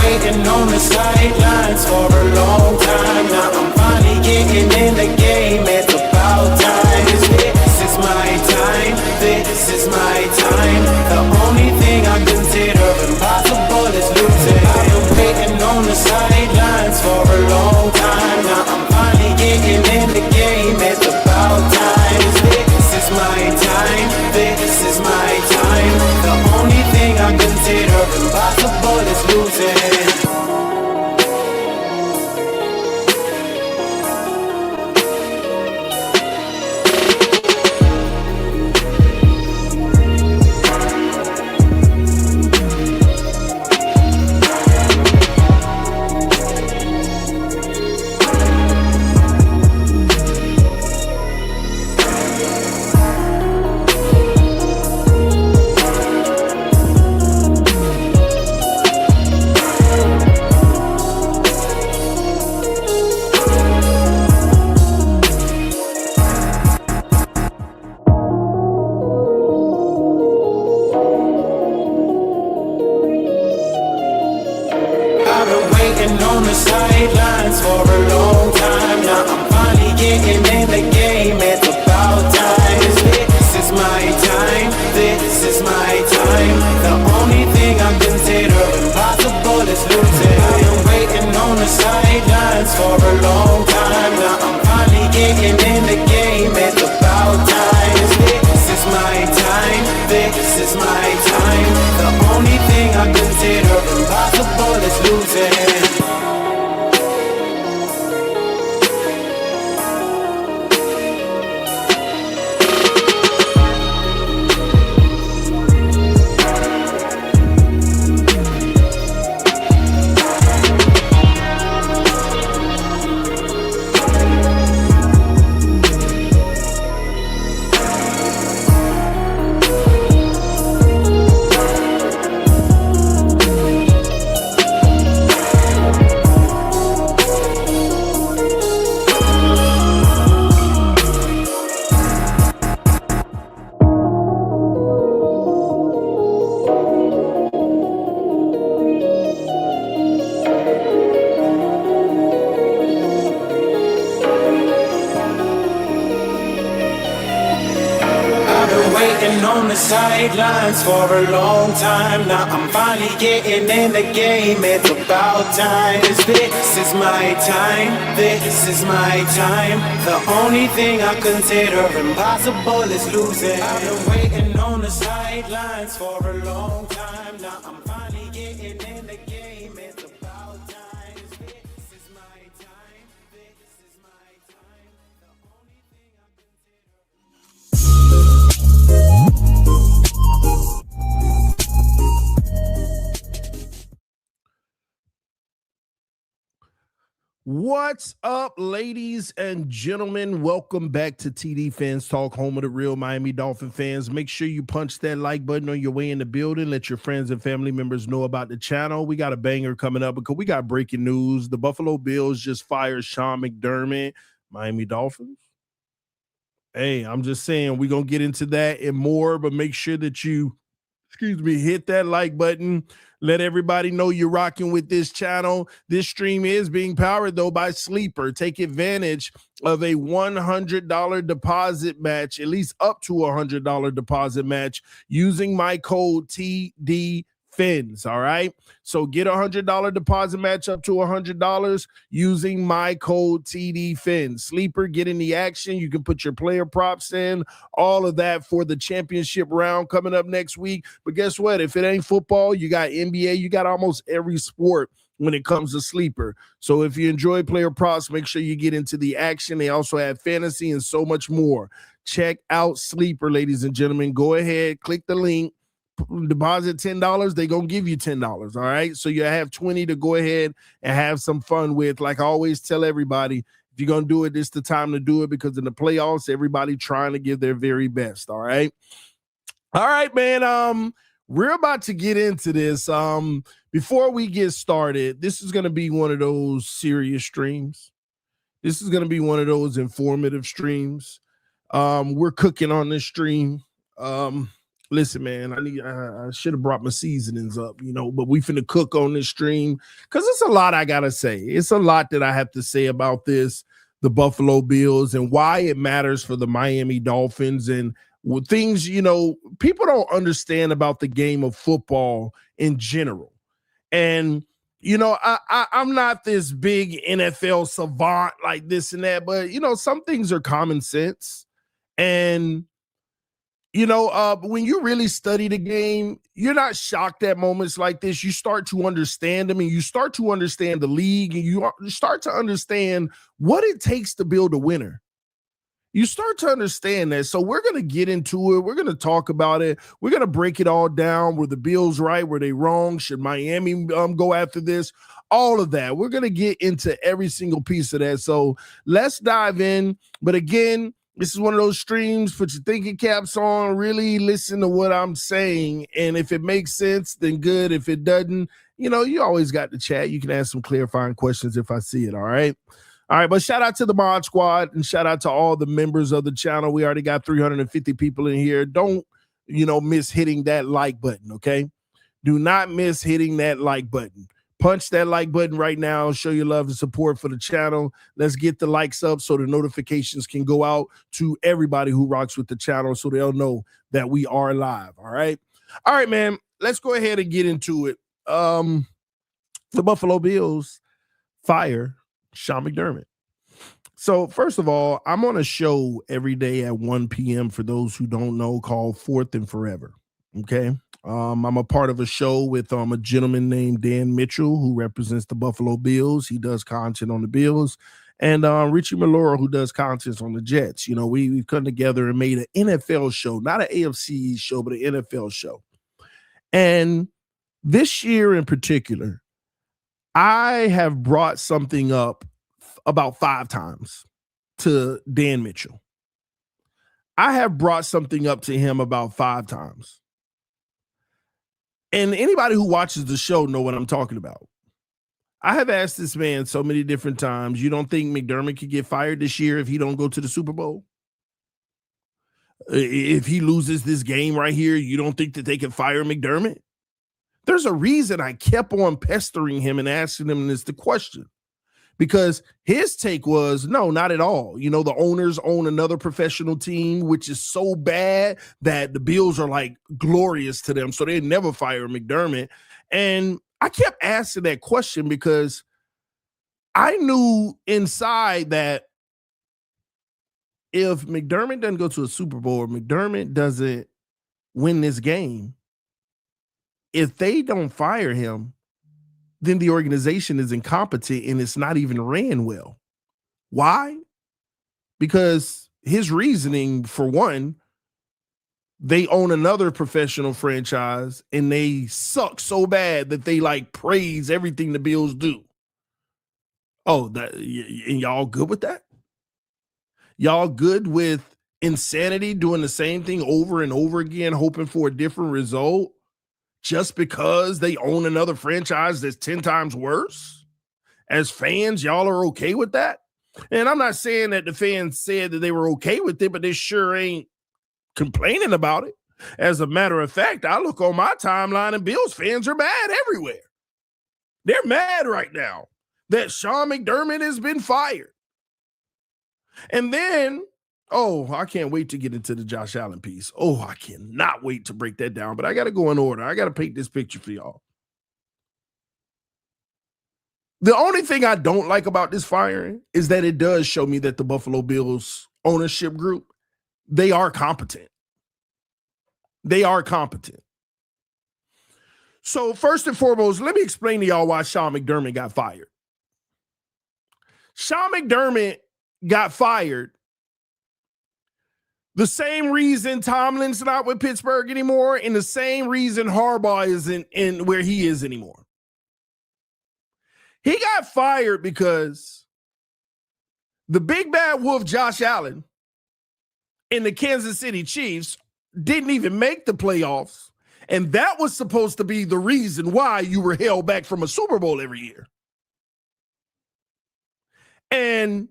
waiting on the sidelines for a long time. Now I'm finally getting in the game. It's about time. This is my time. This is my time. The only thing I consider impossible is losing. I am waiting on the sidelines for a long time. Now I'm finally getting in the game. It's about time. This is my time. This is my time. The only thing I consider impossible is losing. On the sidelines for a long time. Now I'm finally getting in the game. It's about time. This is my time. This is my time. The only thing I consider impossible is losing. I am waiting on the sidelines for a long time. Now I'm finally getting in the game. It's about time. This is my time. This is my time. The only thing I consider impossible is losing. On the sidelines for a long time. Now I'm finally getting in the game. It's about time. This is my time. This is my time. The only thing I consider impossible is losing. I've been waiting on the sidelines for a long time. Now I'm finally getting in the game. It's about time. This is my time. This is my time. The only thing I consider. What's up, ladies and gentlemen? Welcome back to TD PHINS TALK, home of the real Miami Dolphin fans. Make sure you punch that like button on your way in the building. Let your friends and family members know about the channel. We got a banger coming up because we got breaking news. The Buffalo Bills just fired Sean McDermott. Miami Dolphins? Hey, I'm just saying we're going to get into that and more, but make sure that you, hit that like button. Let everybody know you're rocking with this channel. This stream is being powered, though, by Sleeper. Take advantage of a $100 deposit match, at least up to a $100 deposit match, using my code TD PHINS, all right? So get a $100 deposit match up to $100 using my code TD PHINS. Sleeper, get in the action. You can put your player props in, all of that for the championship round coming up next week. But guess what? If it ain't football, you got NBA, you got almost every sport when it comes to Sleeper. So if you enjoy player props, make sure you get into the action. They also have fantasy and so much more. Check out Sleeper, ladies and gentlemen. Go ahead, click the link. Deposit $10, they're going to give you $10, all right? So you have 20 to go ahead and have some fun with. Like I always tell everybody, if you're going to do it, this is the time to do it because in the playoffs, everybody trying to give their very best, all right? All right, man, we're about to get into this. Before we get started, this is going to be one of those serious streams. This is going to be one of those informative streams. We're cooking on this stream. Listen, man, I should have brought my seasonings up, but we finna cook on this stream because it's a lot I gotta say. It's a lot that I have to say about this, the Buffalo Bills, and why it matters for the Miami Dolphins and things, people don't understand about the game of football in general. And I'm not this big NFL savant like this and that, but some things are common sense. And when you really study the game, you're not shocked at moments like this. You start to understand them and you start to understand the league and you start to understand what it takes to build a winner. You start to understand that. So we're going to get into it. We're going to talk about it. We're going to break it all down. Were the Bills right? Were they wrong? Should Miami go after this? All of that. We're going to get into every single piece of that. So let's dive in. But again, this is one of those streams. Put your thinking caps on. Really listen to what I'm saying. And if it makes sense, then good. If it doesn't, you always got the chat. You can ask some clarifying questions if I see it. All right. All right, but shout out to the Mod Squad and shout out to all the members of the channel. We already got 350 people in here. Don't, miss hitting that like button, okay? Do not miss hitting that like button. Punch that like button right now. Show your love and support for the channel. Let's get the likes up so the notifications can go out to everybody who rocks with the channel so they'll know that we are live, all right? All right, man, let's go ahead and get into it. The Buffalo Bills fire Sean McDermott. So first of all, I'm on a show every day at 1 p.m. for those who don't know, called Fourth and Forever. Okay. I'm a part of a show with a gentleman named Dan Mitchell who represents the Buffalo Bills. He does content on the Bills. And Richie Malora, who does content on the Jets. We've come together and made an NFL show, not an AFC East show, but an NFL show. And this year in particular, I have brought something up about 5 times to Dan Mitchell. I have brought something up to him about 5 times. And anybody who watches the show know what I'm talking about. I have asked this man so many different times, you don't think McDermott could get fired this year if he don't go to the Super Bowl? If he loses this game right here, you don't think that they can fire McDermott? There's a reason I kept on pestering him and asking him this question. Because his take was, no, not at all. The owners own another professional team, which is so bad that the Bills are like glorious to them. So they never fire McDermott. And I kept asking that question because I knew inside that if McDermott doesn't go to a Super Bowl, or McDermott doesn't win this game, if they don't fire him, then the organization is incompetent and it's not even ran well. Why? Because his reasoning, for one, they own another professional franchise and they suck so bad that they praise everything the Bills do. Oh, and y'all good with that? Y'all good with insanity, doing the same thing over and over again, hoping for a different result? Just because they own another franchise that's 10 times worse? As fans, y'all are okay with that? And I'm not saying that the fans said that they were okay with it, but they sure ain't complaining about it. As a matter of fact, I look on my timeline and Bills fans are mad everywhere. They're mad right now that Sean McDermott has been fired. And then, I can't wait to get into the Josh Allen piece. I cannot wait to break that down, but I got to go in order. I got to paint this picture for y'all. The only thing I don't like about this firing is that it does show me that the Buffalo Bills ownership group, they are competent. They are competent. So first and foremost, let me explain to y'all why Sean McDermott got fired. Sean McDermott got fired the same reason Tomlin's not with Pittsburgh anymore, and the same reason Harbaugh isn't in where he is anymore. He got fired because the big bad wolf Josh Allen and the Kansas City Chiefs didn't even make the playoffs, and that was supposed to be the reason why you were held back from a Super Bowl every year. And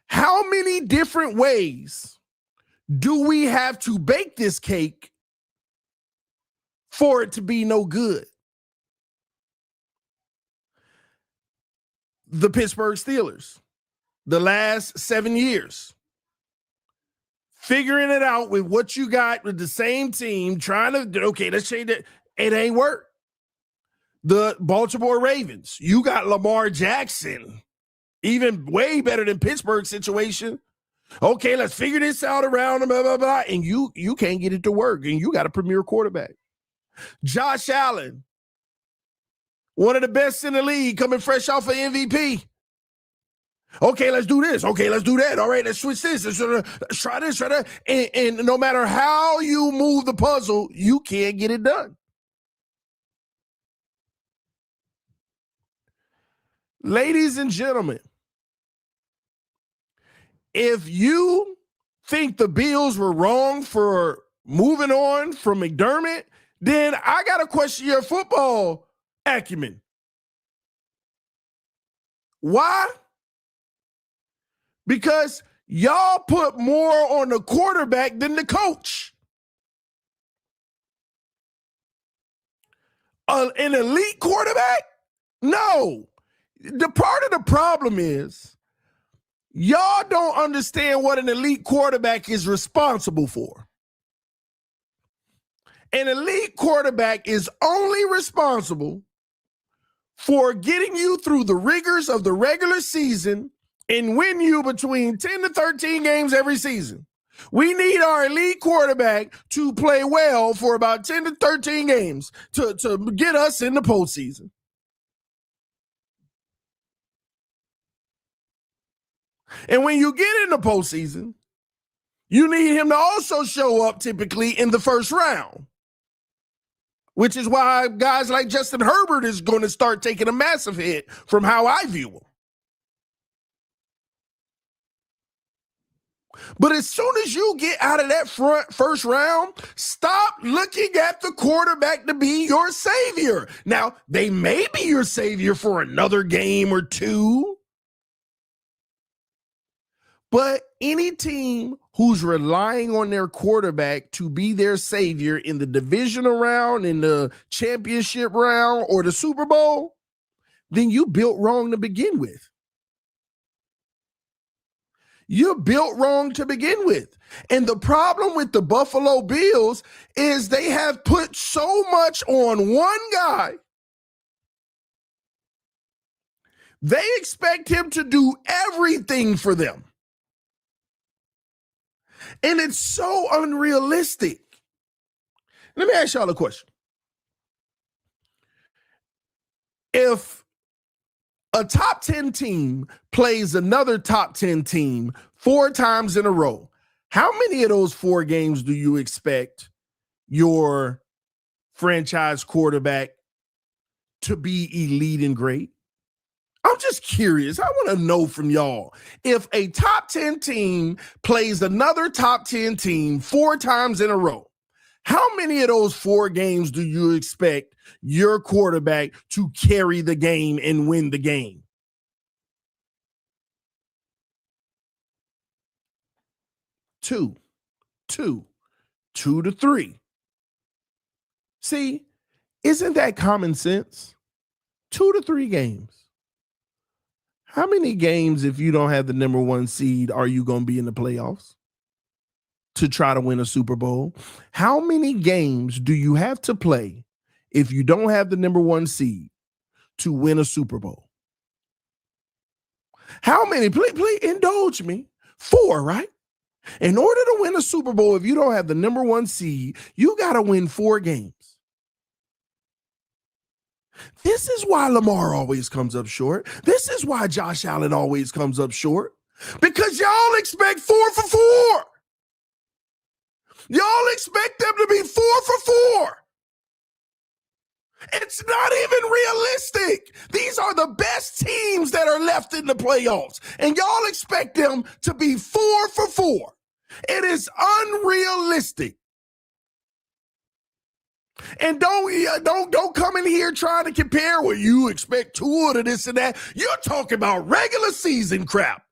how many different ways do we have to bake this cake for it to be no good. The Pittsburgh Steelers, the last 7 years, figuring it out with what you got with the same team, trying to, okay, let's change it. It ain't work. The Baltimore Ravens, you got Lamar Jackson, even way better than Pittsburgh's situation. Okay, let's figure this out around blah, blah, blah. And you can't get it to work, and you got a premier quarterback. Josh Allen, one of the best in the league, coming fresh off of MVP. Okay, let's do this. Okay, let's do that. All right, let's switch this. Let's try this, try that. And no matter how you move the puzzle, you can't get it done. Ladies and gentlemen, if you think the Bills were wrong for moving on from McDermott, then I got to question your football acumen. Why? Because y'all put more on the quarterback than the coach. An elite quarterback? No. The part of the problem is y'all don't understand what an elite quarterback is responsible for. An elite quarterback is only responsible for getting you through the rigors of the regular season and win you between 10 to 13 games every season. We need our elite quarterback to play well for about 10 to 13 games to get us in the postseason. And when you get in the postseason, you need him to also show up typically in the first round, which is why guys like Justin Herbert is going to start taking a massive hit from how I view him. But as soon as you get out of that first round, stop looking at the quarterback to be your savior. Now, they may be your savior for another game or two, but any team who's relying on their quarterback to be their savior in the divisional round, in the championship round, or the Super Bowl, then you built wrong to begin with. You're built wrong to begin with. And the problem with the Buffalo Bills is they have put so much on one guy. They expect him to do everything for them. And it's so unrealistic. Let me ask y'all a question. If a top 10 team plays another top 10 team 4 times in a row, how many of those 4 games do you expect your franchise quarterback to be elite and great? I'm just curious. I want to know from y'all. If a top 10 team plays another top 10 team 4 times in a row, how many of those 4 games do you expect your quarterback to carry the game and win the game? Two to 3. See, isn't that common sense? 2 to 3 games. How many games, if you don't have the number 1 seed, are you going to be in the playoffs to try to win a Super Bowl? How many games do you have to play if you don't have the number 1 seed to win a Super Bowl? How many? Please indulge me. 4, right? In order to win a Super Bowl, if you don't have the number 1 seed, you got to win 4 games. This is why Lamar always comes up short. This is why Josh Allen always comes up short. Because y'all expect 4 for 4. Y'all expect them to be 4 for 4. It's not even realistic. These are the best teams that are left in the playoffs, and y'all expect them to be 4 for 4. It is unrealistic. And don't come in here trying to compare what you expect Tua to this and that. You're talking about regular season crap.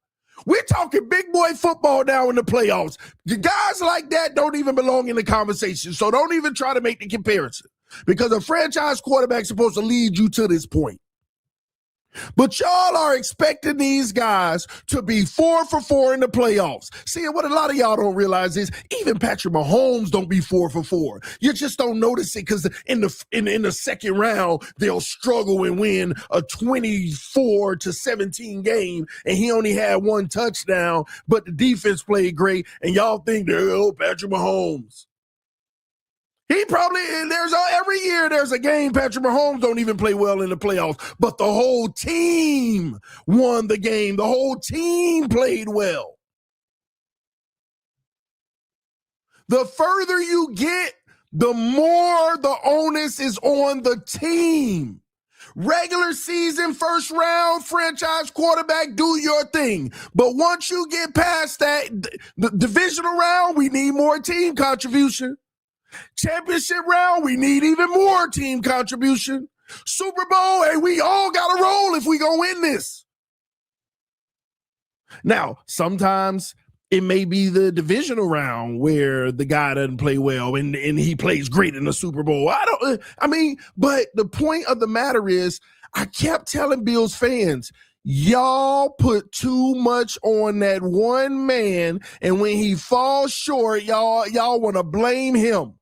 We're talking big boy football now in the playoffs. The guys like that don't even belong in the conversation, so don't even try to make the comparison. because a franchise quarterback is supposed to lead you to this point. But y'all are expecting these guys to be 4 for 4 in the playoffs. See, what a lot of y'all don't realize is even Patrick Mahomes don't be 4 for 4. You just don't notice it because in the second round, they'll struggle and win a 24-17 game, and he only had 1 touchdown, but the defense played great, and y'all think, oh, Patrick Mahomes. He probably, every year there's a game Patrick Mahomes don't even play well in the playoffs, but the whole team won the game. The whole team played well. The further you get, the more the onus is on the team. Regular season, first round, franchise quarterback, do your thing. But once you get past that, the divisional round, we need more team contribution. Championship round, we need even more team contribution. Super Bowl, hey, we all got to roll if we going to win this. Now, sometimes it may be the divisional round where the guy doesn't play well and he plays great in the Super Bowl. But the point of the matter is, I kept telling Bills fans, y'all put too much on that one man, and when he falls short, y'all want to blame him.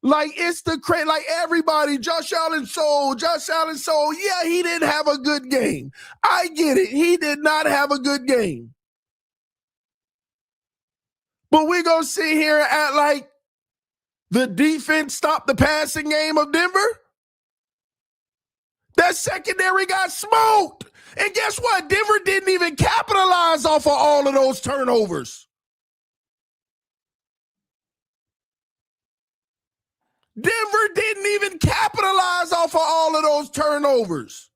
Like, it's the crazy, like everybody, Josh Allen sold. Yeah, he didn't have a good game. I get it. He did not have a good game. But we're going to sit here and act like the defense stopped the passing game of Denver? That secondary got smoked. And guess what? Denver didn't even capitalize off of all of those turnovers. Denver didn't even capitalize off of all of those turnovers.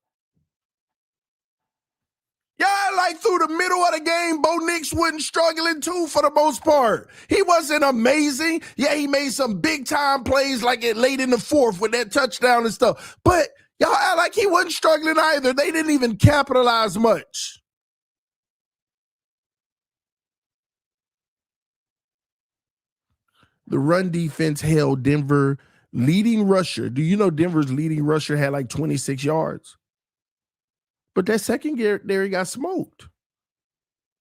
Yeah, like through the middle of the game, Bo Nix wasn't struggling too for the most part. He wasn't amazing. Yeah, he made some big-time plays like it late in the fourth with that touchdown and stuff. But y'all act like he wasn't struggling either. They didn't even capitalize much. The run defense held Denver leading rusher. Do you know Denver's leading rusher had like 26 yards? But that secondary got smoked.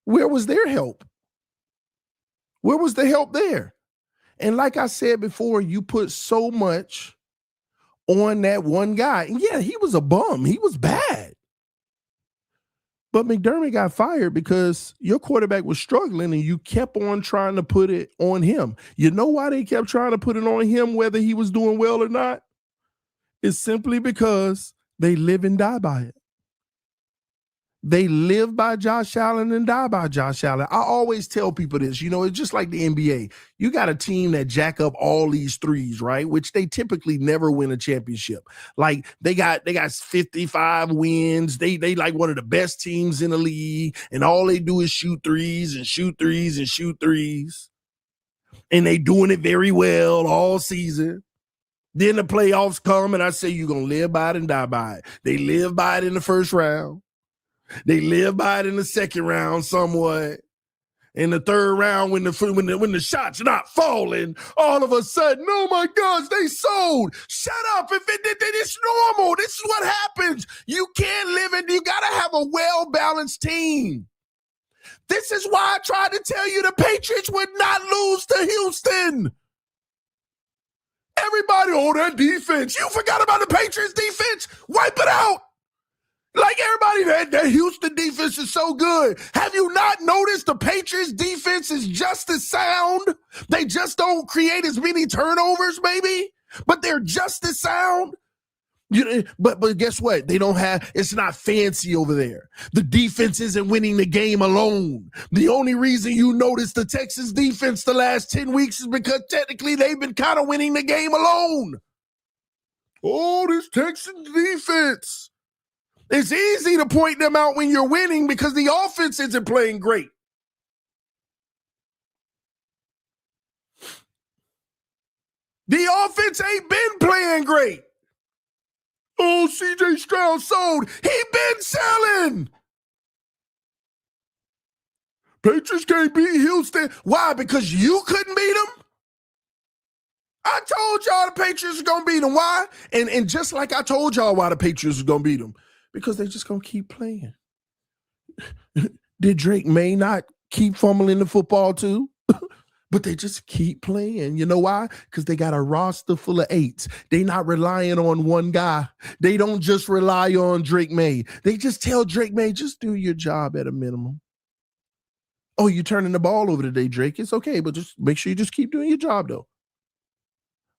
Where was their help? Where was the help there? And like I said before, you put so much on that one guy. And yeah, he was a bum. He was bad. But McDermott got fired because your quarterback was struggling and you kept on trying to put it on him. You know why they kept trying to put it on him, whether he was doing well or not? It's simply because they live and die by it. They live by Josh Allen and die by Josh Allen. I always tell people this, it's just like the NBA. You got a team that jack up all these threes, right? Which they typically never win a championship. Like they got 55 wins. They like one of the best teams in the league, and all they do is shoot threes and shoot threes and shoot threes. And they doing it very well all season. Then the playoffs come, and I say you're going to live by it and die by it. They live by it in the first round. They live by it in the second round somewhat. In the third round, when the shot's not falling, all of a sudden, oh my gosh, they sold. Shut up. It's normal. This is what happens. You can't live in, you got to have a well-balanced team. This is why I tried to tell you the Patriots would not lose to Houston. Everybody, that defense. You forgot about the Patriots defense? Wipe it out. Like everybody, that Houston defense is so good. Have you not noticed the Patriots defense is just as sound? They just don't create as many turnovers, maybe, but they're just as sound. But guess what? It's not fancy over there. The defense isn't winning the game alone. The only reason you notice the Texans defense the last 10 weeks is because technically they've been kind of winning the game alone. Oh, this Texans defense. It's easy to point them out when you're winning because the offense isn't playing great. The offense ain't been playing great. Oh, CJ Stroud sold. He been selling. Patriots can't beat Houston. Why? Because you couldn't beat them? I told y'all the Patriots are going to beat them. Why? And just like I told y'all why the Patriots are going to beat them. Because they just going to keep playing. Did Drake May not keep fumbling the football too? But they just keep playing. You know why? Because they got a roster full of 8s. They not relying on one guy. They don't just rely on Drake May. They just tell Drake May, just do your job at a minimum. Oh, you're turning the ball over today, Drake. It's okay, but just make sure you just keep doing your job, though.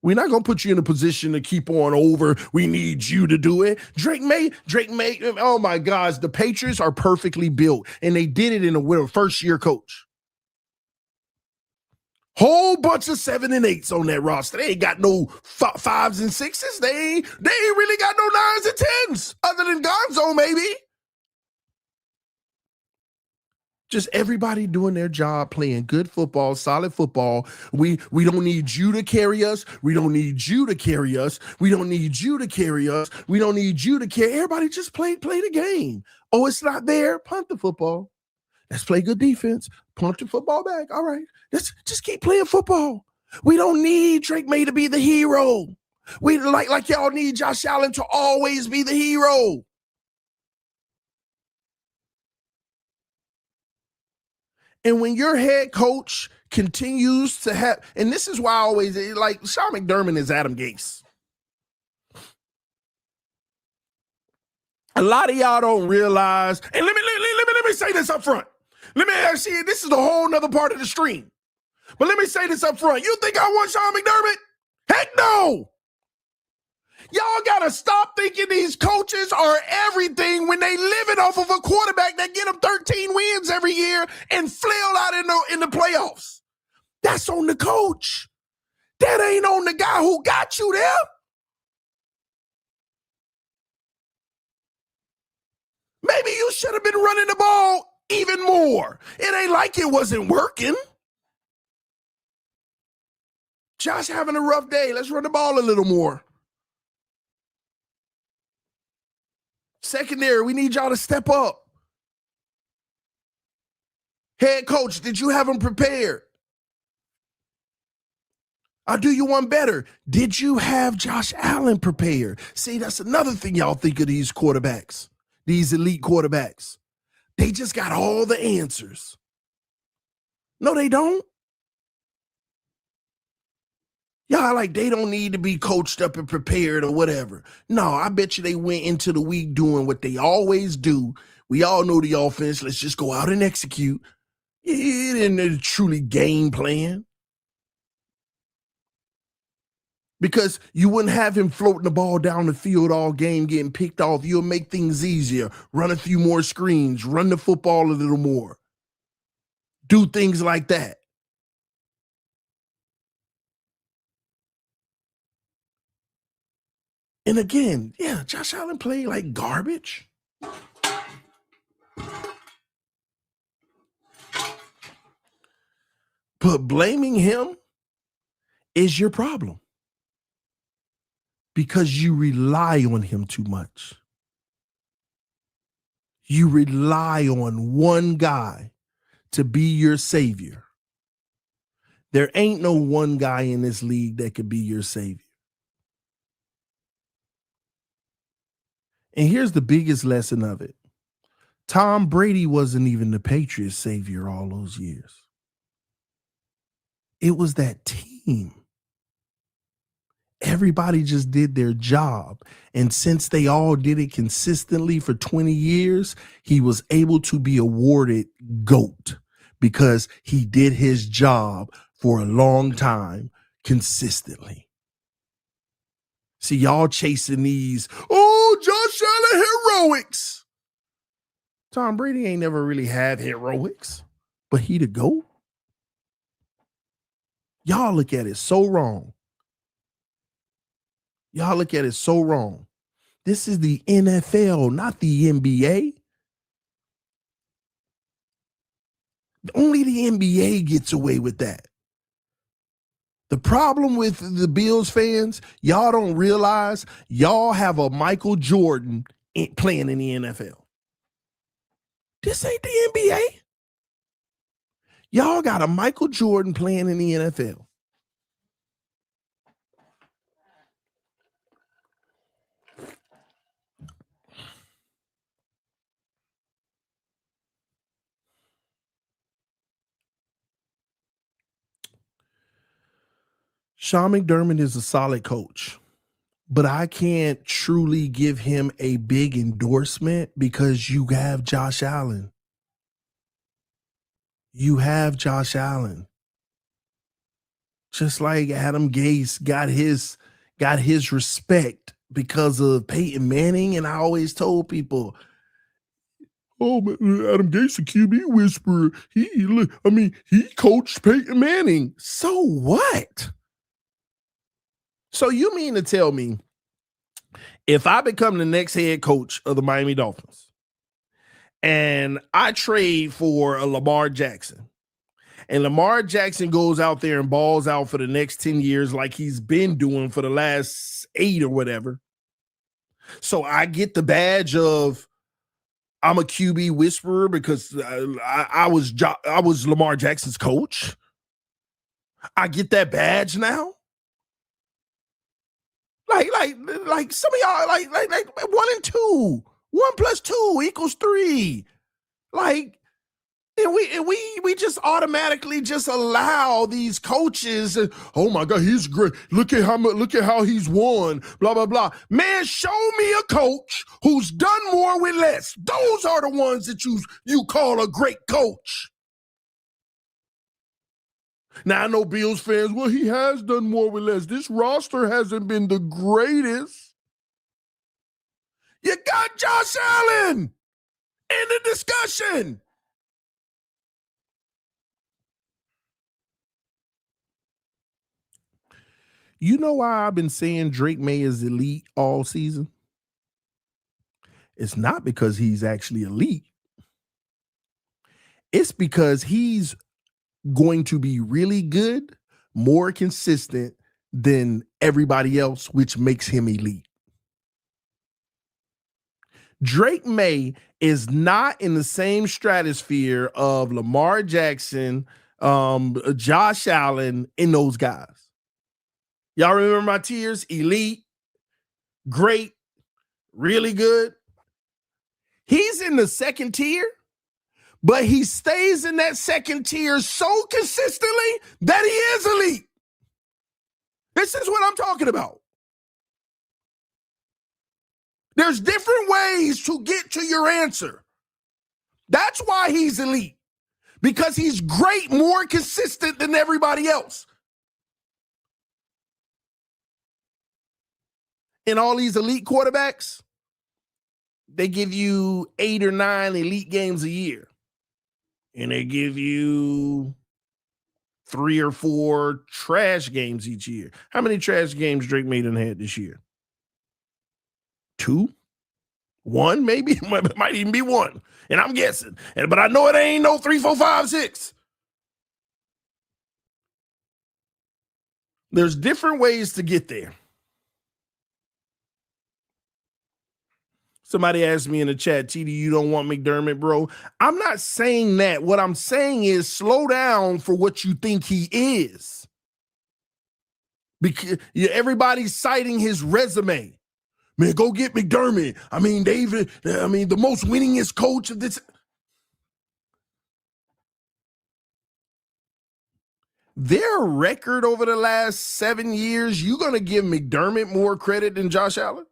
We're not going to put you in a position to keep on over. We need you to do it. Drake May, oh my gosh, the Patriots are perfectly built, and they did it in a first-year coach. Whole bunch of 7 and 8s on that roster. They ain't got no 5s and 6s. They ain't really got no 9s and 10s, other than Gonzo, maybe. Just everybody doing their job, playing good football, solid football. We don't need you to carry us. We don't need you to carry us. We don't need you to carry us. We don't need you to carry. Everybody just play the game. Oh, it's not there. Punt the football. Let's play good defense. Punt the football back. All right. Let's just keep playing football. We don't need Drake May to be the hero. We like y'all need Josh Allen to always be the hero. And when your head coach continues to have, and this is why I always like Sean McDermott is Adam Gase. A lot of y'all don't realize, and let me say this up front. Let me actually, this is a whole nother part of the stream. But let me say this up front. You think I want Sean McDermott? Heck no. Y'all got to stop thinking these coaches are everything when they living off of a quarterback that get them 13 wins every year and flail out in the playoffs. That's on the coach. That ain't on the guy who got you there. Maybe you should have been running the ball even more. It ain't like it wasn't working. Josh having a rough day. Let's run the ball a little more. Secondary, we need y'all to step up. Head coach, did you have them prepared? I'll do you one better. Did you have Josh Allen prepared? See, that's another thing y'all think of these quarterbacks, these elite quarterbacks. They just got all the answers. No, they don't. Y'all like they don't need to be coached up and prepared or whatever. No, I bet you they went into the week doing what they always do. We all know the offense. Let's just go out and execute. It didn't truly game plan. Because you wouldn't have him floating the ball down the field all game, getting picked off. You'll make things easier. Run a few more screens. Run the football a little more. Do things like that. And again, yeah, Josh Allen played like garbage. But blaming him is your problem. Because you rely on him too much. You rely on one guy to be your savior. There ain't no one guy in this league that could be your savior. And here's the biggest lesson of it. Tom Brady wasn't even the Patriots' savior all those years. It was that team. Everybody just did their job. And since they all did it consistently for 20 years, he was able to be awarded GOAT because he did his job for a long time consistently. See, y'all chasing these, oh, Josh Allen heroics. Tom Brady ain't never really had heroics, but he the GOAT. Y'all look at it so wrong. Y'all look at it so wrong. This is the NFL, not the NBA. Only the NBA gets away with that. The problem with the Bills fans, y'all don't realize y'all have a Michael Jordan playing in the NFL. This ain't the NBA. Y'all got a Michael Jordan playing in the NFL. Sean McDermott is a solid coach, but I can't truly give him a big endorsement because you have Josh Allen. You have Josh Allen. Just like Adam Gase got his respect because of Peyton Manning. And I always told people, oh, Adam Gase, a QB whisperer. He coached Peyton Manning. So what? So you mean to tell me if I become the next head coach of the Miami Dolphins and I trade for a Lamar Jackson, and Lamar Jackson goes out there and balls out for the next 10 years like he's been doing for the last 8 or whatever, so I get the badge of I'm a QB whisperer because I was Lamar Jackson's coach. I get that badge now. Like some of y'all like 1 and 2. 1 + 2 = 3. Like, and we just automatically just allow these coaches. And, oh my God, he's great. Look at how he's won. Blah blah blah. Man, show me a coach who's done more with less. Those are the ones that you call a great coach. Now I know Bills fans. Well, he has done more with less. This roster hasn't been the greatest. You got Josh Allen in the discussion. You know why I've been saying Drake May is elite all season? It's not because he's actually elite. It's because he's going to be really good, more consistent than everybody else, which makes him elite. Drake May is not in the same stratosphere of Lamar Jackson, Josh Allen, and those guys. Y'all remember my tiers? Elite, great, really good. He's in the second tier, but he stays in that second tier so consistently that he is elite. This is what I'm talking about. There's different ways to get to your answer. That's why he's elite, because he's great, more consistent than everybody else. And all these elite quarterbacks, they give you 8 or 9 elite games a year. And they give you 3 or 4 trash games each year. How many trash games Drake May done had this year? 2? 1, maybe? It might even be 1. And I'm guessing. But I know it ain't no 3, 4, 5, 6. There's different ways to get there. Somebody asked me in the chat, TD, you don't want McDermott, bro. I'm not saying that. What I'm saying is slow down for what you think he is. Because everybody's citing his resume. Man, go get McDermott. The most winningest coach of this. Their record over the last 7 years, you going to give McDermott more credit than Josh Allen?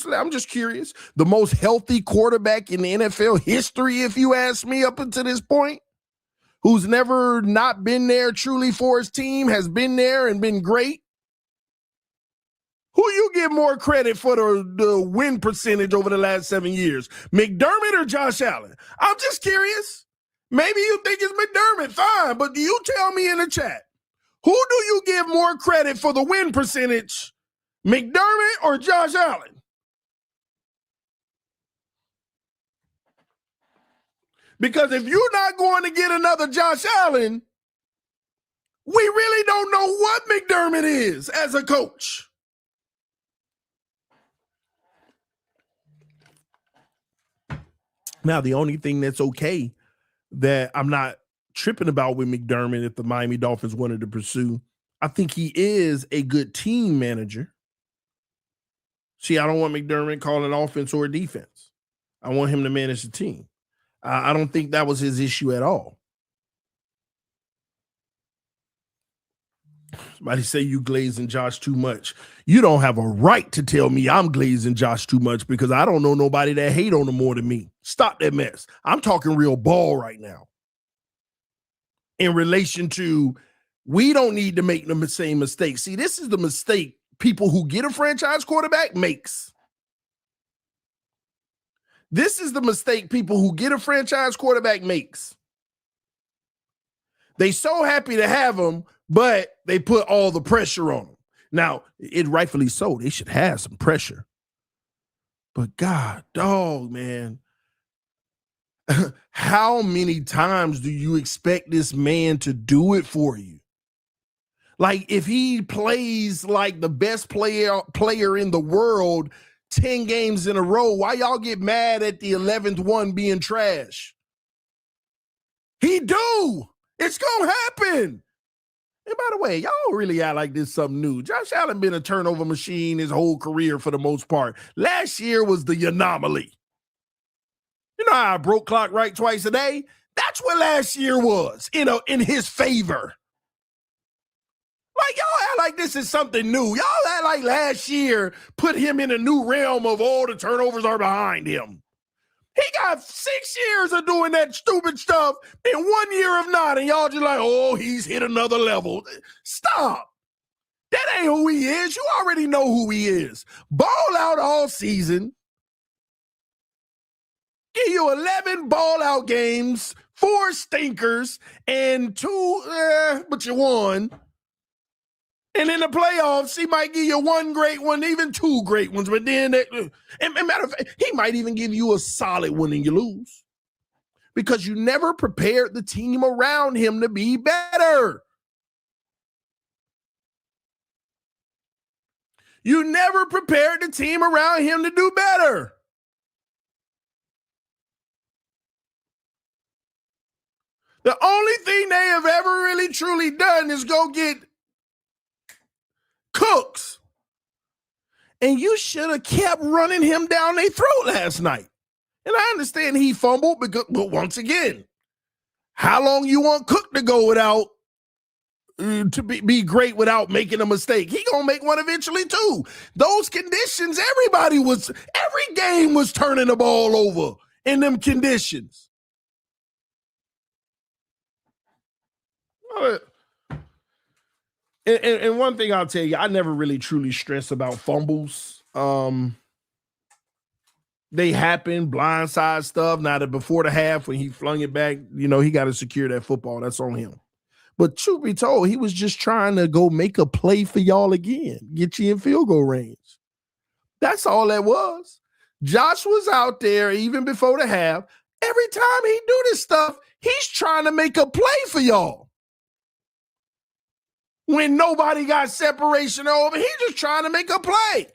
I'm just curious. The most healthy quarterback in the NFL history, if you ask me, up until this point, who's never not been there truly for his team, has been there and been great. Who you give more credit for the win percentage over the last 7 years? McDermott or Josh Allen? I'm just curious. Maybe you think it's McDermott, fine, but you tell me in the chat. Who do you give more credit for the win percentage? McDermott or Josh Allen? Because if you're not going to get another Josh Allen, we really don't know what McDermott is as a coach. Now, the only thing that's okay that I'm not tripping about with McDermott if the Miami Dolphins wanted to pursue, I think he is a good team manager. See, I don't want McDermott calling offense or defense. I want him to manage the team. I don't think that was his issue at all. Somebody say you glazing Josh too much. You don't have a right to tell me I'm glazing Josh too much because I don't know nobody that hate on him more than me. Stop that mess. I'm talking real ball right now. In relation to, we don't need to make the same mistake. See, this is the mistake people who get a franchise quarterback makes. This is the mistake people who get a franchise quarterback makes. They so happy to have him, but they put all the pressure on him. Now, it rightfully so. They should have some pressure. But God, dog, man. How many times do you expect this man to do it for you? Like, if he plays like the best player in the world 10 games in a row, why y'all get mad at the 11th one being trash? He do. It's going to happen. And by the way, y'all really act like this something new. Josh Allen been a turnover machine his whole career for the most part. Last year was the anomaly. You know how I broke clock right twice a day? That's what last year was, in his favor. Like, y'all act like this is something new. Y'all act like last year put him in a new realm of all the turnovers are behind him. He got 6 years of doing that stupid stuff and 1 year of not, and y'all just like, oh, he's hit another level. Stop. That ain't who he is. You already know who he is. Ball out all season. Give you 11 ball out games, 4 stinkers, and 2, but you won. And in the playoffs, he might give you 1 great one, even 2 great ones. But then, and matter of fact, he might even give you a solid one and you lose. Because you never prepared the team around him to be better. You never prepared the team around him to do better. The only thing they have ever really truly done is go get Cooks. And you should have kept running him down their throat last night. And I understand he fumbled, but once again, how long you want Cook to go without to be great without making a mistake? He gonna make one eventually too. Those conditions, every game was turning the ball over in them conditions. And one thing I'll tell you, I never really truly stress about fumbles. They happen, blindside stuff. Now that before the half when he flung it back, he got to secure that football. That's on him. But truth be told, he was just trying to go make a play for y'all again, get you in field goal range. That's all that was. Josh was out there even before the half. Every time he do this stuff, he's trying to make a play for y'all. When nobody got separation over, he's just trying to make a play.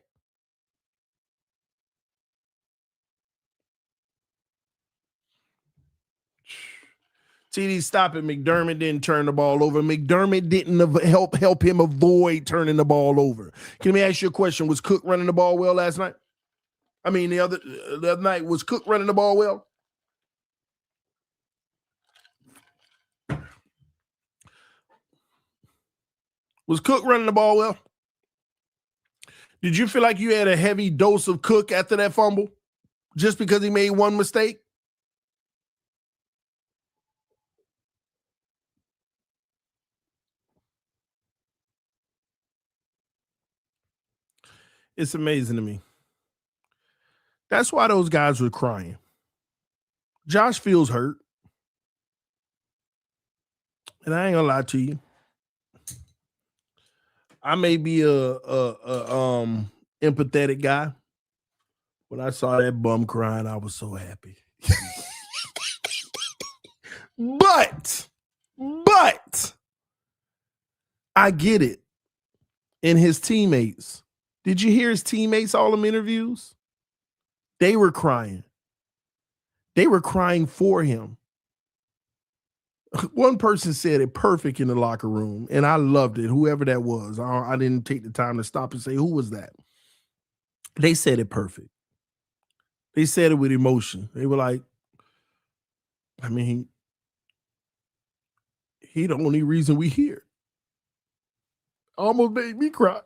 TD stop it. McDermott didn't turn the ball over. McDermott didn't help him avoid turning the ball over. Can me ask you a question? Was Cook running the ball well last night? I mean, the other night, was Cook running the ball well? Was Cook running the ball well? Did you feel like you had a heavy dose of Cook after that fumble just because he made one mistake? It's amazing to me. That's why those guys were crying. Josh feels hurt. And I ain't gonna lie to you. I may be a empathetic guy. When I saw that bum crying, I was so happy. But I get it. And his teammates. Did you hear his teammates, all them interviews? They were crying. They were crying for him. One person said it perfect in the locker room, and I loved it, whoever that was. I didn't take the time to stop and say, who was that? They said it perfect. They said it with emotion. They were like, I mean, he the only reason we here. Almost made me cry.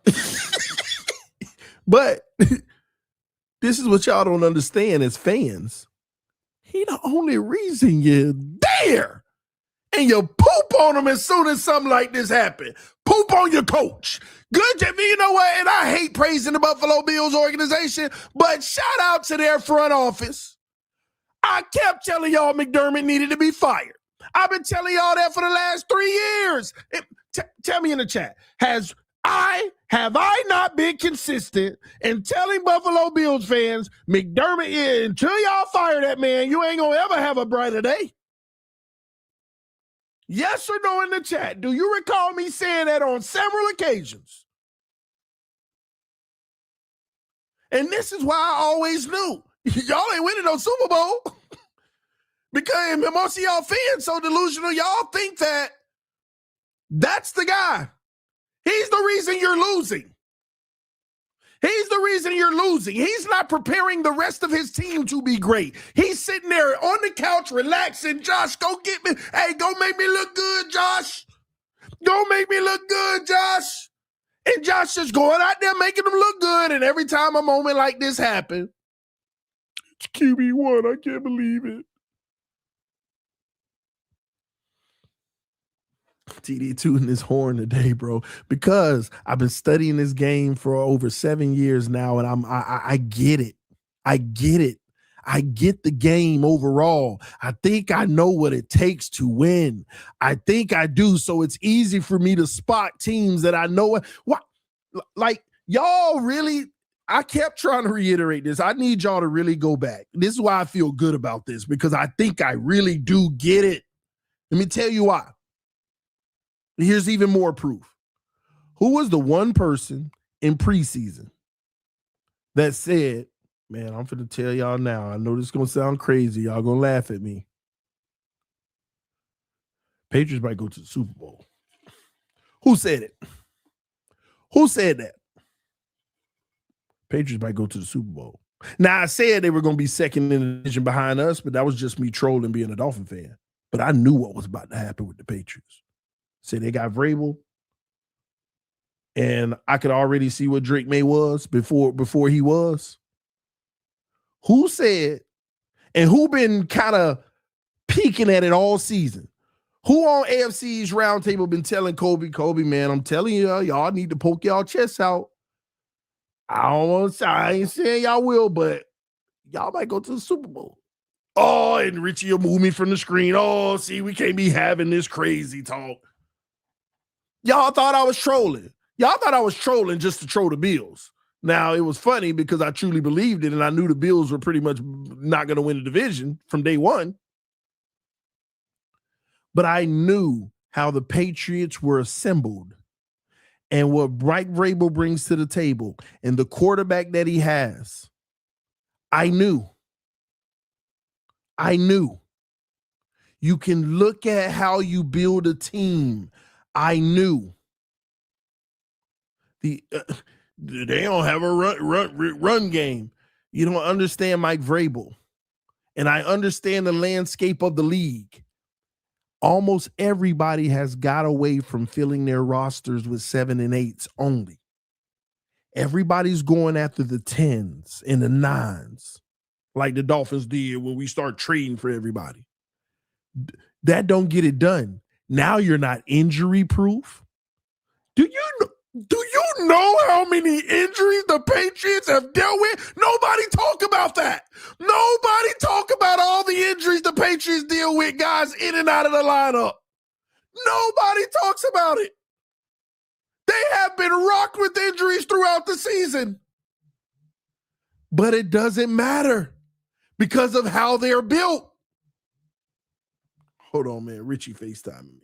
But this is what y'all don't understand as fans. He the only reason you're there. And you poop on him as soon as something like this happens. Poop on your coach. Good, you know what? And I hate praising the Buffalo Bills organization, but shout out to their front office. I kept telling y'all McDermott needed to be fired. I've been telling y'all that for the last 3 years. Tell me in the chat, have I not been consistent in telling Buffalo Bills fans, McDermott, until y'all fire that man, you ain't gonna ever have a brighter day? Yes or no in the chat? Do you recall me saying that on several occasions? And this is why I always knew y'all ain't winning no Super Bowl because most of y'all fans so delusional, y'all think that that's the guy. He's the reason you're losing. He's the reason you're losing. He's not preparing the rest of his team to be great. He's sitting there on the couch relaxing. Josh, go get me. Hey, go make me look good, Josh. Go make me look good, Josh. And Josh just going out there making them look good. And every time a moment like this happens, it's QB1. I can't believe it. TD tooting his horn today, bro, because I've been studying this game for over 7 years now, and I get it. I get it. I get the game overall. I think I know what it takes to win. I think I do. So it's easy for me to spot teams that I know. What, like y'all really, I kept trying to reiterate this. I need y'all to really go back. This is why I feel good about this, because I think I really do get it. Let me tell you why. Here's even more proof. Who was the one person in preseason that said, man, I'm finna tell y'all now, I know this is going to sound crazy. Y'all going to laugh at me. Patriots might go to the Super Bowl. Who said it? Who said that? Patriots might go to the Super Bowl. Now, I said they were going to be second in the division behind us, but that was just me trolling being a Dolphin fan. But I knew what was about to happen with the Patriots. Say they got Vrabel, and I could already see what Drake May was before he was. Who said, and who been kind of peeking at it all season? Who on AFC East roundtable been telling Kobe, man, I'm telling you, y'all need to poke y'all chests out. I ain't saying y'all will, but y'all might go to the Super Bowl. Oh, and Richie will move me from the screen. Oh, see, we can't be having this crazy talk. Y'all thought I was trolling. Y'all thought I was trolling just to troll the Bills. Now, it was funny because I truly believed it, and I knew the Bills were pretty much not going to win the division from day one. But I knew how the Patriots were assembled and what Mike Vrabel brings to the table and the quarterback that he has. I knew. You can look at how you build a team. I knew. They don't have a run game. You don't understand Mike Vrabel. And I understand the landscape of the league. Almost everybody has got away from filling their rosters with 7 and 8s only. Everybody's going after the 10s and the 9s, like the Dolphins did when we start trading for everybody. That don't get it done. Now you're not injury proof. Do you know how many injuries the Patriots have dealt with? Nobody talk about that. Nobody talk about all the injuries the Patriots deal with, guys in and out of the lineup. Nobody talks about it. They have been rocked with injuries throughout the season. But it doesn't matter because of how they're built. Hold on, man. Richie FaceTiming me.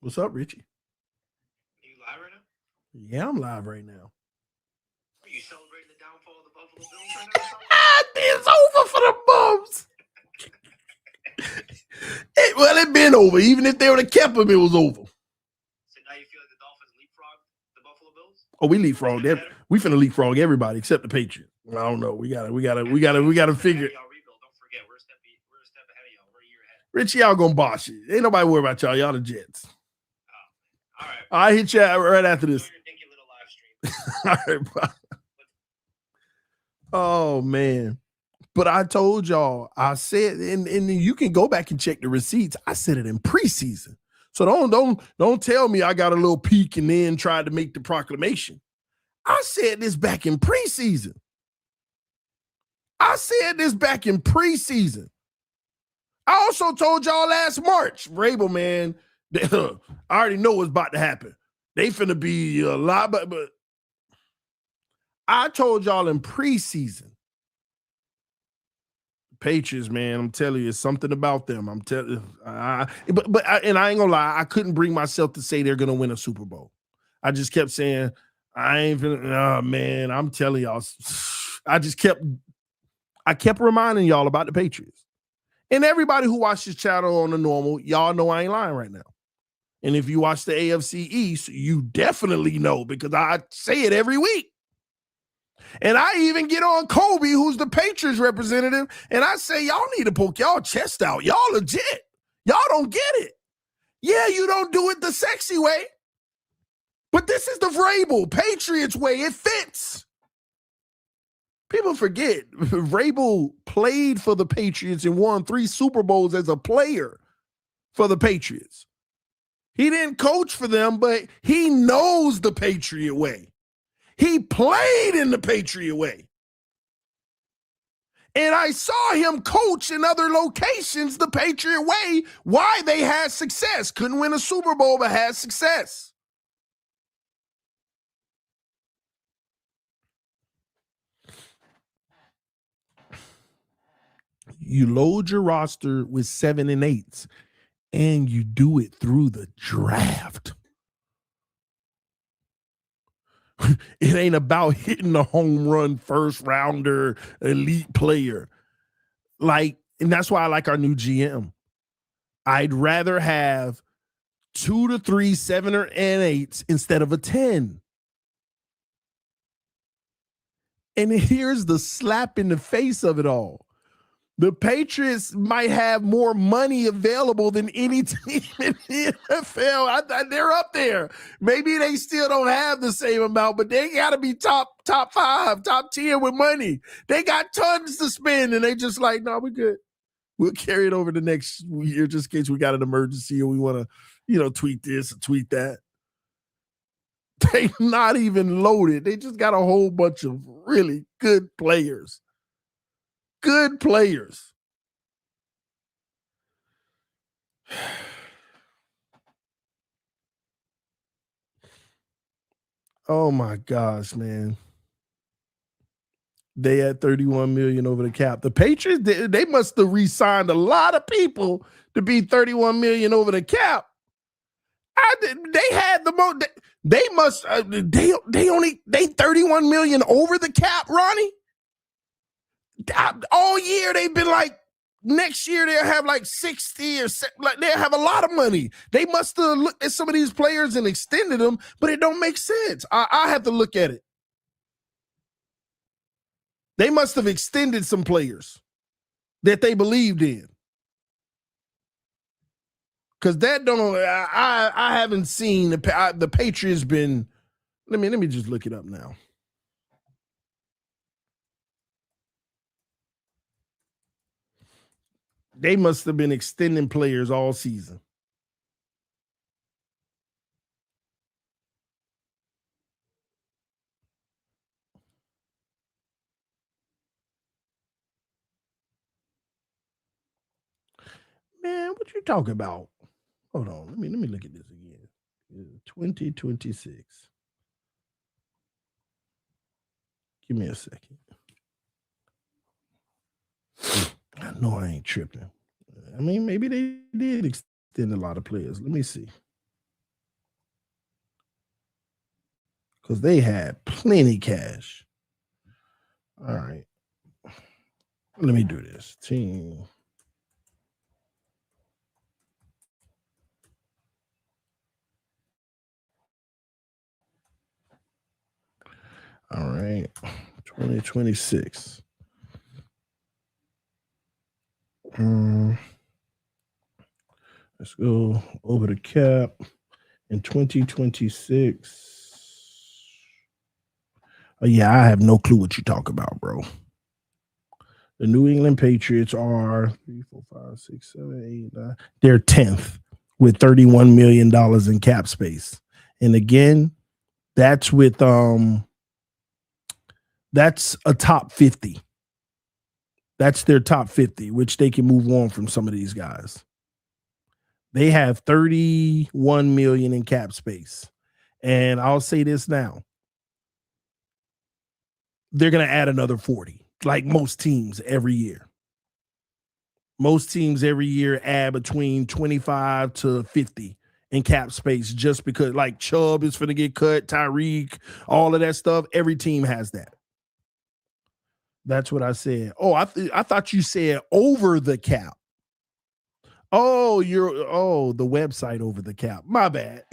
What's up, Richie? Are you live right now? Yeah, I'm live right now. Are you celebrating the downfall of the Buffalo Bills right now? It's over for the Bums. Well, it been over. Even if they would have kept him, it was over. So now you feel like the Dolphins leapfrogged the Buffalo Bills? Oh, we leapfrogged. We finna leapfrog everybody except the Patriots. I don't know. We gotta figure. Y'all rebuild. Don't forget, we're a step ahead of y'all. We're a year ahead. Rich, y'all gonna boss you. Ain't nobody worried about y'all. Y'all the Jets. All right. I hit you right after this. Your dinky little live stream. All right, bye. Oh man. But I told y'all, I said, and you can go back and check the receipts. I said it in preseason. So don't tell me I got a little peek and then tried to make the proclamation. I said this back in preseason. I also told y'all last March, Rabel, man, I already know what's about to happen. They finna be a lot, but I told y'all in preseason. Patriots, man, I'm telling you, it's something about them. I'm telling you, but I ain't gonna lie, I couldn't bring myself to say they're gonna win a Super Bowl. I just kept saying, I ain't finna, man, I'm telling y'all, I kept reminding y'all about the Patriots. And everybody who watches channel on the normal, y'all know I ain't lying right now. And if you watch the AFC East, you definitely know because I say it every week. And I even get on Kobe, who's the Patriots representative, and I say, y'all need to poke y'all chest out. Y'all legit. Y'all don't get it. Yeah, you don't do it the sexy way. But this is the Vrabel Patriots way. It fits. People forget, Vrabel played for the Patriots and won 3 Super Bowls as a player for the Patriots. He didn't coach for them, but he knows the Patriot way. He played in the Patriot way. And I saw him coach in other locations the Patriot way, why they had success. Couldn't win a Super Bowl, but had success. You load your roster with 7 and 8s, and you do it through the draft. It ain't about hitting the home run first rounder elite player. And that's why I like our new GM. I'd rather have 2 to 3 7 and 8s instead of a 10. And here's the slap in the face of it all. The Patriots might have more money available than any team in the NFL. They're up there. Maybe they still don't have the same amount, but they got to be top 5, top 10 with money. They got tons to spend, and they just like, no, we're good. We'll carry it over the next year just in case we got an emergency or we want to, tweet this or tweet that. They not even loaded. They just got a whole bunch of really good players. Good players. Oh my gosh, man. They had 31 million over the cap. The Patriots, they must have re-signed a lot of people to be 31 million over the cap. They had the most. They must. They 31 million over the cap, Ronnie. All year they've been like, next year they'll have like 60 or they'll have a lot of money. They must have looked at some of these players and extended them, but it don't make sense. I have to look at it. They must have extended some players that they believed in. Because that don't, I haven't seen the Patriots been. Let me just look it up now. They must have been extending players all season. Man, what you talking about? Hold on. Let me look at this again. 2026. Give me a second. I know I ain't tripping. I mean, maybe they did extend a lot of players. Let me see. Because they had plenty cash. All right. Let me do this. Team. All right. 2026. Let's go over the cap in 2026. Oh, yeah, I have no clue what you talk about, bro. The New England Patriots are 3, 4, 5, 6, 7, 8, 9. They're 10th with $31 million in cap space. And again, that's with that's a top 50. That's their top 50, which they can move on from some of these guys. They have 31 million in cap space. And I'll say this now. They're going to add another 40, like most teams every year. Most teams every year add between 25 to 50 in cap space just because, like, Chubb is going to get cut, Tyreek, all of that stuff. Every team has that. That's what I said. Oh, I thought you said over the cap. Oh, the website over the cap. My bad.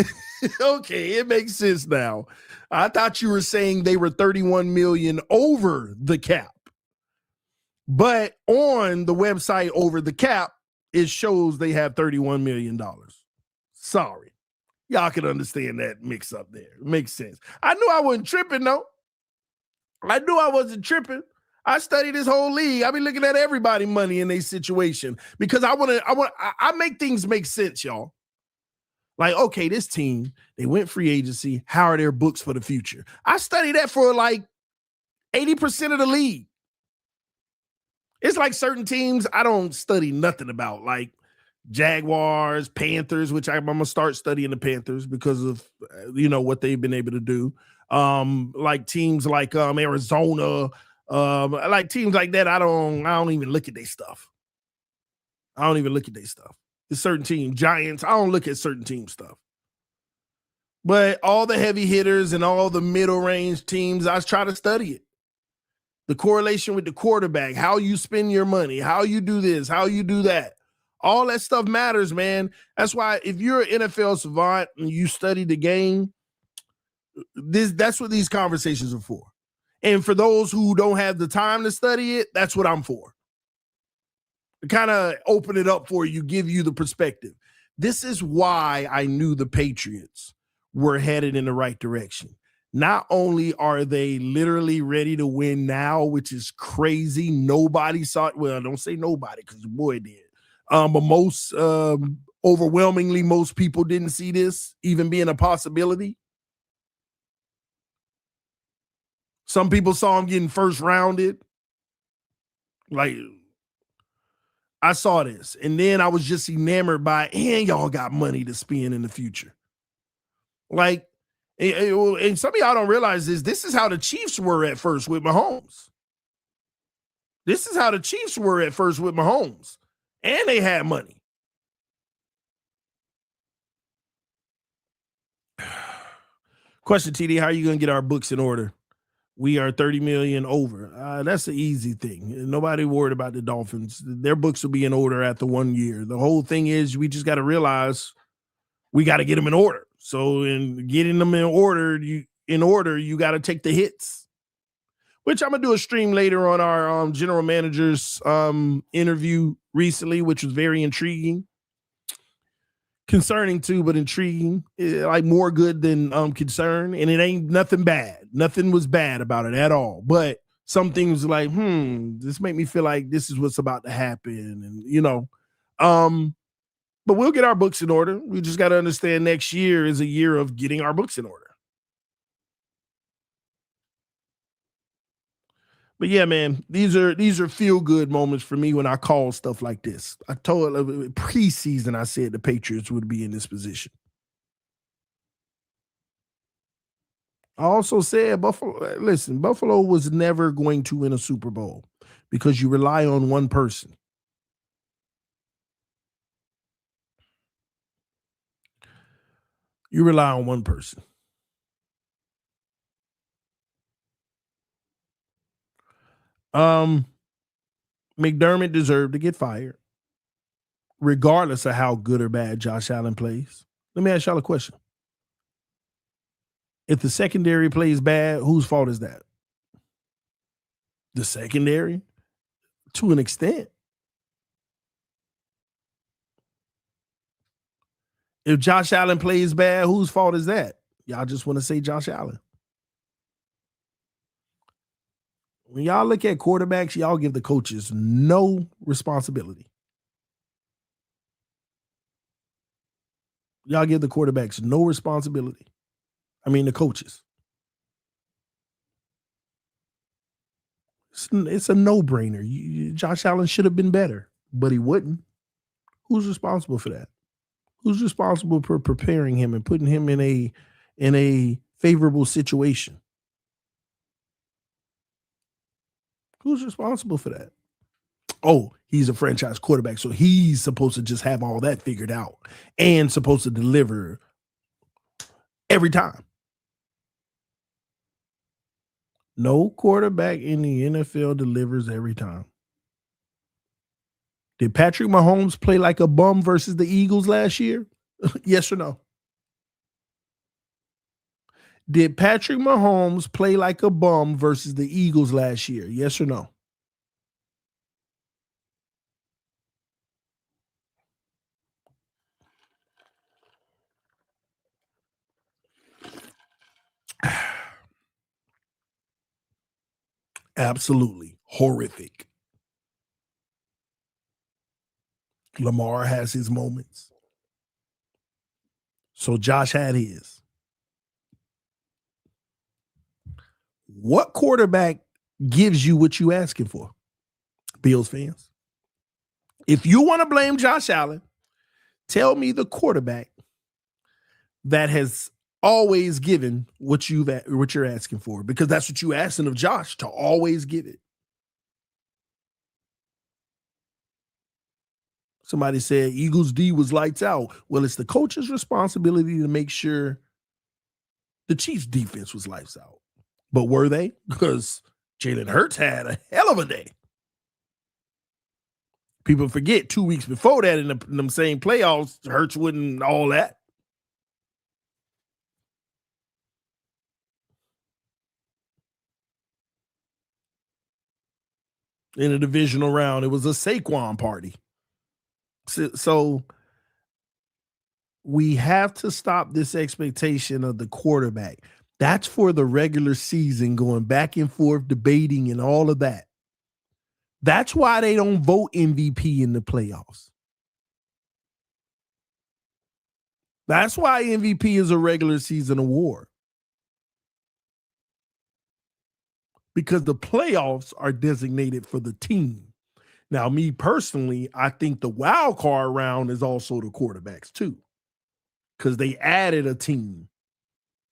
Okay, it makes sense now. I thought you were saying they were 31 million over the cap. But on the website over the cap, it shows they have $31 million. Sorry. Y'all can understand that mix up there. It makes sense. I knew I wasn't tripping, though. I knew I wasn't tripping. I study this whole league. I be looking at everybody money in their situation because I make things make sense, y'all. Like, okay, this team, they went free agency. How are their books for the future? I study that for like 80% of the league. It's like certain teams I don't study nothing about, like Jaguars, Panthers, which I'm going to start studying the Panthers because of, what they've been able to do. Like teams like Arizona, like teams like that, I don't even look at their stuff. I don't even look at their stuff. It's certain teams, Giants, I don't look at certain team stuff. But all the heavy hitters and all the middle range teams, I try to study it. The correlation with the quarterback, how you spend your money, how you do this, how you do that. All that stuff matters, man. That's why if you're an NFL savant and you study the game, that's what these conversations are for. And for those who don't have the time to study it, that's what I'm for. To kind of open it up for you, give you the perspective. This is why I knew the Patriots were headed in the right direction. Not only are they literally ready to win now, which is crazy. Nobody saw it. Well, don't say nobody because your boy did. But most, overwhelmingly, most people didn't see this even being a possibility. Some people saw him getting first rounded. Like, I saw this. And then I was just enamored by, and y'all got money to spend in the future. Like, and some of y'all don't realize this is how the Chiefs were at first with Mahomes. This is how the Chiefs were at first with Mahomes. And they had money. Question, TD, how are you going to get our books in order? We are 30 million over. That's an easy thing. Nobody worried about the Dolphins. Their books will be in order after 1 year. The whole thing is we just got to realize we got to get them in order. So in getting them in order, you got to take the hits, which I'm going to do a stream later on our general manager's interview recently, which was very intriguing. Concerning too, but intriguing, like more good than concern. And it ain't nothing bad. Nothing was bad about it at all. But some things like, this make me feel like this is what's about to happen. And, but we'll get our books in order. We just got to understand next year is a year of getting our books in order. But yeah, man, these are feel good moments for me when I call stuff like this. I told preseason, I said the Patriots would be in this position. I also said Buffalo was never going to win a Super Bowl because you rely on one person. You rely on one person. McDermott deserved to get fired, regardless of how good or bad Josh Allen plays. Let me ask y'all a question. If the secondary plays bad, whose fault is that? The secondary, to an extent. If Josh Allen plays bad, whose fault is that? Y'all just want to say Josh Allen. When y'all look at quarterbacks, y'all give the coaches no responsibility. Y'all give the quarterbacks no responsibility. I mean, the coaches. It's a no-brainer. Josh Allen should have been better, but he wouldn't. Who's responsible for that? Who's responsible for preparing him and putting him in a favorable situation? Who's responsible for that? Oh, he's a franchise quarterback, so he's supposed to just have all that figured out and supposed to deliver every time. No quarterback in the NFL delivers every time. Did Patrick Mahomes play like a bum versus the Eagles last year? Yes or no? Did Patrick Mahomes play like a bum versus the Eagles last year? Yes or no? Absolutely horrific. Lamar has his moments. So Josh had his. What quarterback gives you what you asking for? Bills fans. If you want to blame Josh Allen, tell me the quarterback that has always given what you're asking for, because that's what you asking of Josh, to always give it. Somebody said Eagles D was lights out. Well, it's the coach's responsibility to make sure the Chiefs defense was lights out. But were they? Because Jalen Hurts had a hell of a day. People forget 2 weeks before that in them same playoffs, Hurts wasn't all that. In a divisional round, it was a Saquon party. So we have to stop this expectation of the quarterback. That's for the regular season, going back and forth, debating and all of that. That's why they don't vote MVP in the playoffs. That's why MVP is a regular season award. Because the playoffs are designated for the team. Now, me personally, I think the wild card round is also the quarterbacks too, because they added a team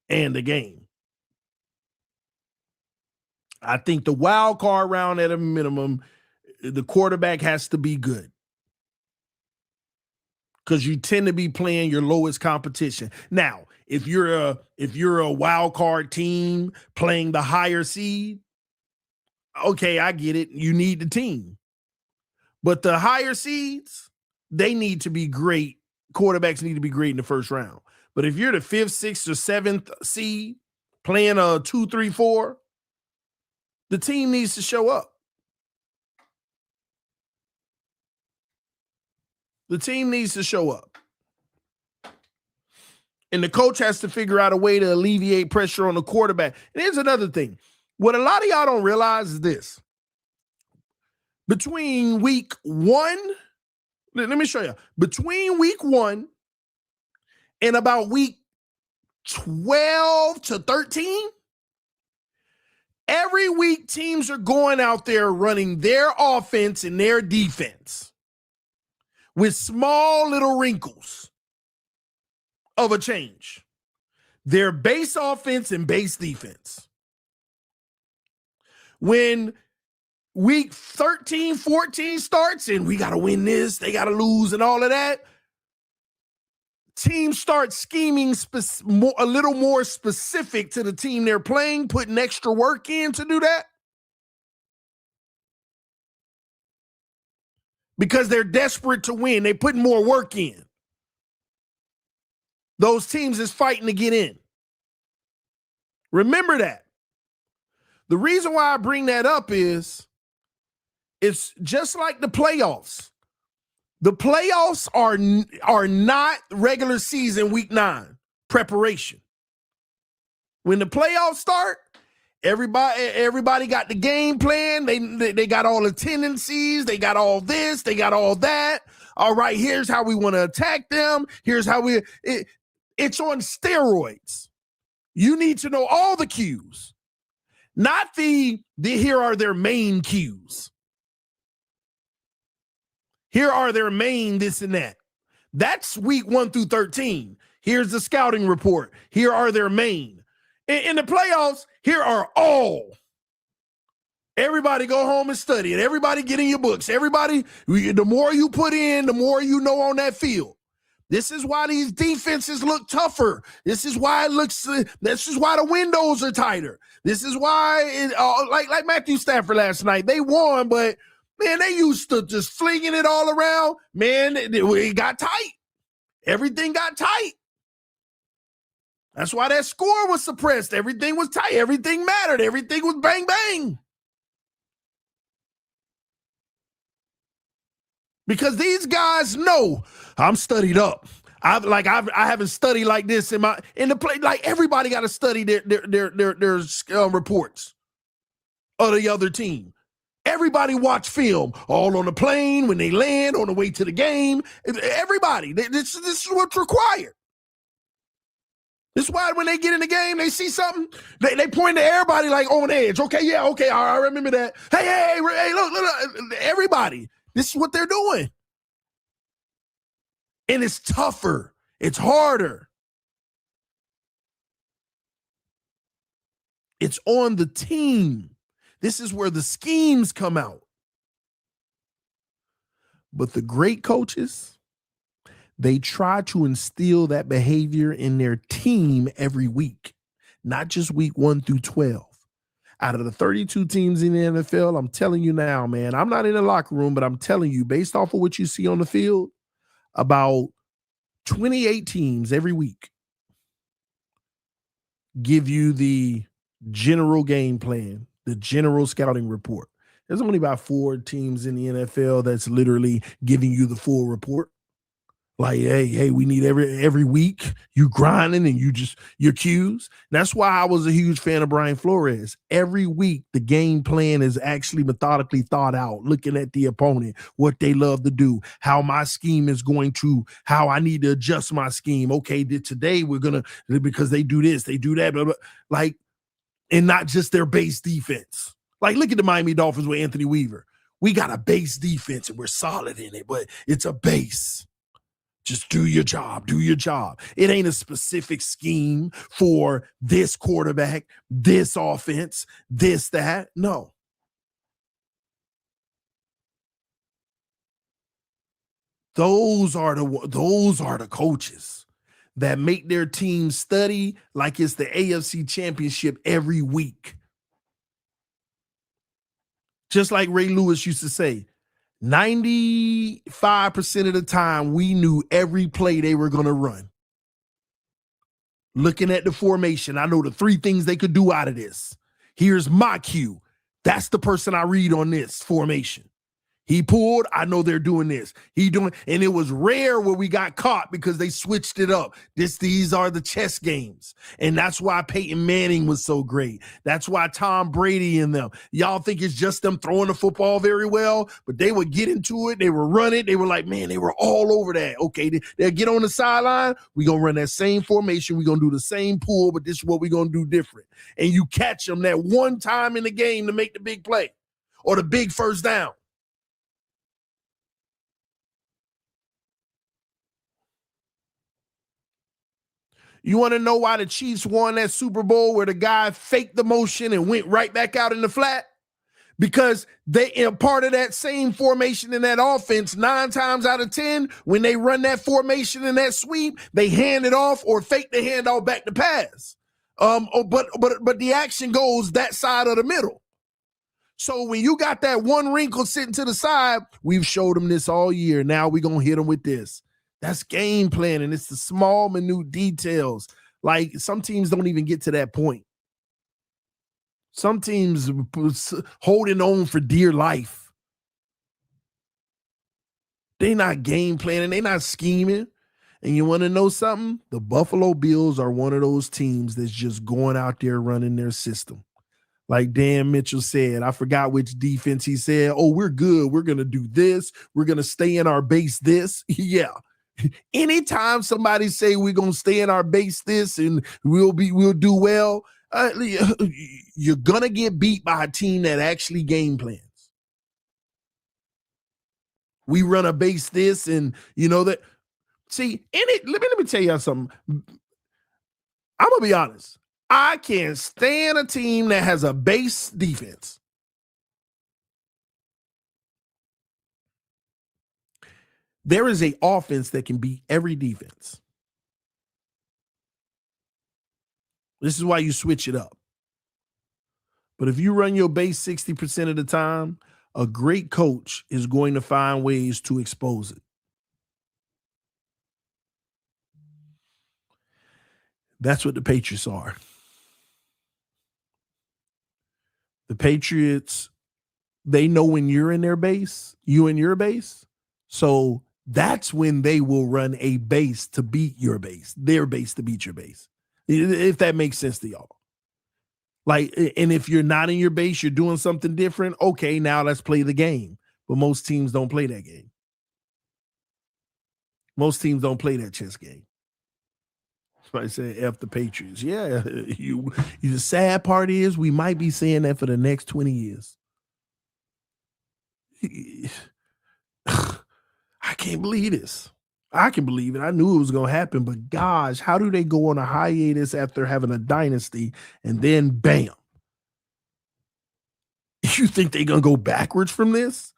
and a game. I think the wild card round at a minimum, the quarterback has to be good, because you tend to be playing your lowest competition. Now, if you're a wild card team playing the higher seed, okay, I get it. You need the team. But the higher seeds, they need to be great. Quarterbacks need to be great in the first round. But if you're the 5th, 6th, or 7th seed playing a 2, 3, 4, the team needs to show up. The team needs to show up. And the coach has to figure out a way to alleviate pressure on the quarterback. And here's another thing. What a lot of y'all don't realize is this. Between week 1, let me show you. Between week 1 and about week 12 to 13, every week teams are going out there running their offense and their defense with small little wrinkles of a change. Their base offense and base defense. When week 13, 14 starts and we got to win this, they got to lose and all of that, teams start scheming a little more specific to the team they're playing, putting extra work in to do that. Because they're desperate to win. They put more work in. Those teams is fighting to get in. Remember that. The reason why I bring that up is it's just like the playoffs. The playoffs are not regular season week 9 preparation. When the playoffs start, everybody got the game plan. They got all the tendencies. They got all this. They got all that. All right, here's how we want to attack them. Here's how it's on steroids. You need to know all the cues, not the here are their main cues. Here are their main this and that. That's week 1 through 13. Here's the scouting report. Here are their main. In the playoffs, here are all. Everybody go home and study it. Everybody get in your books. Everybody, the more you put in, the more you know on that field. This is why these defenses look tougher. This is why this is why the windows are tighter. This is why, like Matthew Stafford last night, they won, but man, they used to just flinging it all around. Man, it got tight. Everything got tight. That's why that score was suppressed. Everything was tight. Everything mattered. Everything was bang, bang. Because these guys know I'm studied up. I haven't studied like this in the play. Like everybody got to study their reports of the other team. Everybody watch film all on the plane, when they land, on the way to the game. Everybody. This is what's required. This is why when they get in the game, they see something, they point to everybody like on edge. Okay, yeah, okay, I remember that. Hey, look, everybody. This is what they're doing. And it's tougher. It's harder. It's on the team. This is where the schemes come out. But the great coaches, they try to instill that behavior in their team every week, not just week 1 through 12. Out of the 32 teams in the NFL, I'm telling you now, man, I'm not in the locker room, but I'm telling you, based off of what you see on the field, about 28 teams every week give you the general game plan, the general scouting report. There's only about 4 teams in the NFL that's literally giving you the full report. Like, hey, we need every week you grinding and your cues. That's why I was a huge fan of Brian Flores. Every week, the game plan is actually methodically thought out, looking at the opponent, what they love to do, how my scheme is going to, how I need to adjust my scheme. Okay, today we're going to, because they do this, they do that, blah, blah, like, and not just their base defense. Like, look at the Miami Dolphins with Anthony Weaver. We got a base defense and we're solid in it, but it's a base. Just do your job. Do your job. It ain't a specific scheme for this quarterback, this offense, this, that. No. Those are the coaches that make their team study like it's the AFC Championship every week. Just like Ray Lewis used to say, 95% of the time, we knew every play they were going to run. Looking at the formation, I know the 3 things they could do out of this. Here's my cue. That's the person I read on this formation. He pulled, I know they're doing this. And it was rare where we got caught because they switched it up. These are the chess games. And that's why Peyton Manning was so great. That's why Tom Brady and them. Y'all think it's just them throwing the football very well, but they would get into it. They would run it. They were like, man, they were all over that. Okay, they'll get on the sideline. We're going to run that same formation. We're going to do the same pull, but this is what we're going to do different. And you catch them that one time in the game to make the big play or the big first down. You want to know why the Chiefs won that Super Bowl where the guy faked the motion and went right back out in the flat? Because they are part of that same formation in that offense. 9 times out of 10, when they run that formation in that sweep, they hand it off or fake the handoff back to pass. But the action goes that side of the middle. So when you got that one wrinkle sitting to the side, we've showed them this all year. Now we're going to hit them with this. That's game planning. It's the small, minute details. Like, some teams don't even get to that point. Some teams holding on for dear life. They not game planning. They not scheming. And you want to know something? The Buffalo Bills are one of those teams that's just going out there running their system. Like Dan Mitchell said, I forgot which defense he said. Oh, we're good. We're going to do this. We're going to stay in our base this. Yeah. Anytime somebody say we're going to stay in our base this and we'll do well, you're going to get beat by a team that actually game plans. We run a base this and you know that. See, let me tell you something. I'm going to be honest. I can't stand a team that has a base defense. There is an offense that can beat every defense. This is why you switch it up. But if you run your base 60% of the time, a great coach is going to find ways to expose it. That's what the Patriots are. The Patriots, they know when you're in their base, you in your base. So that's when they will run a base to beat your base, their base to beat your base. If that makes sense to y'all. Like, and if you're not in your base, you're doing something different. Okay, now let's play the game. But most teams don't play that game. Most teams don't play that chess game. I say F the Patriots. Yeah, the sad part is we might be saying that for the next 20 years. I can't believe this. I can believe it. I knew it was going to happen, but gosh, how do they go on a hiatus after having a dynasty and then bam? You think they're going to go backwards from this?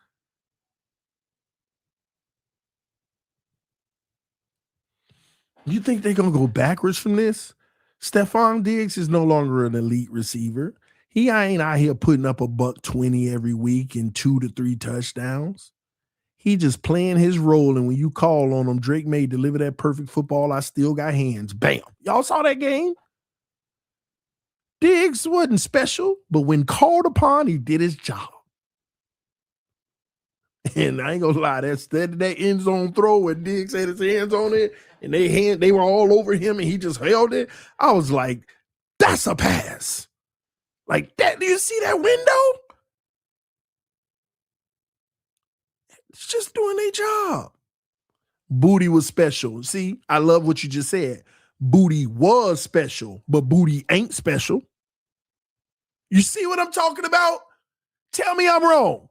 You think they're going to go backwards from this? Stephon Diggs is no longer an elite receiver. He ain't out here putting up $120 every week and 2 to 3 touchdowns. He just playing his role, and when you call on him, Drake May deliver that perfect football. I still got hands. Bam. Y'all saw that game? Diggs wasn't special, but when called upon, he did his job. And I ain't gonna lie, that end zone throw where Diggs had his hands on it, and they were all over him, and he just held it. I was like, that's a pass. Like that. Do you see that window? It's just doing their job. Booty was special. See, I love what you just said. Booty was special, but Booty ain't special. You see what I'm talking about? Tell me I'm wrong.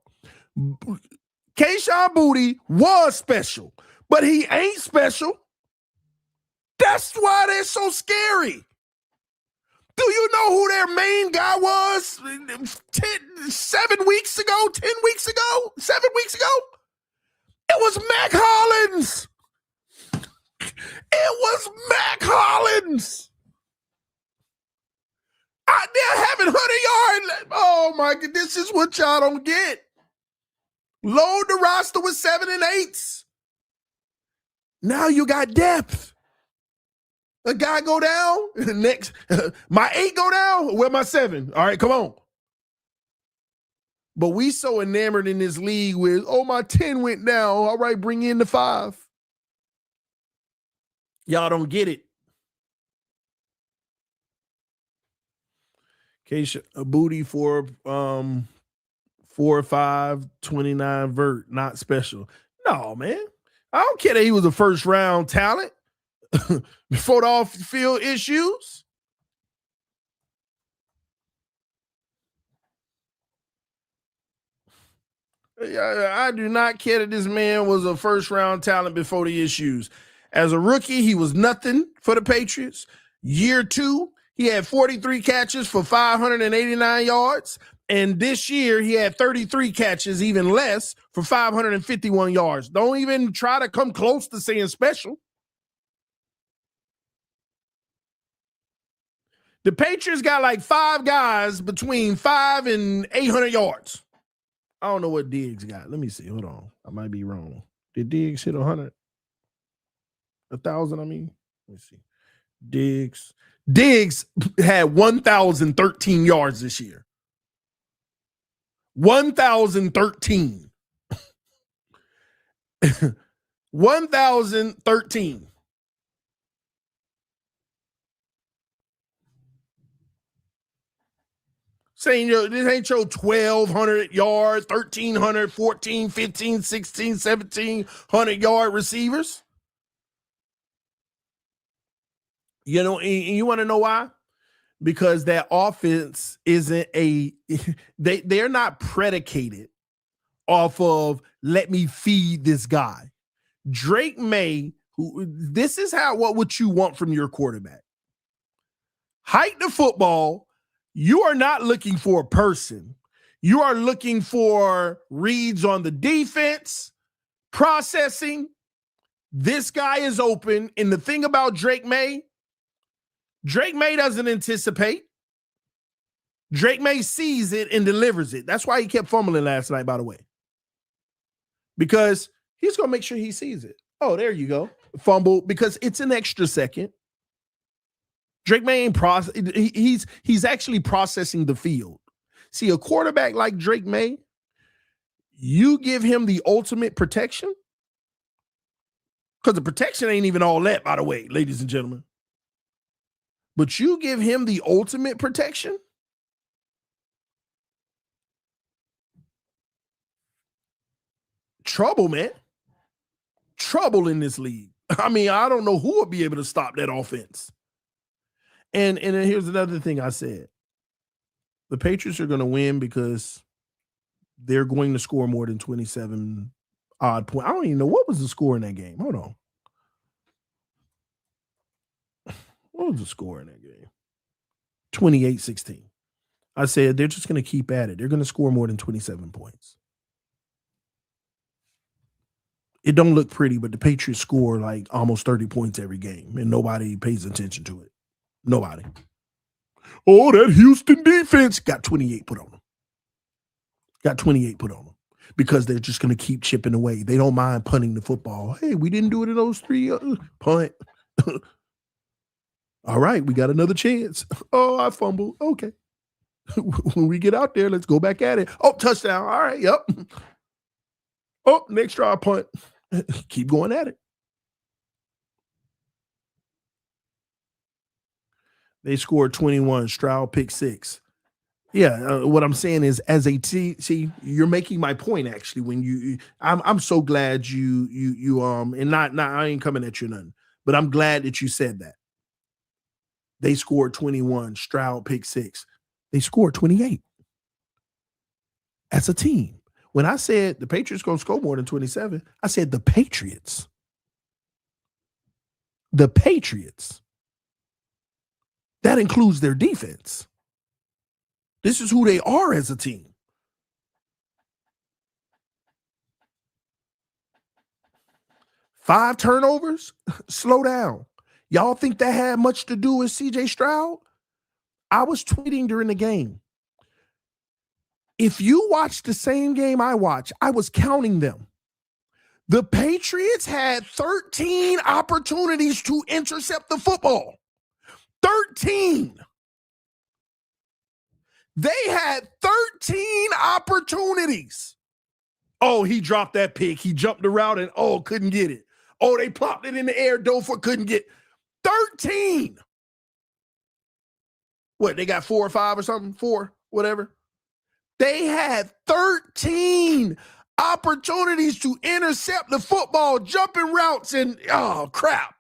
Kayshon Booty was special, but he ain't special. That's why they're so scary. Do you know who their main guy was 7 weeks ago, 10 weeks ago, 7 weeks ago? It was Mac Hollins. It was Mac Hollins. Out there having 100 yards. Oh, my God. This is what y'all don't get. Load the roster with 7 and 8s. Now you got depth. A guy go down, next, my 8 go down, where my 7? All right, come on. But we so enamored in this league with, oh, my 10 went down. All right, bring in the 5. Y'all don't get it. Keisha, a Booty for 4.5, 29 vert, not special. No, man. I don't care that he was a first round talent before the off field issues. I do not care that this man was a first round talent before the issues. As a rookie, he was nothing for the Patriots. Year 2, he had 43 catches for 589 yards. And this year, he had 33 catches, even less, for 551 yards. Don't even try to come close to saying special. The Patriots got like 5 guys between 5 and 800 yards. I don't know what Diggs got. Let me see. Hold on. I might be wrong. Did Diggs hit 100? 1,000, I mean? Let me see. Diggs had 1,013 yards this year. 1,013. 1,013. Saying this ain't your 1,200 yard, 1,300, 14, 15, 16, 1,700 yard receivers. You know, and you want to know why? Because that offense isn't they're not predicated off of let me feed this guy. Drake May, this is what you want from your quarterback. Hike the football. You are not looking for a person. You are looking for reads on the defense, processing. This guy is open. And the thing about Drake May doesn't anticipate. Drake May sees it and delivers it. That's why he kept fumbling last night, by the way. Because he's going to make sure he sees it. Oh, there you go. Fumble, because it's an extra second. Drake May ain't he's actually processing the field. See, a quarterback like Drake May, you give him the ultimate protection, because the protection ain't even all that, by the way, ladies and gentlemen. But you give him the ultimate protection, trouble, man. Trouble in this league. I mean, I don't know who will be able to stop that offense. And here's another thing I said. The Patriots are going to win because they're going to score more than 27 odd points. I don't even know what was the score in that game. Hold on. What was the score in that game? 28-16. I said they're just going to keep at it. They're going to score more than 27 points. It don't look pretty, but the Patriots score like almost 30 points every game, and nobody pays attention to it. Nobody. Oh, that Houston defense got 28 put on them. Got 28 put on them because they're just going to keep chipping away. They don't mind punting the football. Hey, we didn't do it in those three. Punt. All right, we got another chance. Oh, I fumbled. Okay. When we get out there, let's go back at it. Oh, touchdown. All right, yep. Oh, next try, punt. Keep going at it. They scored 21. Stroud pick 6. Yeah, what I'm saying is, as a team, see, you're making my point actually. When I'm so glad you and not I ain't coming at you nothing, but I'm glad that you said that. They scored 21. Stroud pick 6. They scored 28. As a team. When I said the Patriots going to score more than 27, I said the Patriots. The Patriots. That includes their defense. This is who they are as a team. Five turnovers? Slow down. Y'all think that had much to do with CJ Stroud? I was tweeting during the game. If you watch the same game I watch, I was counting them. The Patriots had 13 opportunities to intercept the football. 13. They had 13 opportunities. Oh, he dropped that pick. He jumped the route and, couldn't get it. Oh, they plopped it in the air. Dofer couldn't get 13. What, they got 4 or 5 or something? 4, whatever. They had 13 opportunities to intercept the football, jumping routes, and oh, crap.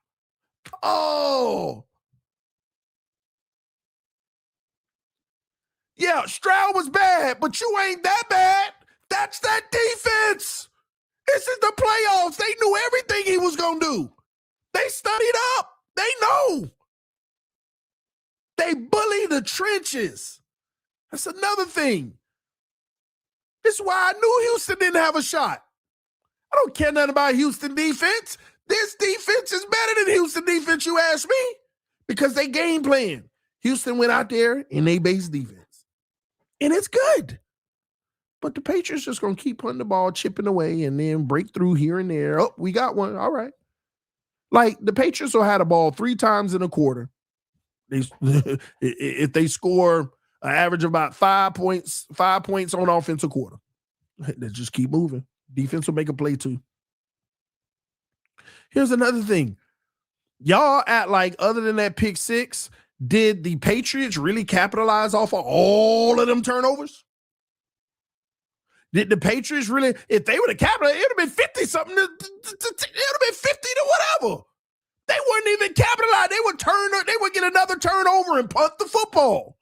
Oh. Yeah, Stroud was bad, but you ain't that bad. That's that defense. This is the playoffs. They knew everything he was going to do. They studied up. They know. They bully the trenches. That's another thing. This is why I knew Houston didn't have a shot. I don't care nothing about Houston defense. This defense is better than Houston defense, you ask me, because they game plan. Houston went out there and they base defense. And it's good. But the Patriots just going to keep punting the ball, chipping away, and then break through here and there. Oh, we got one. All right. Like, the Patriots will have the ball 3 times in a quarter. If they score An average of about 5 points on offensive quarter. Let's just keep moving. Defense will make a play too. Here's another thing. Y'all act like other than that pick six, did the Patriots really capitalize off of all of them turnovers? Did the Patriots really, if they would have capitalized, it would have been 50-something. It would have been 50 to whatever. They weren't even capitalized. They would get another turnover and punt the football.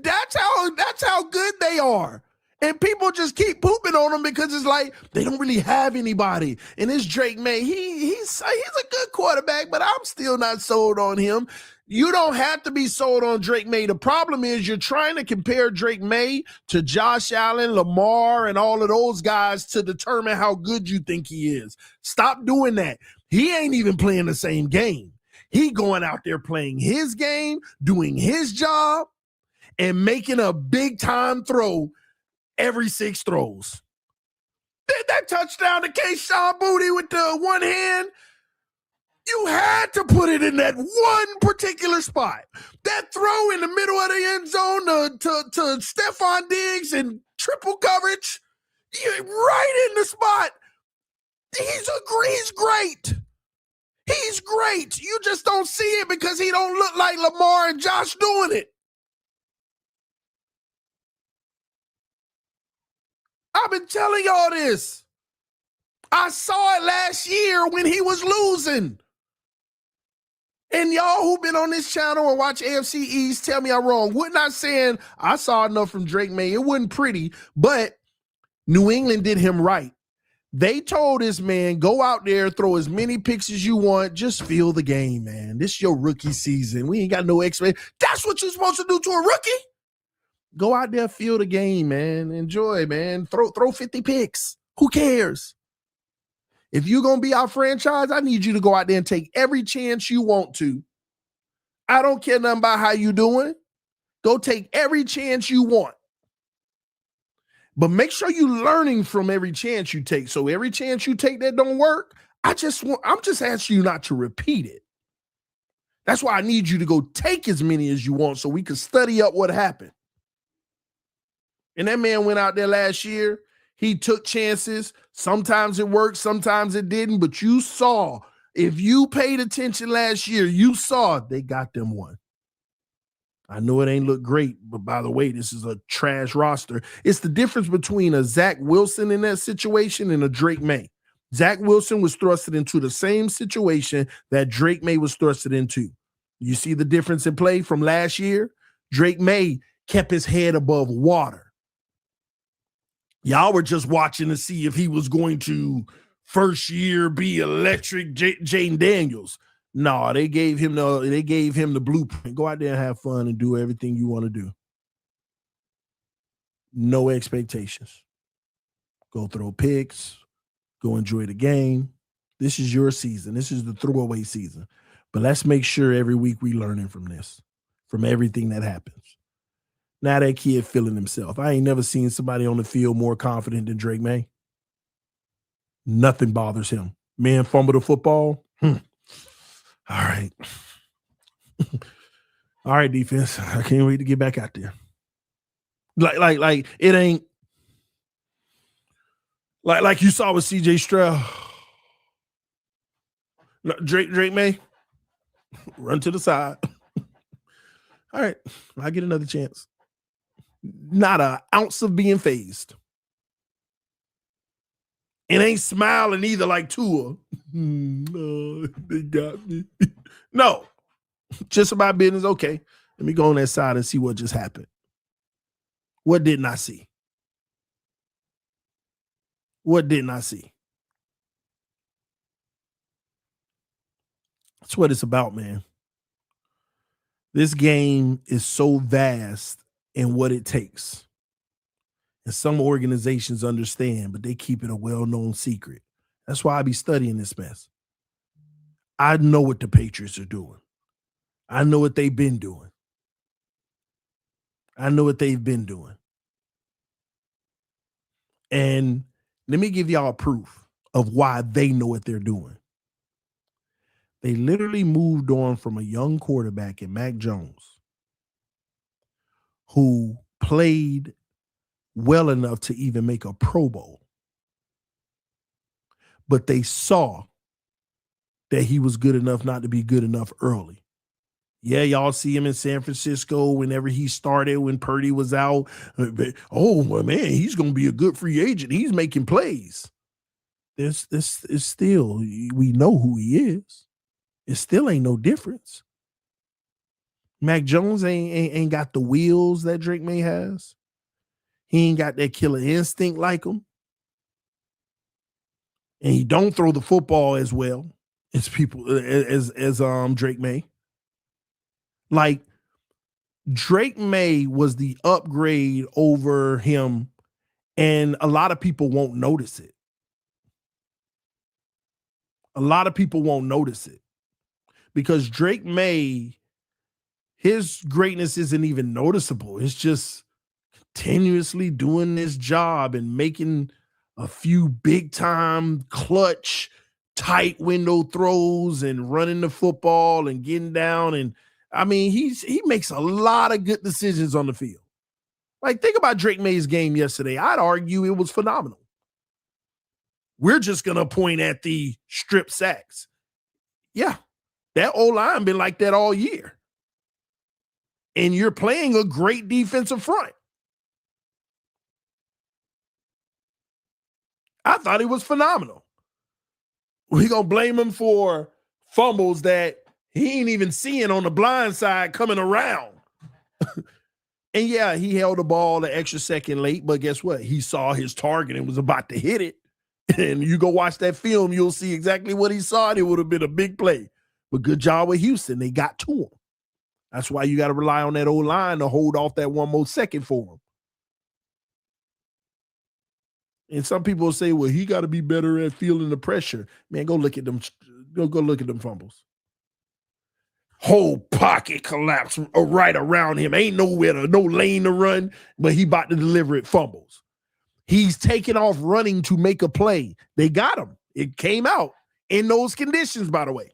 That's how good they are. And people just keep pooping on them because it's like they don't really have anybody. And this Drake May, he's a good quarterback, but I'm still not sold on him. You don't have to be sold on Drake May. The problem is you're trying to compare Drake May to Josh Allen, Lamar, and all of those guys to determine how good you think he is. Stop doing that. He ain't even playing the same game. He going out there playing his game, doing his job, and making a big-time throw every 6 throws. That touchdown to Kayshon Boutte with the one hand, you had to put it in that one particular spot. That throw in the middle of the end zone to Stephon Diggs in triple coverage, right in the spot. He's great. He's great. You just don't see it because he don't look like Lamar and Josh doing it. I've been telling y'all this. I saw it last year when he was losing. And y'all who've been on this channel and watch AFC East, tell me I'm wrong. We're not saying I saw enough from Drake May. It wasn't pretty, but New England did him right. They told this man, go out there, throw as many picks as you want. Just feel the game, man. This is your rookie season. We ain't got no expectation. That's what you're supposed to do to a rookie. Go out there, feel the game, man. Enjoy, man. Throw 50 picks. Who cares? If you're going to be our franchise, I need you to go out there and take every chance you want to. I don't care nothing about how you doing. Go take every chance you want. But make sure you're learning from every chance you take. So every chance you take that don't work, I'm just asking you not to repeat it. That's why I need you to go take as many as you want so we can study up what happened. And that man went out there last year. He took chances. Sometimes it worked, sometimes it didn't. But you saw, if you paid attention last year, you saw they got them one. I know it ain't look great, but by the way, this is a trash roster. It's the difference between a Zach Wilson in that situation and a Drake May. Zach Wilson was thrusted into the same situation that Drake May was thrusted into. You see the difference in play from last year? Drake May kept his head above water. Y'all were just watching to see if he was going to first year be electric Jaden Daniels. No, they gave him the blueprint. Go out there and have fun and do everything you want to do. No expectations. Go throw picks. Go enjoy the game. This is your season. This is the throwaway season. But let's make sure every week we learning from this, from everything that happens. Now that kid feeling himself. I ain't never seen somebody on the field more confident than Drake May. Nothing bothers him. Man fumble the football. All right. All right, defense. I can't wait to get back out there. Like it ain't like you saw with CJ Stroud. Drake May, run to the side. All right, I get another chance. Not an ounce of being phased. It ain't smiling either like Tua. No, they got me. No, just about business. Okay, let me go on that side and see what just happened. What didn't I see? What didn't I see? That's what it's about, man. This game is so vast in what it takes. And some organizations understand, but they keep it a well-known secret. That's why I be studying this mess. I know what the Patriots are doing. I know what they've been doing. I know what they've been doing. And let me give y'all proof of why they know what they're doing. They literally moved on from a young quarterback in Mac Jones who played well enough to even make a Pro Bowl. But they saw that he was good enough not to be good enough early. Yeah, y'all see him in San Francisco whenever he started, when Purdy was out. Oh, well, man, he's going to be a good free agent. He's making plays. This is still, we know who he is. It still ain't no difference. Mac Jones ain't got the wheels that Drake May has. He ain't got that killer instinct like him. And he don't throw the football as well as Drake May. Like, Drake May was the upgrade over him, and a lot of people won't notice it. A lot of people won't notice it because Drake May, his greatness isn't even noticeable. It's just continuously doing this job and making a few big time clutch tight window throws and running the football and getting down. And I mean, he makes a lot of good decisions on the field. Like, think about Drake May's game yesterday. I'd argue it was phenomenal. We're just going to point at the strip sacks. Yeah, that O-line been like that all year. And you're playing a great defensive front. I thought he was phenomenal. We're going to blame him for fumbles that he ain't even seeing on the blind side coming around. And yeah, he held the ball an extra second late, but guess what? He saw his target and was about to hit it. And you go watch that film, you'll see exactly what he saw, and it would have been a big play. But good job with Houston. They got to him. That's why you got to rely on that O-line to hold off that one more second for him. And some people will say, well, he got to be better at feeling the pressure. Man, go look at them. Go look at them fumbles. Whole pocket collapse right around him. Ain't no lane to run, but he about to deliver it, fumbles. He's taking off running to make a play. They got him. It came out in those conditions, by the way.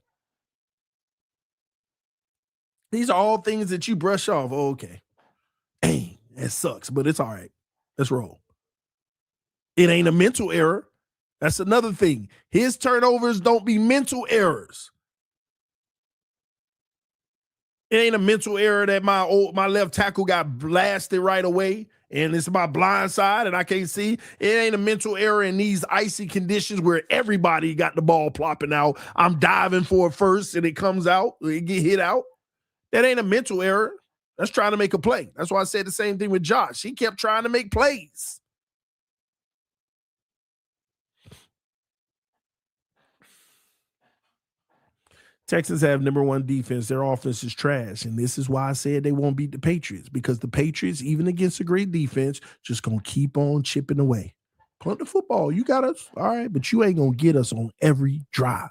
These are all things that you brush off. Oh, okay. Dang, that sucks, but it's all right. Let's roll. It ain't a mental error. That's another thing. His turnovers don't be mental errors. It ain't a mental error that my left tackle got blasted right away and it's my blind side and I can't see. It ain't a mental error in these icy conditions where everybody got the ball plopping out. I'm diving for it first and it comes out. It get hit out. That ain't a mental error. That's trying to make a play. That's why I said the same thing with Josh. He kept trying to make plays. Texans have number one defense. Their offense is trash. And this is why I said they won't beat the Patriots, because the Patriots, even against a great defense, just going to keep on chipping away. Punt the football. You got us. All right. But you ain't going to get us on every drive,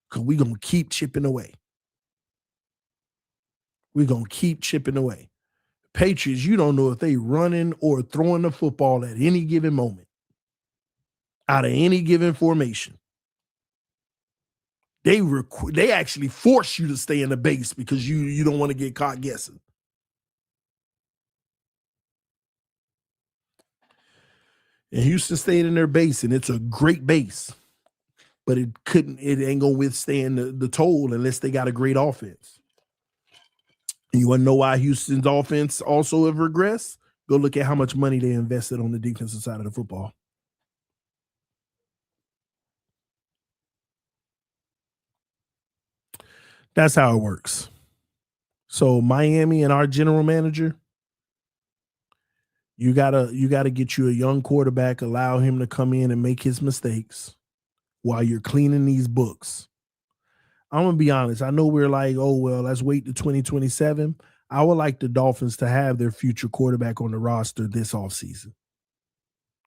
because we're going to keep chipping away. We're going to keep chipping away. Patriots, you don't know if they running or throwing the football at any given moment, out of any given formation. They actually force you to stay in the base because you don't want to get caught guessing. And Houston stayed in their base, and it's a great base, but it ain't gonna withstand the toll unless they got a great offense. And you want to know why Houston's offense also have regressed? Go look at how much money they invested on the defensive side of the football. That's how it works. So Miami and our general manager, you gotta get you a young quarterback, allow him to come in and make his mistakes while you're cleaning these books. I'm gonna be honest. I know we're like, oh well, let's wait to 2027. I would like the Dolphins to have their future quarterback on the roster this offseason.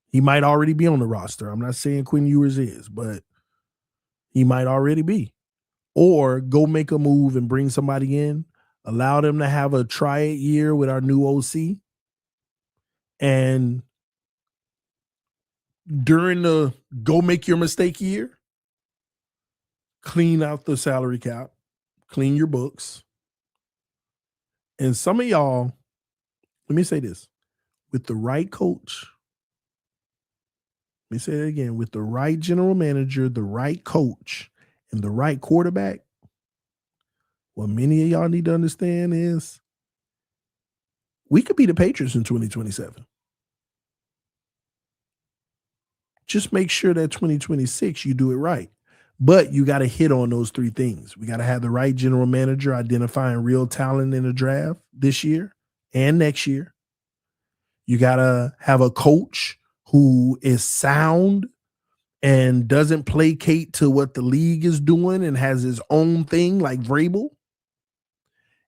He might already be on the roster. I'm not saying Quinn Ewers is, but he might already be. Or go make a move and bring somebody in, allow them to have a try-it year with our new OC. And during the go make your mistake year, clean out the salary cap, clean your books. And some of y'all, let me say this, with the right coach, let me say it again, with the right general manager, the right coach, and the right quarterback, what many of y'all need to understand is we could be the Patriots in 2027. Just make sure that 2026 you do it right. But you got to hit on those three things. We got to have the right general manager identifying real talent in the draft this year and next year. You got to have a coach who is sound and doesn't placate to what the league is doing and has his own thing like Vrabel.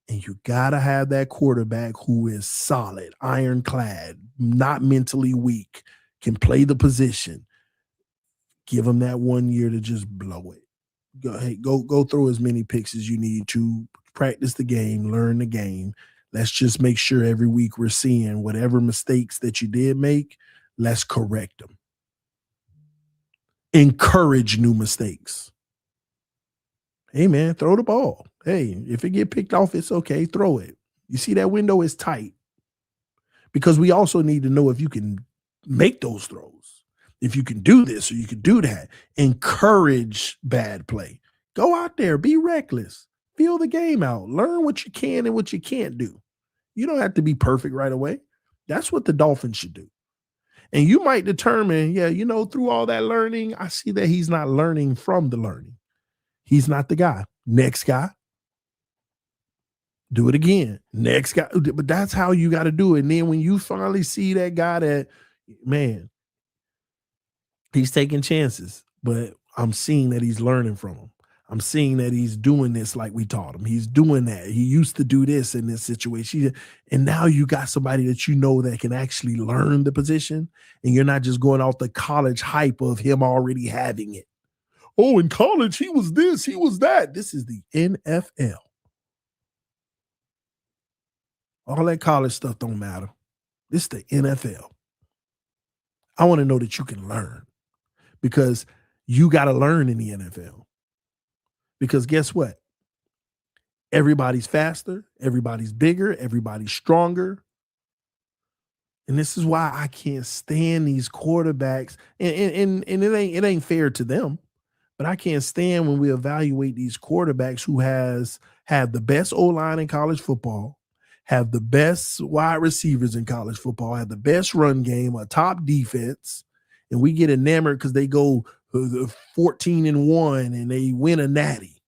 And you got to have that quarterback who is solid, ironclad, not mentally weak, can play the position. Give him that 1 year to just blow it. Go throw as many picks as you need to. Practice the game, learn the game. Let's just make sure every week we're seeing whatever mistakes that you did make, let's correct them. Encourage new mistakes. Hey, man, throw the ball. Hey, if it get picked off, it's okay. Throw it. You see that window is tight. Because we also need to know if you can make those throws, if you can do this or you can do that. Encourage bad play. Go out there, be reckless. Feel the game out. Learn what you can and what you can't do. You don't have to be perfect right away. That's what the Dolphins should do. And you might determine, through all that learning, I see that he's not learning from the learning. He's not the guy. Next guy. Do it again. Next guy. But that's how you got to do it. And then when you finally see that guy that, man, he's taking chances, but I'm seeing that he's learning from him. I'm seeing that he's doing this like we taught him. He's doing that. He used to do this in this situation. And now you got somebody that you know that can actually learn the position. And you're not just going off the college hype of him already having it. Oh, in college, he was this, he was that. This is the NFL. All that college stuff don't matter. This is the NFL. I want to know that you can learn because you got to learn in the NFL. Because guess what? Everybody's faster, everybody's bigger, everybody's stronger. And this is why I can't stand these quarterbacks. And it ain't fair to them. But I can't stand when we evaluate these quarterbacks who have the best O-line in college football, have the best wide receivers in college football, have the best run game, a top defense, and we get enamored because they go 14-1 and they win a natty.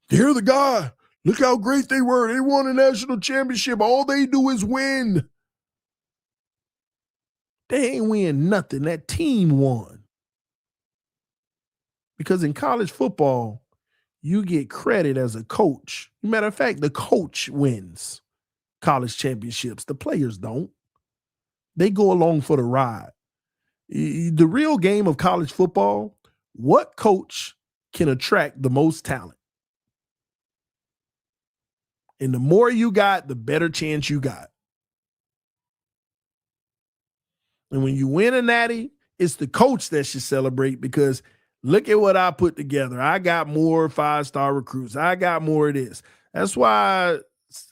They're the guy. Look how great they were. They won a national championship. All they do is win. They ain't win nothing. That team won. Because in college football, you get credit as a coach. Matter of fact, the coach wins college championships. The players don't. They go along for the ride. The real game of college football, what coach can attract the most talent? And the more you got, the better chance you got. And when you win a natty, it's the coach that should celebrate because look at what I put together. I got more 5-star recruits. I got more of this. That's why,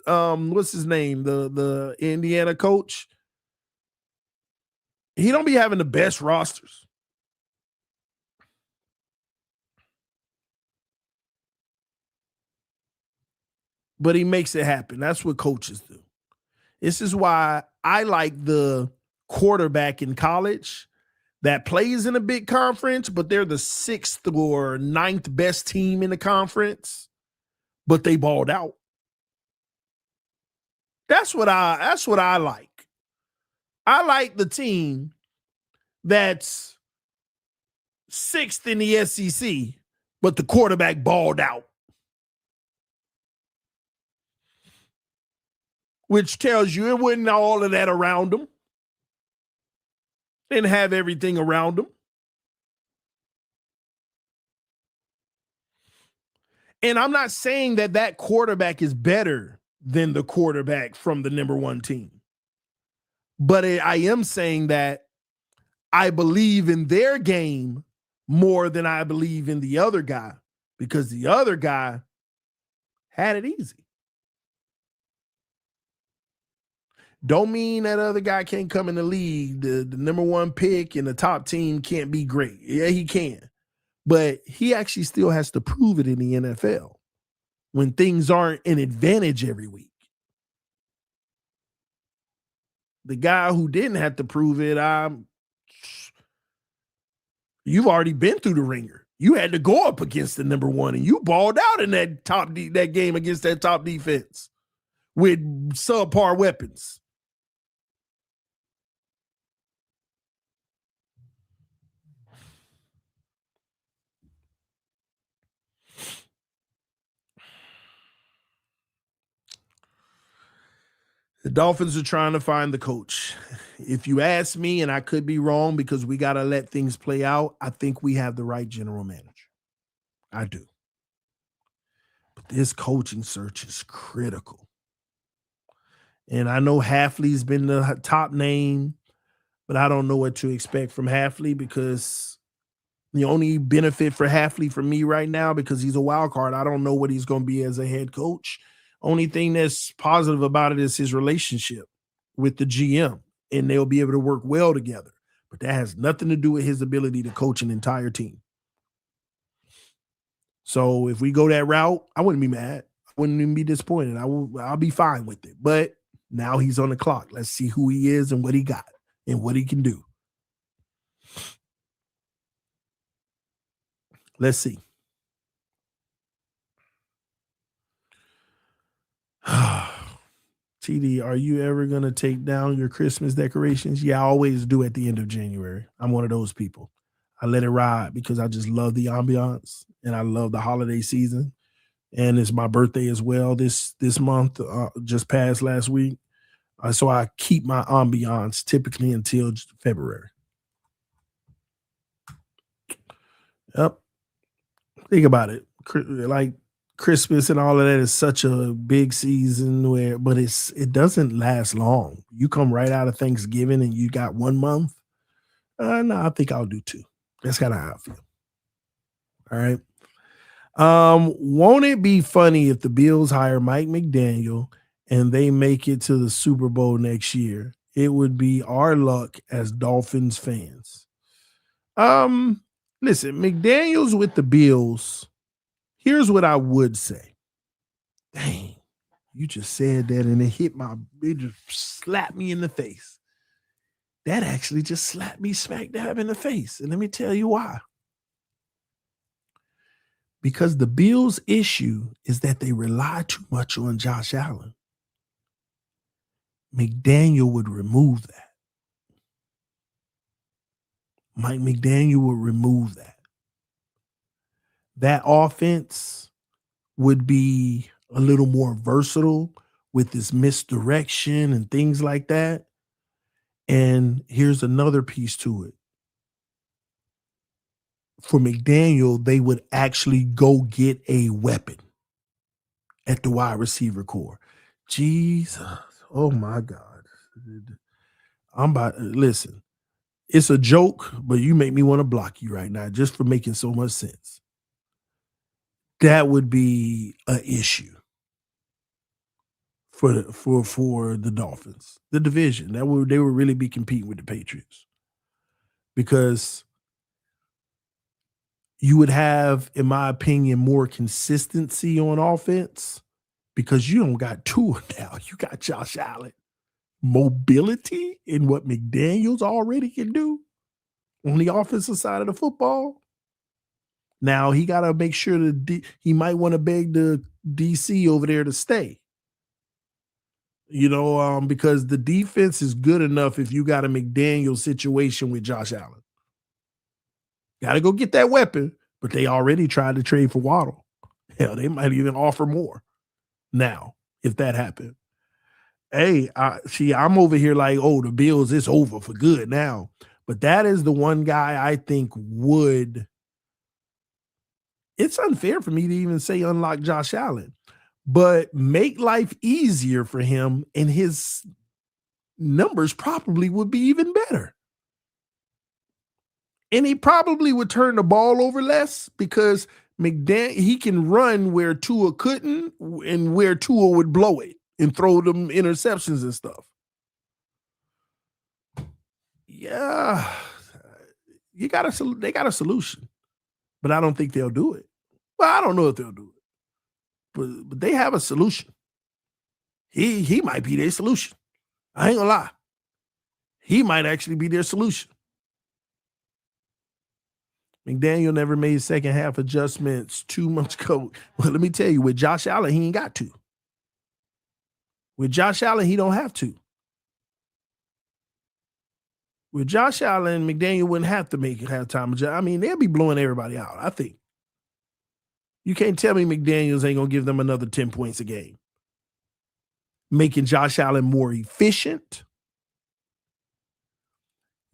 what's his name? The Indiana coach. He don't be having the best rosters. But he makes it happen. That's what coaches do. This is why I like the quarterback in college that plays in a big conference, but they're the 6th or 9th best team in the conference, but they balled out. That's what I like. I like the team that's 6th in the SEC, but the quarterback balled out. Which tells you it wasn't all of that around them. Didn't have everything around them. And I'm not saying that quarterback is better than the quarterback from the number 1 team. But I am saying that I believe in their game more than I believe in the other guy, because the other guy had it easy. Don't mean that other guy can't come in the league. The number one pick and the top team can't be great. Yeah, he can. But he actually still has to prove it in the NFL when things aren't an advantage every week. The guy who didn't have to prove it, you've already been through the ringer. You had to go up against the number one, and you balled out in that game against that top defense with subpar weapons. The Dolphins are trying to find the coach. If you ask me, and I could be wrong because we got to let things play out, I think we have the right general manager. I do. But this coaching search is critical. And I know Hafley's been the top name, but I don't know what to expect from Hafley, because the only benefit for Hafley for me right now, because he's a wild card, I don't know what he's going to be as a head coach. Only thing that's positive about it is his relationship with the GM, and they'll be able to work well together. But that has nothing to do with his ability to coach an entire team. So if we go that route, I wouldn't be mad. I wouldn't even be disappointed. I'll be fine with it. But now he's on the clock. Let's see who he is and what he got and what he can do. Let's see. TD, are you ever going to take down your Christmas decorations? Yeah, I always do at the end of January. I'm one of those people. I let it ride because I just love the ambiance and I love the holiday season. And it's my birthday as well this month, just passed last week. So I keep my ambiance typically until February. Yep. Think about it. Like Christmas and all of that is such a big season but it doesn't last long. You come right out of Thanksgiving and you got 1 month. No, I think I'll do 2. That's kind of how I feel. All right. Won't it be funny if the Bills hire Mike McDaniel and they make it to the Super Bowl next year? It would be our luck as Dolphins fans. Listen, McDaniel's with the Bills. Here's what I would say. Dang, you just said that and it just slapped me in the face. That actually just slapped me smack dab in the face. And let me tell you why. Because the Bills' issue is that they rely too much on Josh Allen. McDaniel would remove that. Mike McDaniel would remove that. That offense would be a little more versatile with this misdirection and things like that. And here's another piece to it. For McDaniel, they would actually go get a weapon at the wide receiver core. Jesus. Oh my God. Listen, it's a joke, but you make me want to block you right now just for making so much sense. That would be an issue for the Dolphins, the division. They would really be competing with the Patriots, because you would have, in my opinion, more consistency on offense because you don't got Tua now. You got Josh Allen. Mobility in what McDaniels already can do on the offensive side of the football. Now he got to make sure that he might want to beg the DC over there to stay. Because the defense is good enough if you got a McDaniel situation with Josh Allen. Got to go get that weapon, but they already tried to trade for Waddle. Hell, they might even offer more now if that happened. Hey, I'm over here like, oh, the Bills, it's over for good now. But that is the one guy I think would. It's unfair for me to even say unlock Josh Allen, but make life easier for him, and his numbers probably would be even better. And he probably would turn the ball over less because McDaniel, he can run where Tua couldn't and where Tua would blow it and throw them interceptions and stuff. Yeah, they got a solution, but I don't think they'll do it. Well, I don't know if they'll do it, but they have a solution. He might be their solution. I ain't gonna lie. He might actually be their solution. McDaniel never made second half adjustments too much coach. Well, let me tell you, with Josh Allen, he ain't got to. With Josh Allen, he don't have to. With Josh Allen, McDaniel wouldn't have to make it halftime adjustment. I mean, they'll be blowing everybody out, I think. You can't tell me McDaniels ain't going to give them another 10 points a game. Making Josh Allen more efficient.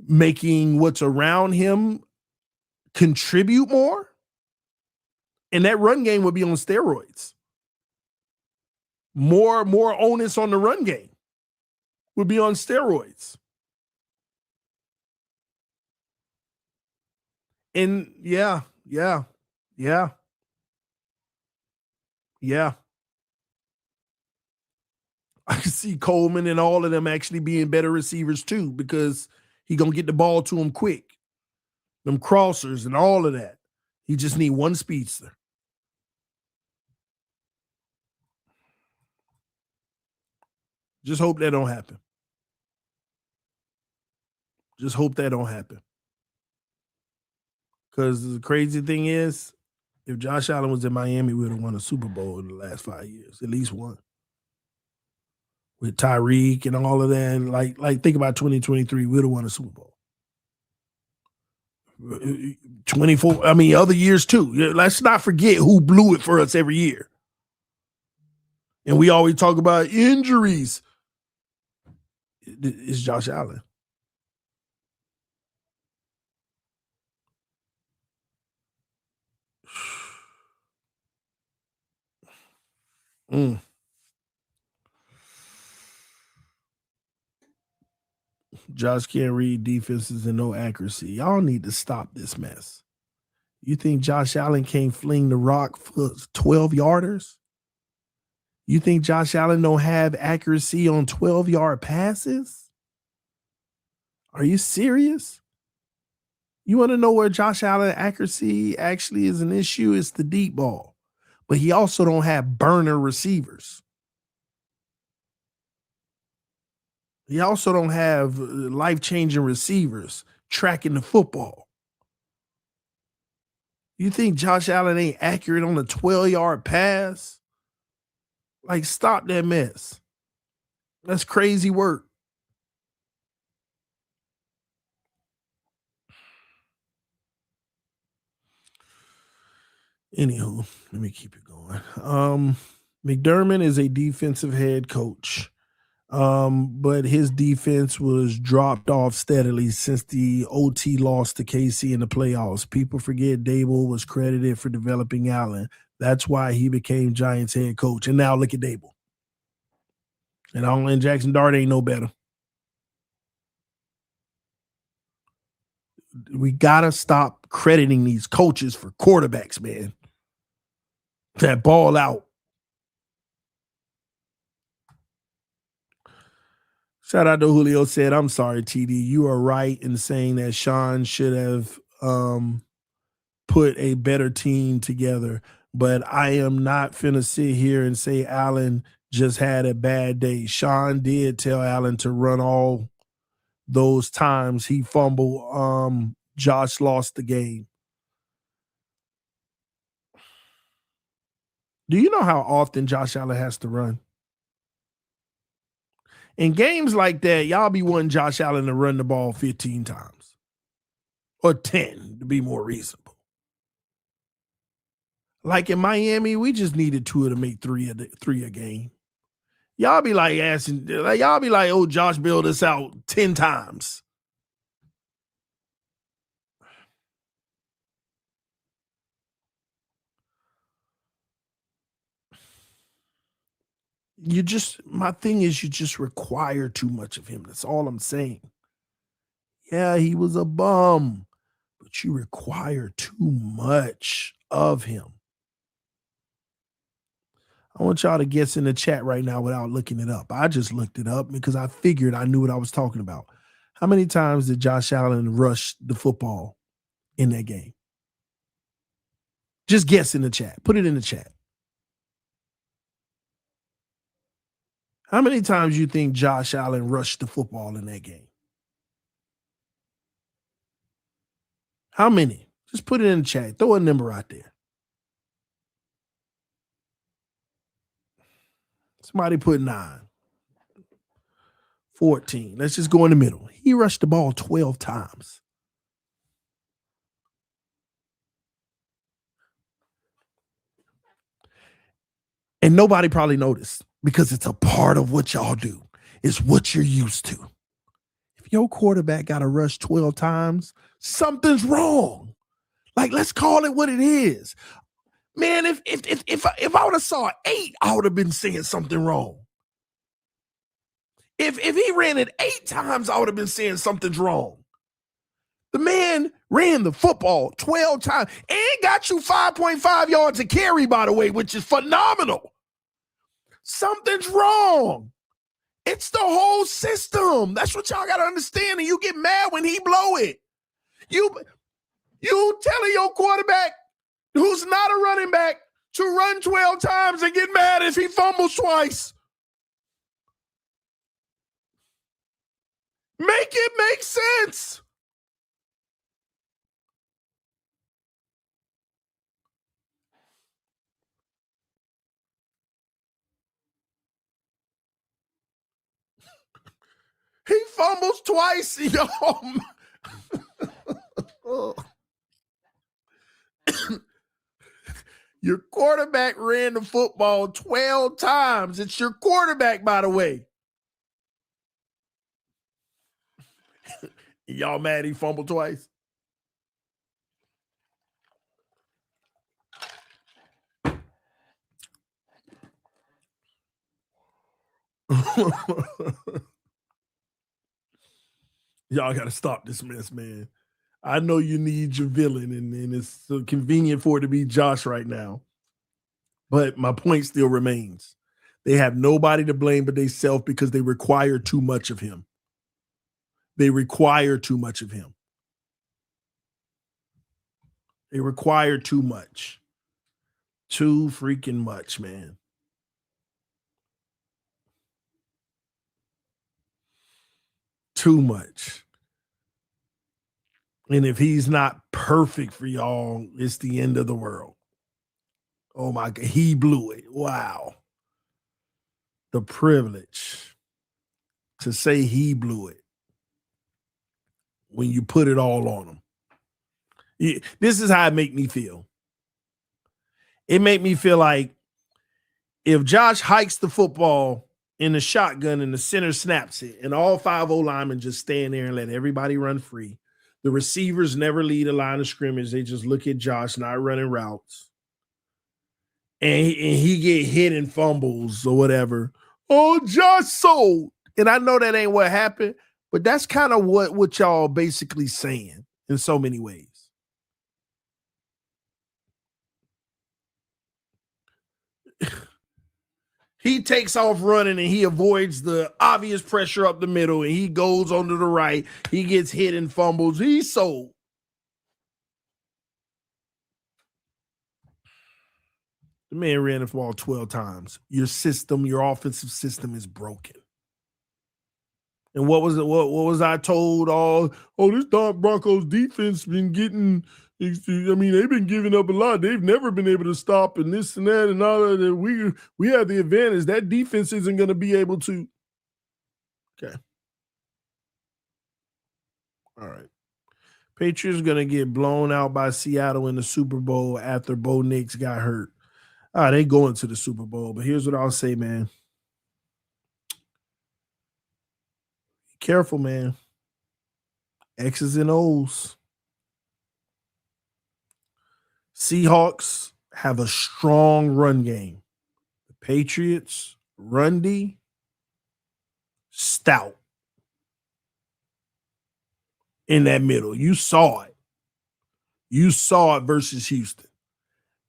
Making what's around him contribute more. And that run game would be on steroids. More onus on the run game would be on steroids. And yeah. I can see Coleman and all of them actually being better receivers too, because he gonna get the ball to him quick. Them crossers and all of that. He just need one speedster. Just hope that don't happen. Just hope that don't happen. Because the crazy thing is, if Josh Allen was in Miami, we would have won a Super Bowl in the last 5 years, at least one. With Tyreek and all of that, and like think about 2023, we would have won a Super Bowl. 24, I mean, other years too. Let's not forget who blew it for us every year. And we always talk about injuries. It's Josh Allen. Josh can't read defenses and no accuracy. Y'all need to stop this mess. You think Josh Allen can't fling the rock for 12-yarders? You think Josh Allen don't have accuracy on 12-yard passes? Are you serious? You want to know where Josh Allen accuracy actually is an issue? It's the deep ball. But he also don't have burner receivers. He also don't have life-changing receivers tracking the football. You think Josh Allen ain't accurate on a 12-yard pass? Like, stop that mess. That's crazy work. Anywho, let me keep it going. McDermott is a defensive head coach. But his defense was dropped off steadily since the OT loss to KC in the playoffs. People forget Dable was credited for developing Allen. That's why he became Giants head coach. And now look at Dable. And Jackson Dart ain't no better. We got to stop crediting these coaches for quarterbacks, man. That ball out. Shout out to Julio said, I'm sorry, TD. You are right in saying that Sean should have put a better team together. But I am not finna sit here and say Allen just had a bad day. Sean did tell Allen to run all those times he fumbled. Josh lost the game. Do you know how often Josh Allen has to run? In games like that, y'all be wanting Josh Allen to run the ball 15 times. Or 10, to be more reasonable. Like in Miami, we just needed Tua to make three a game. Y'all be like asking, y'all be like, oh, Josh bailed us out 10 times. My thing is you just require too much of him. That's all I'm saying. Yeah, he was a bum, but but you require too much of him. I want y'all to guess in the chat right now without looking it up. I just looked it up because I figured I knew what I was talking about. How many times did Josh Allen rush the football in that game? Just guess in the chat. Put it in the chat. How many times you think Josh Allen rushed the football in that game? How many? Just put it in the chat. Throw a number out there. Somebody put 9. 14. Let's just go in the middle. He rushed the ball 12 times. And nobody probably noticed because it's a part of what y'all do. It's what you're used to. If your quarterback got to rush 12 times, something's wrong. Like, let's call it what it is. Man, if I would have saw 8, I would have been saying something wrong. If he ran it 8 times, I would have been saying something's wrong. The man ran the football 12 times and got you 5.5 yards a carry, by the way, which is phenomenal. Something's wrong. It's the whole system. That's what y'all got to understand. And you get mad when he blow it. You telling your quarterback who's not a running back to run 12 times and get mad if he fumbles twice. Make it make sense. He fumbles twice, yo. Your quarterback ran the football 12 times. It's your quarterback, by the way. Y'all mad he fumbled twice? Y'all got to stop this mess, man. I know you need your villain, and it's so convenient for it to be Josh right now. But my point still remains. They have nobody to blame but themselves because they require too much of him. They require too much of him. They require too much. Too freaking much, man. Too much. And if he's not perfect for y'all, it's the end of the world. Oh my God, he blew it. Wow. The privilege to say he blew it when you put it all on him. This is how it make me feel. It make me feel like if Josh hikes the football in the shotgun and the center snaps it and all 5 O-linemen just stand there and let everybody run free, the receivers never lead a line of scrimmage. They just look at Josh not running routes. And he get hit and fumbles or whatever. Oh, Josh sold. And I know that ain't what happened, but that's kind of what y'all basically saying in so many ways. He takes off running and he avoids the obvious pressure up the middle and he goes onto the right. He gets hit and fumbles. He's sold. The man ran the ball 12 times. Your system, your offensive system is broken. And what was it? What was I told? This Broncos defense been getting. I mean, they've been giving up a lot. They've never been able to stop and this and that and all that. We have the advantage. That defense isn't going to be able to. Okay. All right. Patriots going to get blown out by Seattle in the Super Bowl after Bo Nix got hurt. They going to the Super Bowl. But here's what I'll say, man. Be careful, man. X's and O's. Seahawks have a strong run game. The Patriots, run D, stout in that middle. You saw it. You saw it versus Houston.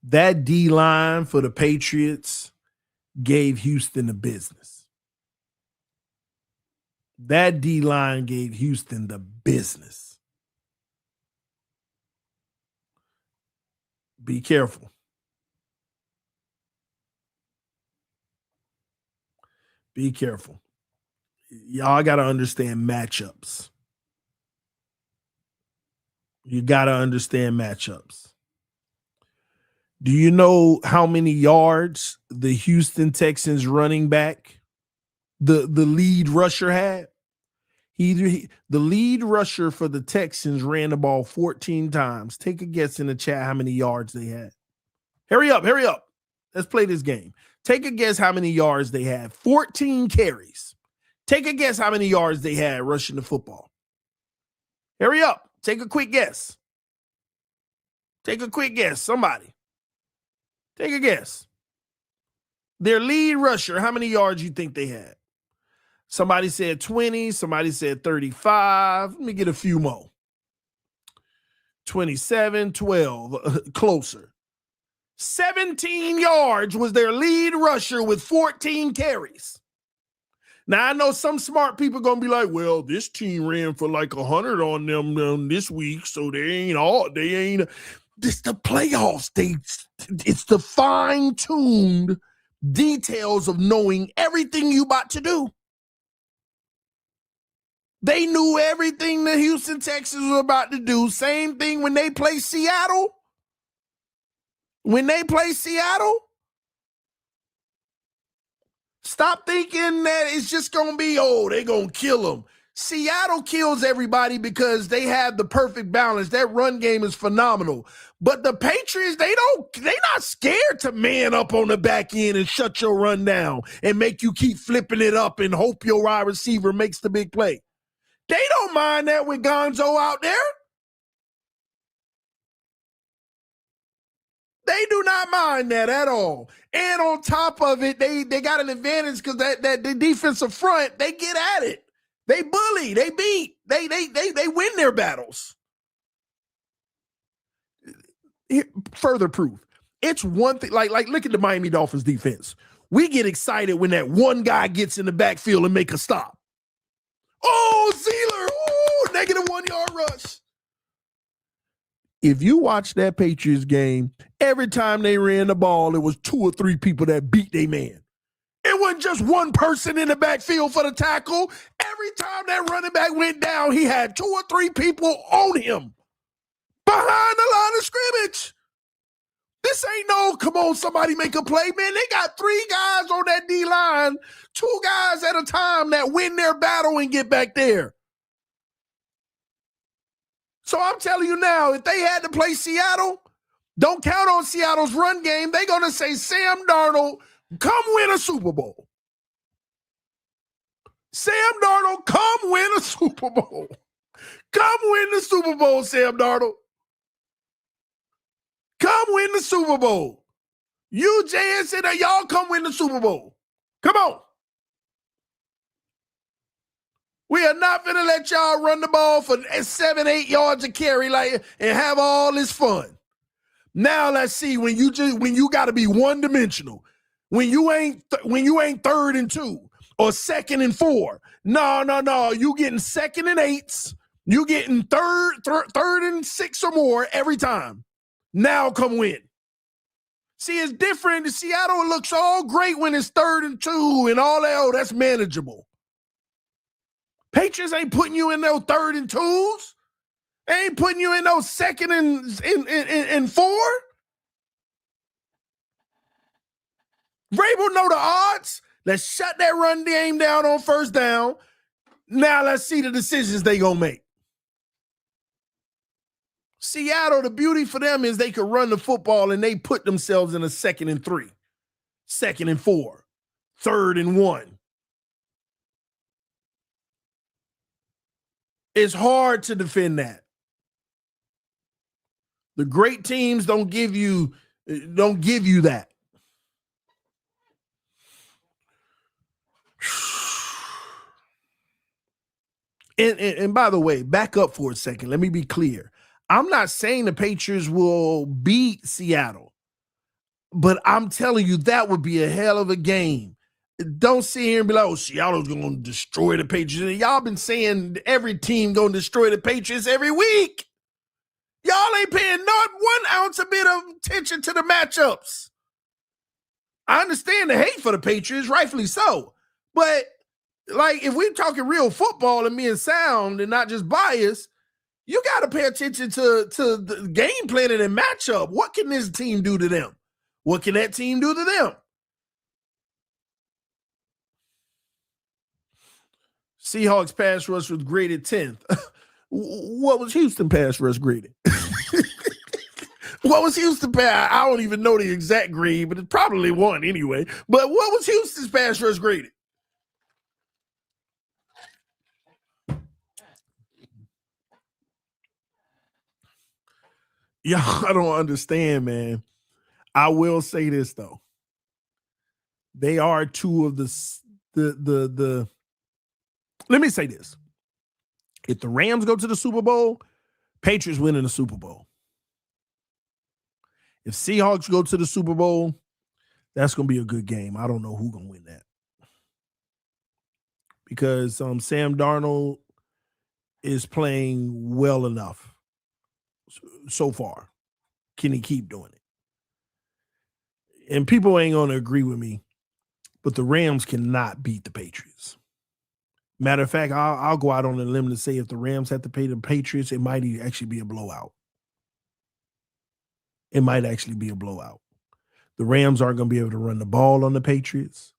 That D-line for the Patriots gave Houston the business. That D-line gave Houston the business. Be careful. Be careful. Y'all got to understand matchups. You got to understand matchups. Do you know how many yards the Houston Texans running back, the lead rusher had? The lead rusher for the Texans ran the ball 14 times. Take a guess in the chat how many yards they had. Hurry up. Let's play this game. Take a guess how many yards they had. 14 carries. Take a guess how many yards they had rushing the football. Hurry up. Take a quick guess. Somebody. Take a guess. Their lead rusher, how many yards you think they had? Somebody said 20. Somebody said 35. Let me get a few more. 27, 12. Closer. 17 yards was their lead rusher with 14 carries. Now, I know some smart people going to be like, well, this team ran for like 100 on them this week, so they ain't. This the playoffs. It's the fine-tuned details of knowing everything you about to do. They knew everything the Houston Texans were about to do. Same thing when they play Seattle. Stop thinking that it's just going to be, they're going to kill them. Seattle kills everybody because they have the perfect balance. That run game is phenomenal. But the Patriots, they not scared to man up on the back end and shut your run down and make you keep flipping it up and hope your wide receiver makes the big play. They don't mind that with Gonzo out there. They do not mind that at all. And on top of it, they got an advantage because that the defensive front, they get at it. They bully, they beat, they win their battles. Further proof. It's one thing, like look at the Miami Dolphins defense. We get excited when that one guy gets in the backfield and make a stop. Oh, Zeeler, -1 yard rush. If you watch that Patriots game, every time they ran the ball, it was 2 or 3 people that beat their man. It wasn't just one person in the backfield for the tackle. Every time that running back went down, he had 2 or 3 people on him behind the line of scrimmage. This ain't no, come on, somebody make a play. Man, they got 3 guys on that D-line, 2 guys at a time that win their battle and get back there. So I'm telling you now, if they had to play Seattle, don't count on Seattle's run game. They're going to say, Sam Darnold, come win a Super Bowl. Sam Darnold, come win a Super Bowl. Come win the Super Bowl, Sam Darnold. Come win the Super Bowl. You, JS, and y'all come win the Super Bowl. Come on. We are not going to let y'all run the ball for 7, 8 yards a carry and have all this fun. Now let's see when you got to be one-dimensional. When you ain't 3rd and 2 or 2nd and 4. No. You getting 2nd and 8s. You getting third and 6 or more every time. Now come win. See, it's different. Seattle looks all great when it's 3rd and 2 and all that. Oh, that's manageable. Patriots ain't putting you in those 3rd and 2s. They ain't putting you in those 2nd and 4. Vrabel know the odds. Let's shut that run game down on 1st down. Now let's see the decisions they gonna make. Seattle, the beauty for them is they could run the football and they put themselves in a 2nd and 3, 2nd and 4, 3rd and 1. It's hard to defend that. The great teams don't give you that. And by the way, back up for a second. Let me be clear. I'm not saying the Patriots will beat Seattle, but I'm telling you that would be a hell of a game. Don't sit here and be like, oh, Seattle's going to destroy the Patriots. Y'all been saying every team going to destroy the Patriots every week. Y'all ain't paying not 1 ounce a bit of attention to the matchups. I understand the hate for the Patriots, rightfully so. But, like, if we're talking real football and being sound and not just biased, you got to pay attention to the game planning and matchup. What can this team do to them? What can that team do to them? Seahawks pass rush was graded 10th. What was Houston pass rush graded? What was Houston pass? I don't even know the exact grade, but it's probably 1 anyway. But what was Houston's pass rush graded? Y'all, I don't understand, man. I will say this though. They are two of the let me say this. If the Rams go to the Super Bowl, Patriots win in the Super Bowl. If Seahawks go to the Super Bowl, that's going to be a good game. I don't know who's going to win that. Because Sam Darnold is playing well enough so far. Can he keep doing it? And people ain't going to agree with me, but the Rams cannot beat the Patriots. Matter of fact, I'll go out on a limb to say if the Rams have to pay the Patriots, it might actually be a blowout. It might actually be a blowout. The Rams aren't going to be able to run the ball on the Patriots.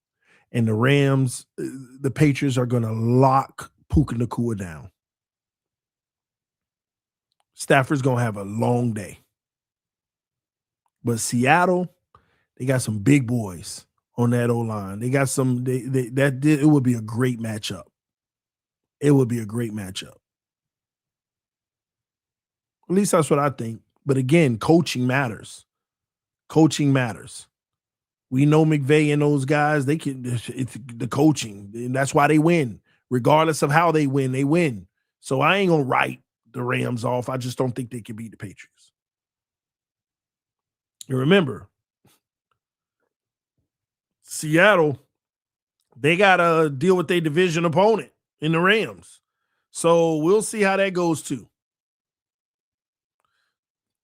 And the Patriots are going to lock Puka Nacua down. Stafford's going to have a long day. But Seattle, they got some big boys on that O-line. They got some, it would be a great matchup. It would be a great matchup. At least that's what I think. But again, coaching matters. Coaching matters. We know McVay and those guys, it's the coaching. And that's why they win. Regardless of how they win, they win. So I ain't going to write the Rams off. I just don't think they can beat the Patriots. And remember, Seattle, they got to deal with their division opponent in the Rams. So we'll see how that goes too.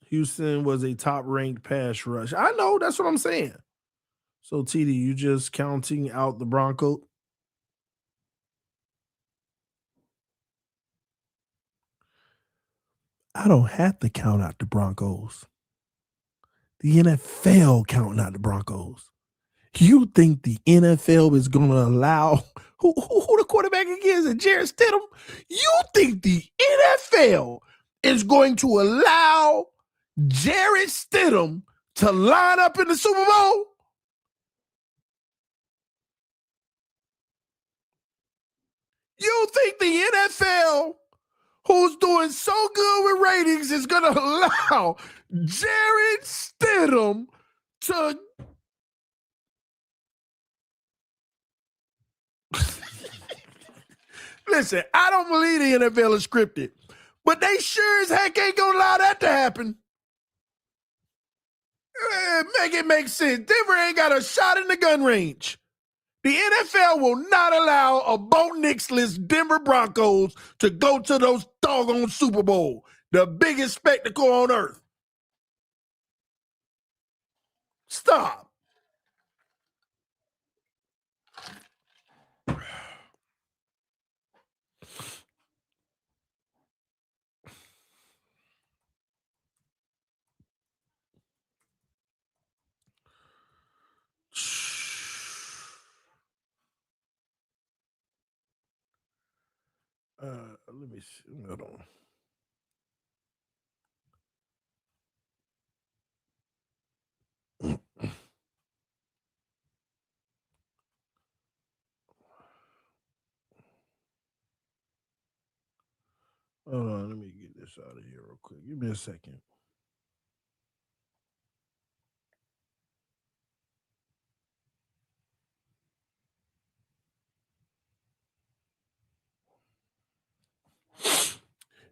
Houston was a top-ranked pass rush. I know, that's what I'm saying. So, TD, you just counting out the Broncos? I don't have to count out the Broncos. The NFL counting out the Broncos. You think the NFL is going to allow who the quarterback again? Is it Jarrett Stidham? You think the NFL is going to allow Jarrett Stidham to line up in the Super Bowl? You think the NFL, who's doing so good with ratings, is going to allow Jarrett Stidham to listen, I don't believe the NFL is scripted, but they sure as heck ain't going to allow that to happen. Make it make sense. Denver ain't got a shot in the gun range. The NFL will not allow a Bo Nix-less Denver Broncos to go to those doggone Super Bowl, the biggest spectacle on earth. Stop. Let me see. Hold on. Hold on, let me get this out of here real quick. Give me a second.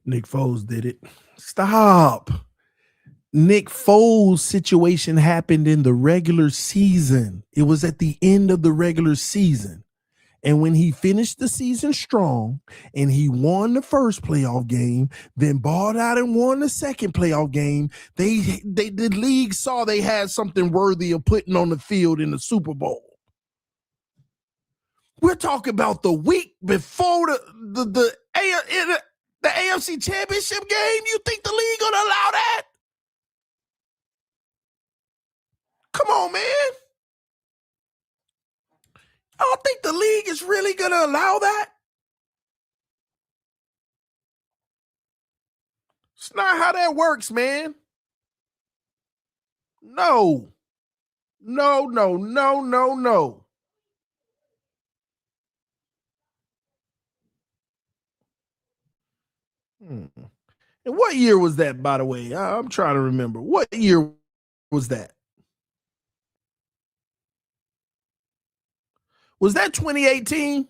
Nick Foles did it. Stop. Nick Foles' situation happened in the regular season. It was at the end of the regular season. And when he finished the season strong and he won the first playoff game, then balled out and won the second playoff game, the league saw they had something worthy of putting on the field in the Super Bowl. We're talking about the week before the AFC Championship game. You think the league gonna allow that? Come on, man. I don't think the league is really going to allow that. It's not how that works, man. No. No. And what year was that, by the way? I'm trying to remember. What year was that? Was that 2018?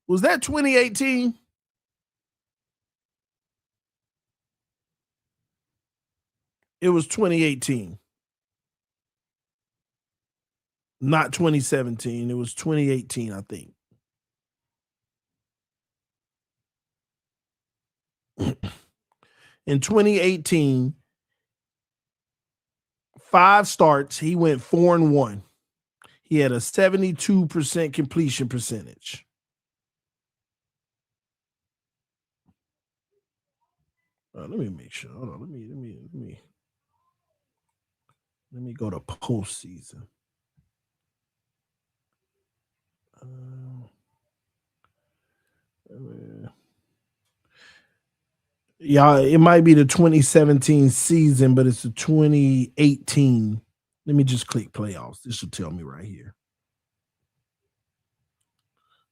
Was that 2018? It was 2018. Not 2017. It was 2018, I think. In 2018, 5 starts, he went 4-1. He had a 72% completion percentage. Let me make sure. Hold on. Let me go to postseason. Yeah, it might be the 2017 season, but it's the 2018. Let me just click playoffs. This will tell me right here.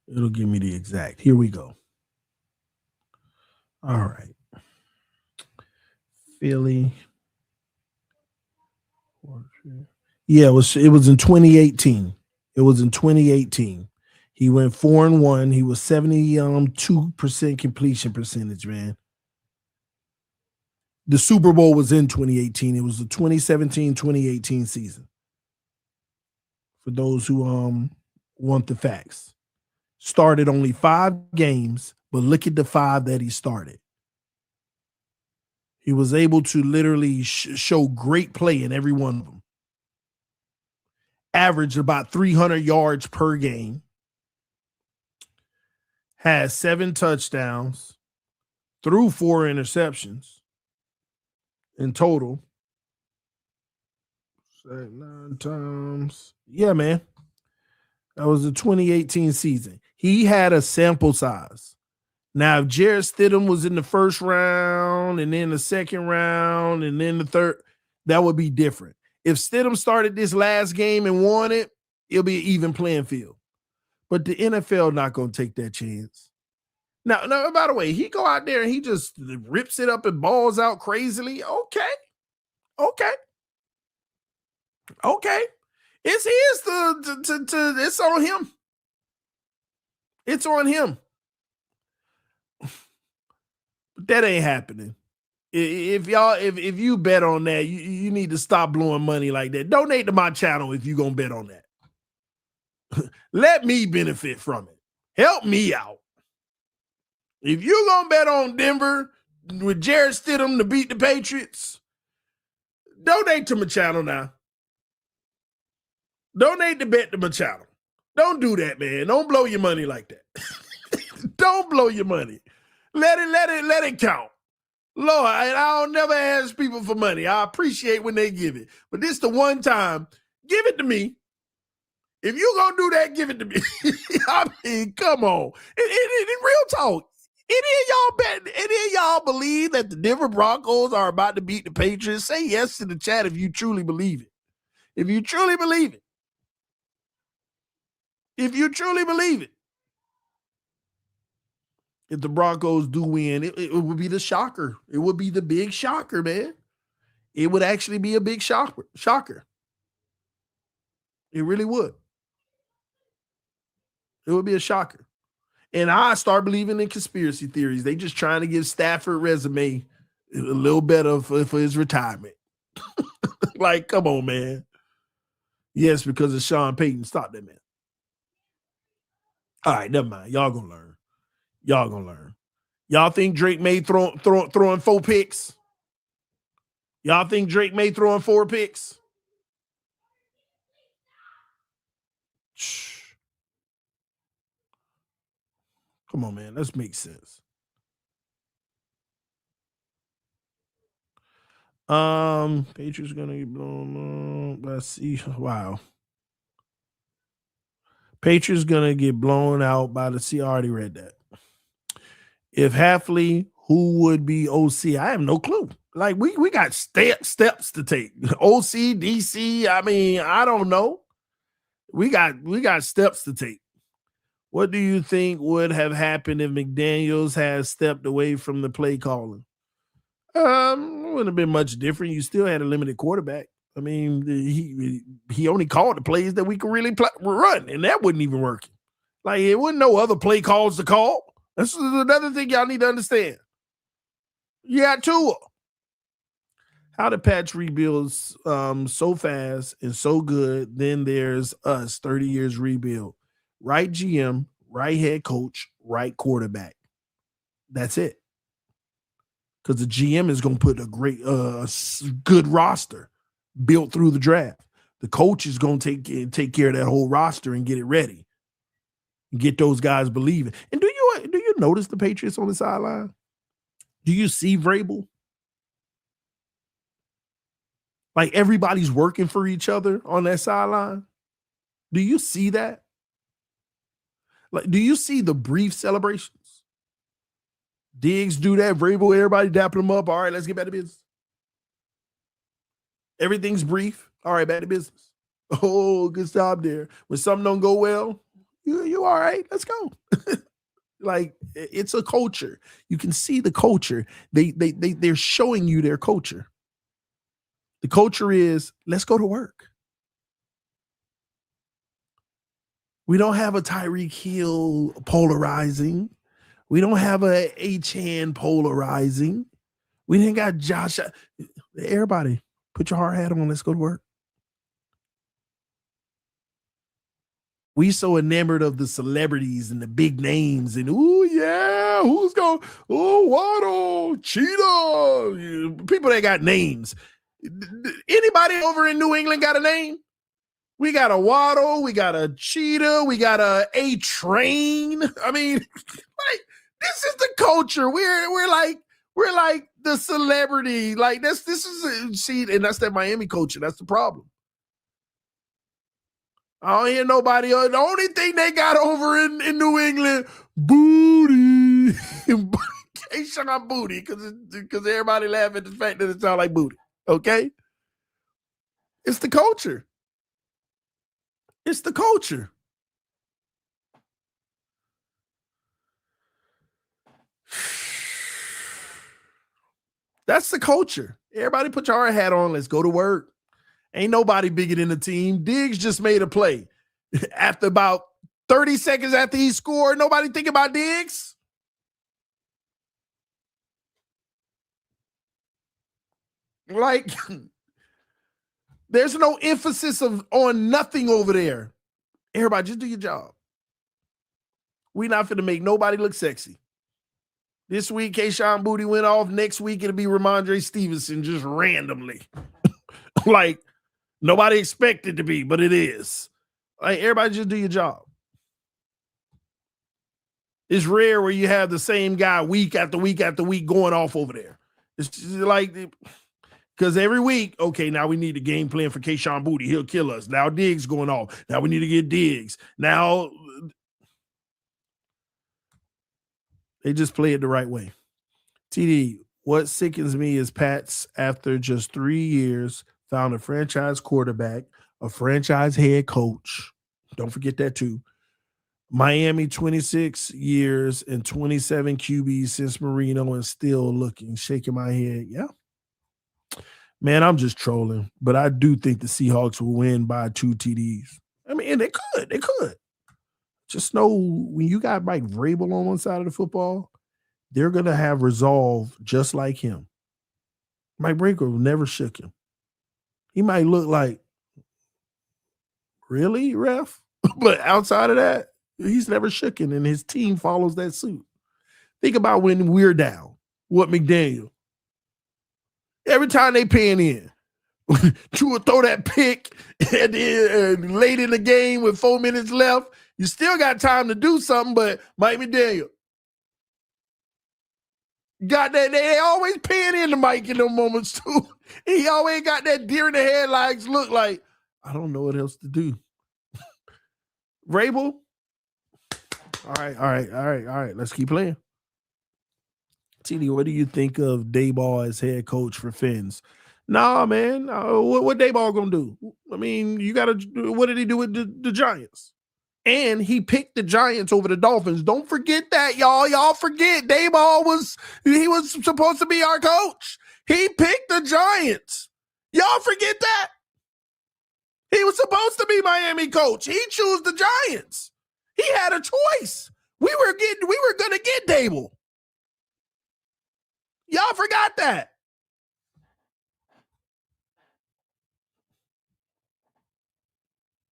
It'll give me the exact. Here we go. All right. Philly. Yeah, it was in 2018. It was in 2018. He went 4-1. He was 72% completion percentage, man. The Super Bowl was in 2018. It was the 2017-2018 season. For those who want the facts. Started only 5 games, but look at the 5 that he started. He was able to literally show great play in every one of them. Averaged about 300 yards per game. Had 7 touchdowns. Threw 4 interceptions in total. 9 times. Yeah, man. That was the 2018 season. He had a sample size. Now, if Jarrett Stidham was in the first round and then the second round and then the third, that would be different. If Stidham started this last game and won it, it'll be an even playing field. But the NFL not going to take that chance. Now, by the way, he go out there and he just rips it up and balls out crazily. Okay. It's his it's on him. It's on him. But that ain't happening. If you bet on that, you need to stop blowing money like that. Donate to my channel if you're gonna bet on that. Let me benefit from it. Help me out. If you're gonna bet on Denver with Jarrett Stidham to beat the Patriots, donate to my channel now. Donate the bet to my channel. Don't do that, man. Don't blow your money like that. Don't blow your money. Let it count. Lord, I'll never ask people for money. I appreciate when they give it. But this the one time, give it to me. If you're going to do that, give it to me. I mean, come on. In real talk, any of y'all believe that the Denver Broncos are about to beat the Patriots? Say yes to the chat if you truly believe it. If you truly believe it. If you truly believe it. If the Broncos do win, it would be the shocker. It would be the big shocker, man. It would actually be a big shocker. It really would. It would be a shocker. And I start believing in conspiracy theories. They just trying to give Stafford resume a little better for his retirement. Like, come on, man. Yes, because of Sean Payton. Stop that, man. All right, never mind. Y'all gonna learn. Y'all gonna learn. Y'all think Drake May throwing 4 picks? Y'all think Drake May throwing 4 picks? Shh. Come on, man. Let's make sense. Patriots gonna get blown up. Let's see. Wow. Patriots gonna get blown out by the I already read that. If Halfley, who would be OC? I have no clue. Like we got steps to take. OC, DC. I mean, I don't know. We got steps to take. What do you think would have happened if McDaniels had stepped away from the play calling? It wouldn't have been much different. You still had a limited quarterback. I mean, he only called the plays that we could really run, and that wouldn't even work. Like, it wasn't no other play calls to call. This is another thing y'all need to understand. You got Tua. How the Pats rebuild so fast and so good, then there's us, 30 years rebuild. Right GM, right head coach, right quarterback. That's it. Because the GM is going to put a great, good roster built through the draft. The coach is going to take care of that whole roster and get it ready. And get those guys believing. And do you notice the Patriots on the sideline? Do you see Vrabel? Like, everybody's working for each other on that sideline. Do you see that? Like, do you see the brief celebrations? Diggs do that. Vrabel, everybody dapping them up. All right, let's get back to business. Everything's brief. All right, back to business. Oh, good job there. When something don't go well, you all right? Let's go. Like, it's a culture. You can see the culture. They're showing you their culture. The culture is, let's go to work. We don't have a Tyreek Hill polarizing. We don't have a H-hand polarizing. We didn't got Josh. Everybody, put your hard hat on. Let's go to work. We so enamored of the celebrities and the big names and, oh yeah, who's going? Oh, Waddle, Cheetah, people that got names. Anybody over in New England got a name? We got a Waddle, we got a Cheetah, we got a Train. I mean, like, this is the culture. We're like the celebrity. Like, this is see, and that's that Miami culture. That's the problem. I don't hear nobody. The only thing they got over in New England, booty. K-Shot booty, because everybody laugh at the fact that it sounds like booty. Okay? It's the culture. It's the culture. That's the culture. Everybody put your hard hat on. Let's go to work. Ain't nobody bigger than the team. Diggs just made a play. After about 30 seconds after he scored, nobody think about Diggs. Like, there's no emphasis on nothing over there. Everybody, just do your job. We're not finna make nobody look sexy. This week, K-Shot Booty went off. Next week, it'll be Ramondre Stevenson just randomly. Like, nobody expected to be, but it is. Like, everybody just do your job. It's rare where you have the same guy week after week after week going off over there. It's just like, because every week, okay, now we need a game plan for K-Shot Booty. He'll kill us. Now Diggs going off. Now we need to get Diggs. Now they just play it the right way. TD, what sickens me is Pats, after just 3 years, found a franchise quarterback, a franchise head coach. Don't forget that too. Miami, 26 years and 27 QBs since Marino, and still looking, shaking my head. Yeah. Man, I'm just trolling, but I do think the Seahawks will win by 2 TDs. I mean, and they could. just know when you got Mike Vrabel on one side of the football, they're going to have resolve just like him. Mike Vrabel never shook him. He might look like, really, ref? But outside of that, he's never shooken, and his team follows that suit. Think about when we're down, what McDaniel. Every time they pan in, Tua throw that pick and then late in the game with 4 minutes left, you still got time to do something, but Mike McDaniel got that. They always pan in the Mike in those moments too. He always got that deer in the headlights look like, I don't know what else to do. Vrabel, all right. Let's keep playing. TD, what do you think of Daboll as head coach for Fins? Nah, man. What Daboll gonna do? I mean, you gotta. What did he do with the Giants? And he picked the Giants over the Dolphins. Don't forget that, y'all. Y'all forget Daboll was supposed to be our coach. He picked the Giants. Y'all forget that. He was supposed to be Miami coach. He chose the Giants. He had a choice. We were gonna get Daboll. Y'all forgot that.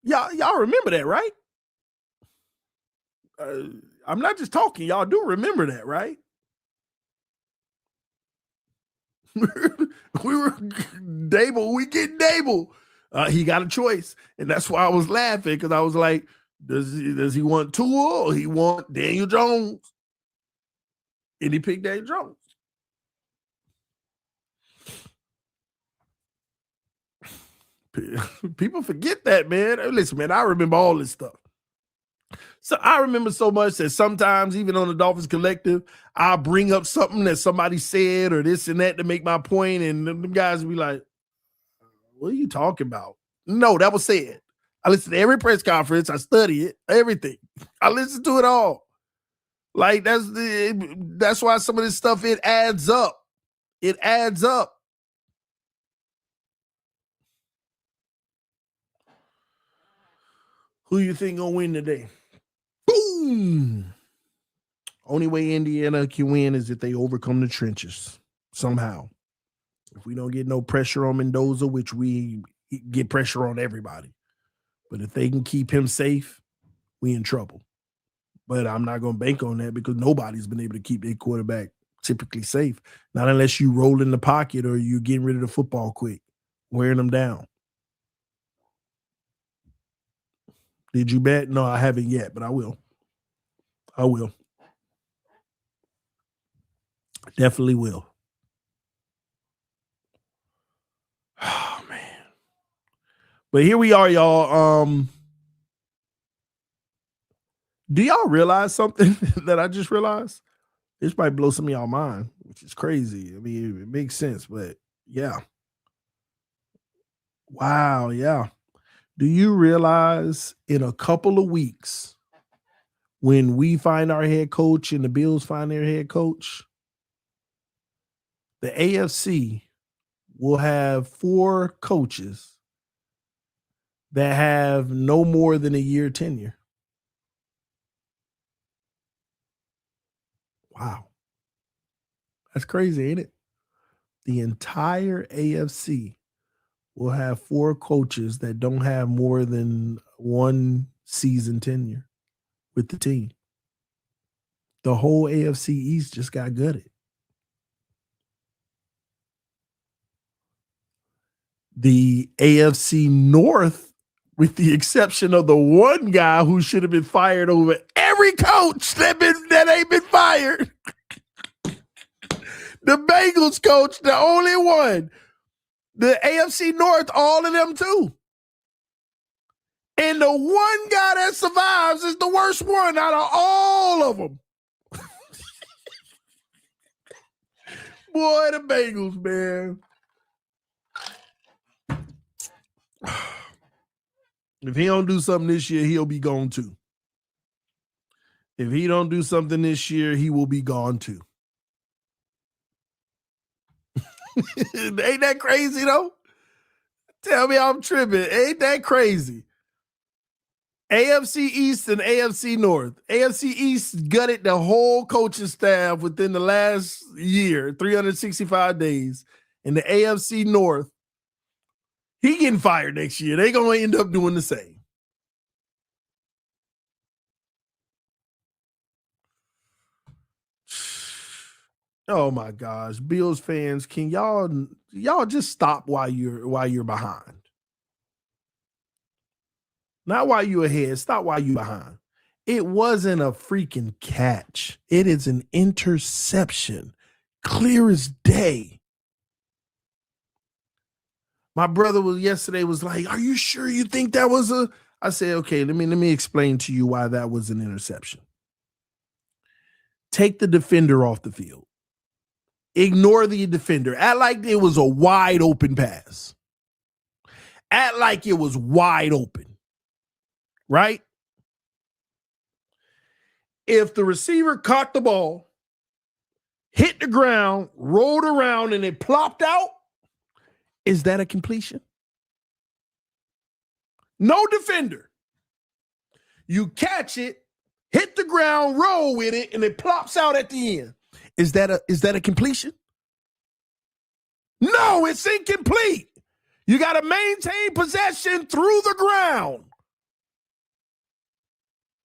Y'all remember that, right? I'm not just talking. Y'all do remember that, right? We get Daboll. He got a choice, and that's why I was laughing, because I was like, does he want Tua or he want Daniel Jones? And he picked Daniel Jones. People forget that, man. Listen, man, I remember all this stuff. So I remember so much that sometimes, even on the Dolphins Collective, I'll bring up something that somebody said or this and that to make my point, and them guys will be like, what are you talking about? No, that was said. I listen to every press conference. I study it, everything. I listen to it all. Like, that's why some of this stuff, it adds up. It adds up. Who you think gonna win today? Boom. Only way Indiana can win is if they overcome the trenches somehow. If we don't get no pressure on Mendoza, which we get pressure on everybody. But if they can keep him safe, we in trouble. But I'm not going to bank on that, because nobody's been able to keep their quarterback typically safe. Not unless you roll in the pocket or you're getting rid of the football quick, wearing them down. Did you bet? No, I haven't yet, but I will. Definitely will. Oh, man. But here we are, y'all. Do y'all realize something that I just realized? This might blow some of y'all mind, which is crazy. I mean, it makes sense, but yeah. Wow, yeah. Do you realize in a couple of weeks, when we find our head coach and the Bills find their head coach, the AFC will have 4 coaches that have no more than a year tenure. Wow. That's crazy, ain't it? The entire AFC will have 4 coaches that don't have more than 1 season tenure with the team. The whole AFC East just got gutted. The AFC North, with the exception of the one guy who should have been fired over every coach that ain't been fired. The Bengals coach, the only one. The AFC North, all of them too. And the one guy that survives is the worst one out of all of them. Boy, the Bengals, man. If he don't do something this year, he'll be gone too. If he don't do something this year, he will be gone too. Ain't that crazy though? Tell me I'm tripping. Ain't that crazy? AFC East and AFC North. AFC East gutted the whole coaching staff within the last year, 365 days. And the AFC North, he getting fired next year. They're going to end up doing the same. Oh my gosh, Bills fans, can y'all just stop while you're behind? Not while you're ahead, stop while you're behind. It wasn't a freaking catch. It is an interception. Clear as day. My brother yesterday was like, "Are you sure you think that was a?" I said, "Okay, let me explain to you why that was an interception. Take the defender off the field. Ignore the defender. Act like it was a wide open pass. Act like it was wide open. Right? If the receiver caught the ball, hit the ground, rolled around, and it plopped out, is that a completion? No defender. You catch it, hit the ground, roll with it, and it plops out at the end. Is that a completion? No, it's incomplete. You got to maintain possession through the ground.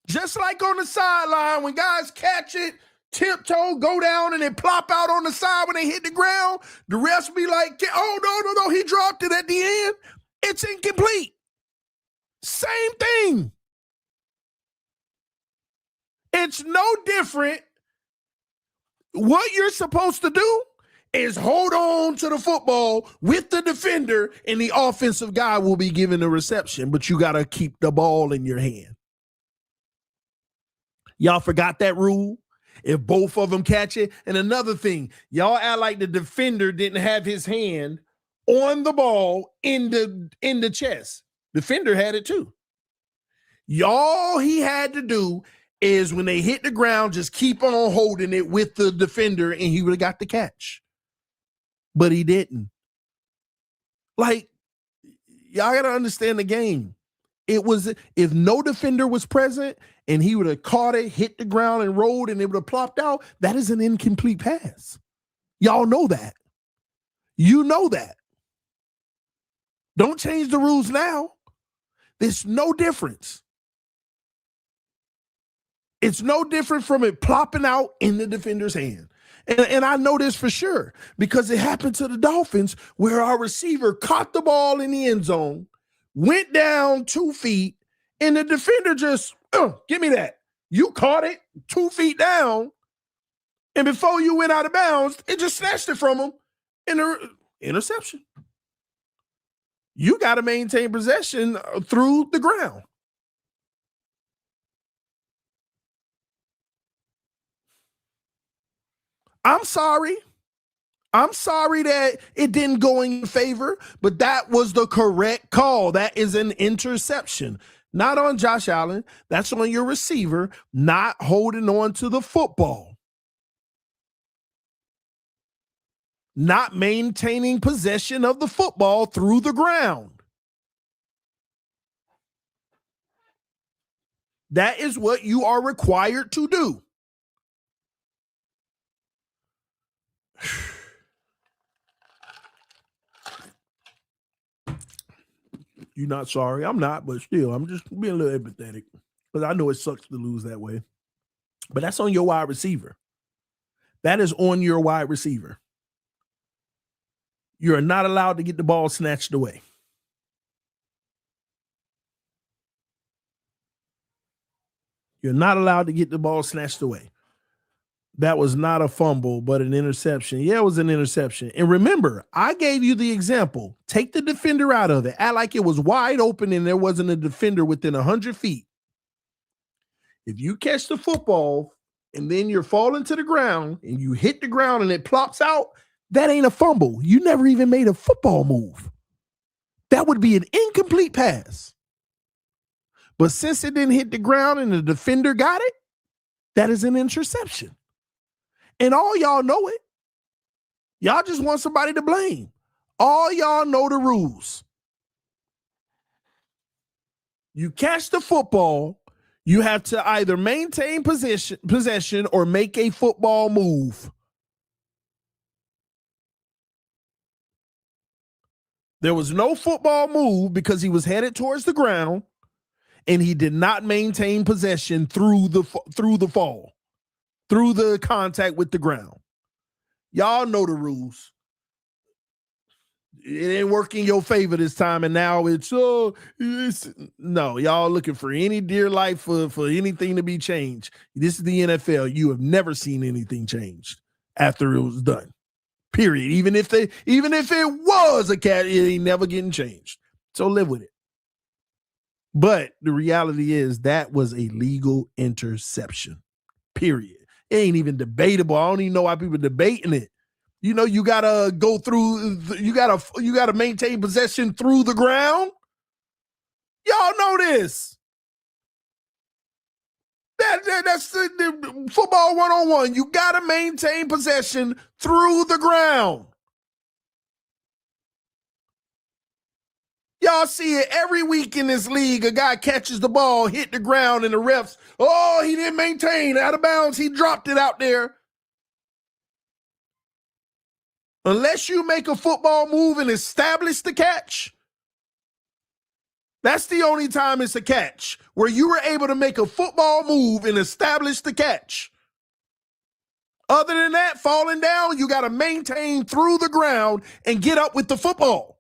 Just like on the sideline, when guys catch it, tiptoe, go down, and then plop out on the side when they hit the ground, the refs be like, oh, no, he dropped it at the end. It's incomplete. Same thing. It's no different. What you're supposed to do is hold on to the football with the defender, and the offensive guy will be given the reception, but you got to keep the ball in your hand. Y'all forgot that rule? If both of them catch it. And another thing, y'all act like the defender didn't have his hand on the ball in the chest. Defender had it too. All he had to do is when they hit the ground, just keep on holding it with the defender, and he would have got the catch. But he didn't. Like, y'all got to understand the game. It was, if no defender was present and he would have caught it, hit the ground and rolled, and it would have plopped out, that is an incomplete pass. Y'all know that. You know that. Don't change the rules now. There's no difference. It's no different from it plopping out in the defender's hand. And I know this for sure because it happened to the Dolphins where our receiver caught the ball in the end zone, went down 2 feet, and the defender just, give me that. You caught it 2 feet down, and before you went out of bounds, it just snatched it from him in an interception. You got to maintain possession through the ground. I'm sorry. I'm sorry that it didn't go in your favor, but that was the correct call. That is an interception. Not on Josh Allen. That's on your receiver not holding on to the football. Not maintaining possession of the football through the ground. That is what you are required to do. You're not sorry. I'm not, but still, I'm just being a little empathetic because I know it sucks to lose that way. But that's on your wide receiver. That is on your wide receiver. You are not allowed to get the ball snatched away. You're not allowed to get the ball snatched away. That was not a fumble, but an interception. Yeah, it was an interception. And remember, I gave you the example. Take the defender out of it. Act like it was wide open and there wasn't a defender within 100 feet. If you catch the football and then you're falling to the ground and you hit the ground and it plops out, that ain't a fumble. You never even made a football move. That would be an incomplete pass. But since it didn't hit the ground and the defender got it, that is an interception. And all y'all know it. Y'all just want somebody to blame. All y'all know the rules. You catch the football, you have to either maintain possession or make a football move. There was no football move because he was headed towards the ground, and he did not maintain possession through the fall, through the contact with the ground. Y'all know the rules. It ain't working in your favor this time, and now no, y'all looking for any dear life for anything to be changed. This is the NFL. You have never seen anything changed after it was done. Period. Even if it was a cat, it ain't never getting changed. So live with it. But the reality is that was a legal interception. Period. It ain't even debatable. I don't even know why people are debating it. You know, you gotta go through. You gotta maintain possession through the ground. Y'all know this. That's the football 101. You gotta maintain possession through the ground. Y'all see it every week in this league. A guy catches the ball, hit the ground, and the refs, he didn't maintain, out of bounds. He dropped it out there. Unless you make a football move and establish the catch, that's the only time it's a catch, where you were able to make a football move and establish the catch. Other than that, falling down, you got to maintain through the ground and get up with the football.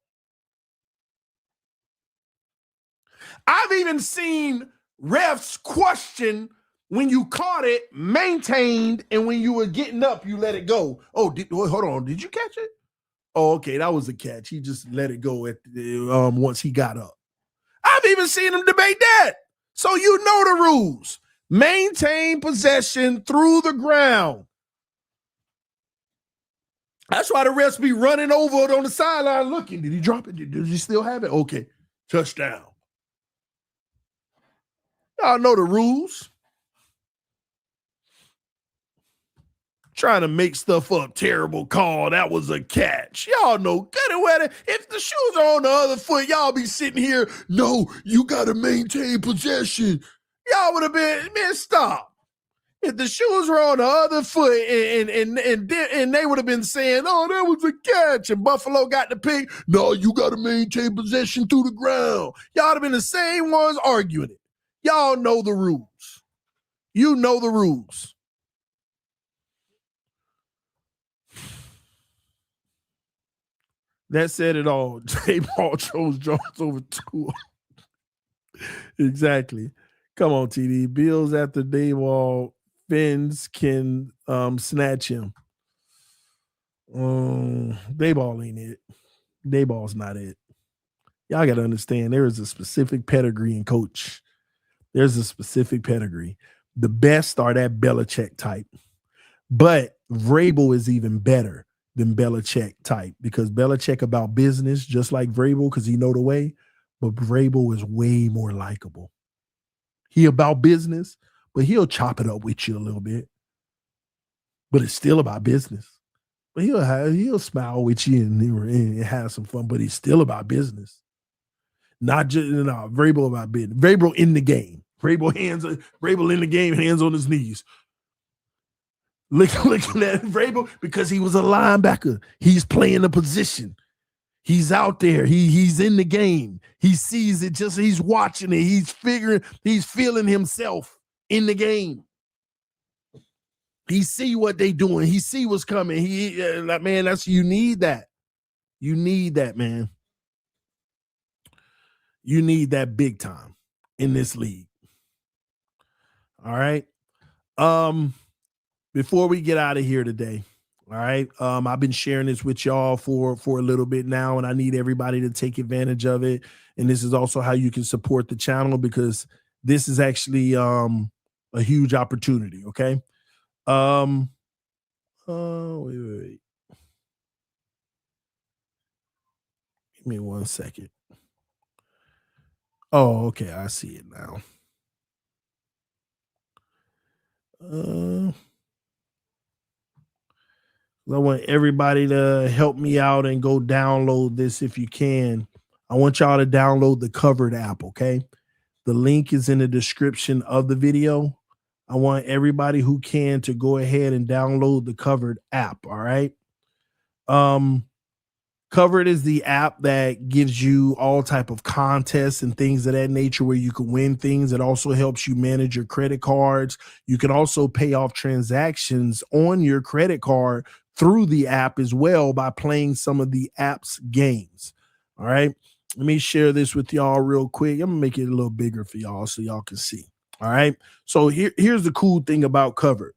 I've even seen refs question when you caught it, maintained, and when you were getting up, you let it go. Hold on. Did you catch it? Oh, okay, that was a catch. He just let it go at once he got up. I've even seen him debate that. So you know the rules. Maintain possession through the ground. That's why the refs be running over it on the sideline looking. Did he drop it? Did he still have it? Okay, touchdown. Y'all know the rules. Trying to make stuff up. Terrible call. That was a catch. Y'all know good and well. If the shoes are on the other foot, y'all be sitting here. No, you got to maintain possession. Y'all would have been, man, stop. If the shoes were on the other foot and they would have been saying, oh, that was a catch, and Buffalo got the pick. No, you got to maintain possession through the ground. Y'all would have been the same ones arguing it. Y'all know the rules. You know the rules. That said it all. J-Ball chose Jones over Tua. Exactly. Come on, TD. Bills after Dayball. Fins can snatch him. Dayball ain't it. Dayball's not it. Y'all got to understand there is a specific pedigree in coach. There's a specific pedigree. The best are that Belichick type. But Vrabel is even better than Belichick type, because Belichick about business, just like Vrabel, because he know the way, but Vrabel is way more likable. He about business, but he'll chop it up with you a little bit. But it's still about business. But he'll smile with you and have some fun, but he's still about business. Not just Vrabel about business. Vrabel in the game. Vrabel in the game, hands on his knees. Looking at Vrabel because he was a linebacker. He's playing the position. He's out there. He's in the game. He sees it. He's watching it. He's feeling himself in the game. He see what they doing. He see what's coming. Man, you need that. You need that, man. You need that big time in this league. All right. Before we get out of here today, all right, I've been sharing this with y'all for a little bit now, and I need everybody to take advantage of it. And this is also how you can support the channel, because this is actually a huge opportunity, okay? Wait. Give me 1 second. Oh, okay, I see it now. I want everybody to help me out and go download this if you can. I want y'all to download the Covered app, okay? The link is in the description of the video. I want everybody who can to go ahead and download the Covered app. All right. Covered is the app that gives you all type of contests and things of that nature where you can win things. It also helps you manage your credit cards. You can also pay off transactions on your credit card through the app as well by playing some of the app's games. All right. Let me share this with y'all real quick. I'm gonna make it a little bigger for y'all so y'all can see. All right. So here's the cool thing about Covered.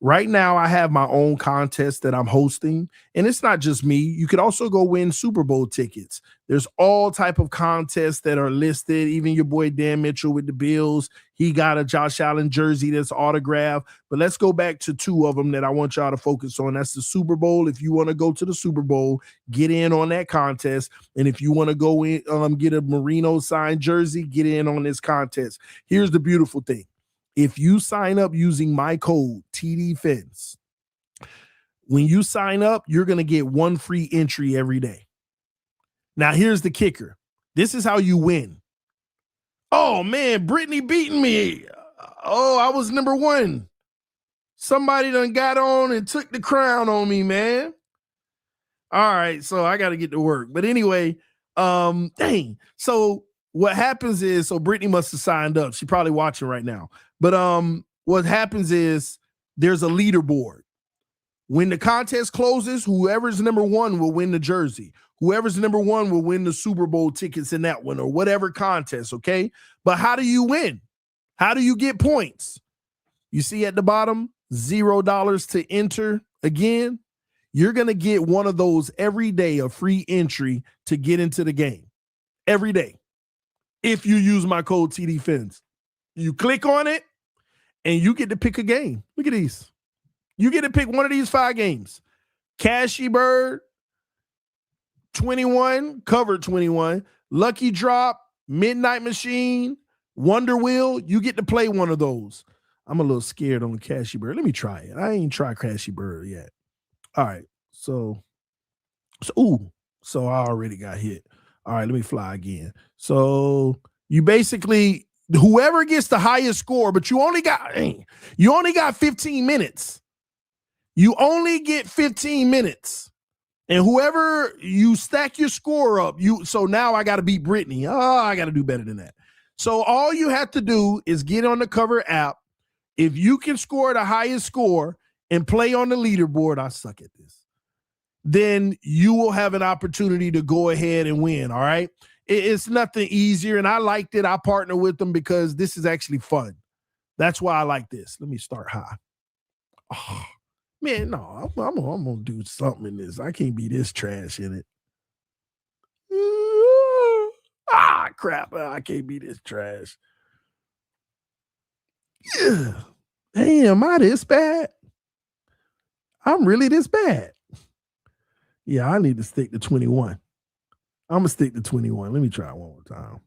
Right now, I have my own contest that I'm hosting, and it's not just me. You could also go win Super Bowl tickets. There's all type of contests that are listed. Even your boy Dan Mitchell with the Bills, he got a Josh Allen jersey that's autographed. But let's go back to two of them that I want y'all to focus on. That's the Super Bowl. If you want to go to the Super Bowl, get in on that contest. And if you want to go in, get a Marino signed jersey, get in on this contest. Here's the beautiful thing. If you sign up using my code TD PHINS, when you sign up, you're going to get one free entry every day. Now, here's the kicker. This is how you win. Oh, man, Brittany beating me. Oh, I was number one. Somebody done got on and took the crown on me, man. All right, so I got to get to work. But anyway, dang. So what happens is, so Brittany must have signed up. She's probably watching right now. But what happens is there's a leaderboard. When the contest closes, whoever's number one will win the jersey. Whoever's number one will win the Super Bowl tickets in that one or whatever contest, okay? But how do you win? How do you get points? You see at the bottom, $0 to enter again. You're going to get one of those every day, a free entry to get into the game. Every day. If you use my code TDFINS. You click on it, and you get to pick a game. Look at these. You get to pick one of these 5 games. Cashy Bird, 21, Covered 21, Lucky Drop, Midnight Machine, Wonder Wheel. You get to play one of those. I'm a little scared on Cashy Bird. Let me try it. I ain't tried Cashy Bird yet. All right. So I already got hit. All right, let me fly again. So you basically, whoever gets the highest score, but you only got 15 minutes. You only get 15 minutes. And whoever you stack your score up, so now I got to beat Brittany. Oh, I got to do better than that. So all you have to do is get on the Cover app. If you can score the highest score and play on the leaderboard, I suck at this, then you will have an opportunity to go ahead and win, all right? It's nothing easier, and I liked it. I partner with them because this is actually fun. That's why I like this. Let me start high. Oh, man, no, I'm going to do something in this. I can't be this trash in it. Crap. I can't be this trash. Yeah. Damn, am I this bad? I'm really this bad. Yeah, I need to stick to 21. I'm going to stick to 21. Let me try it one more time.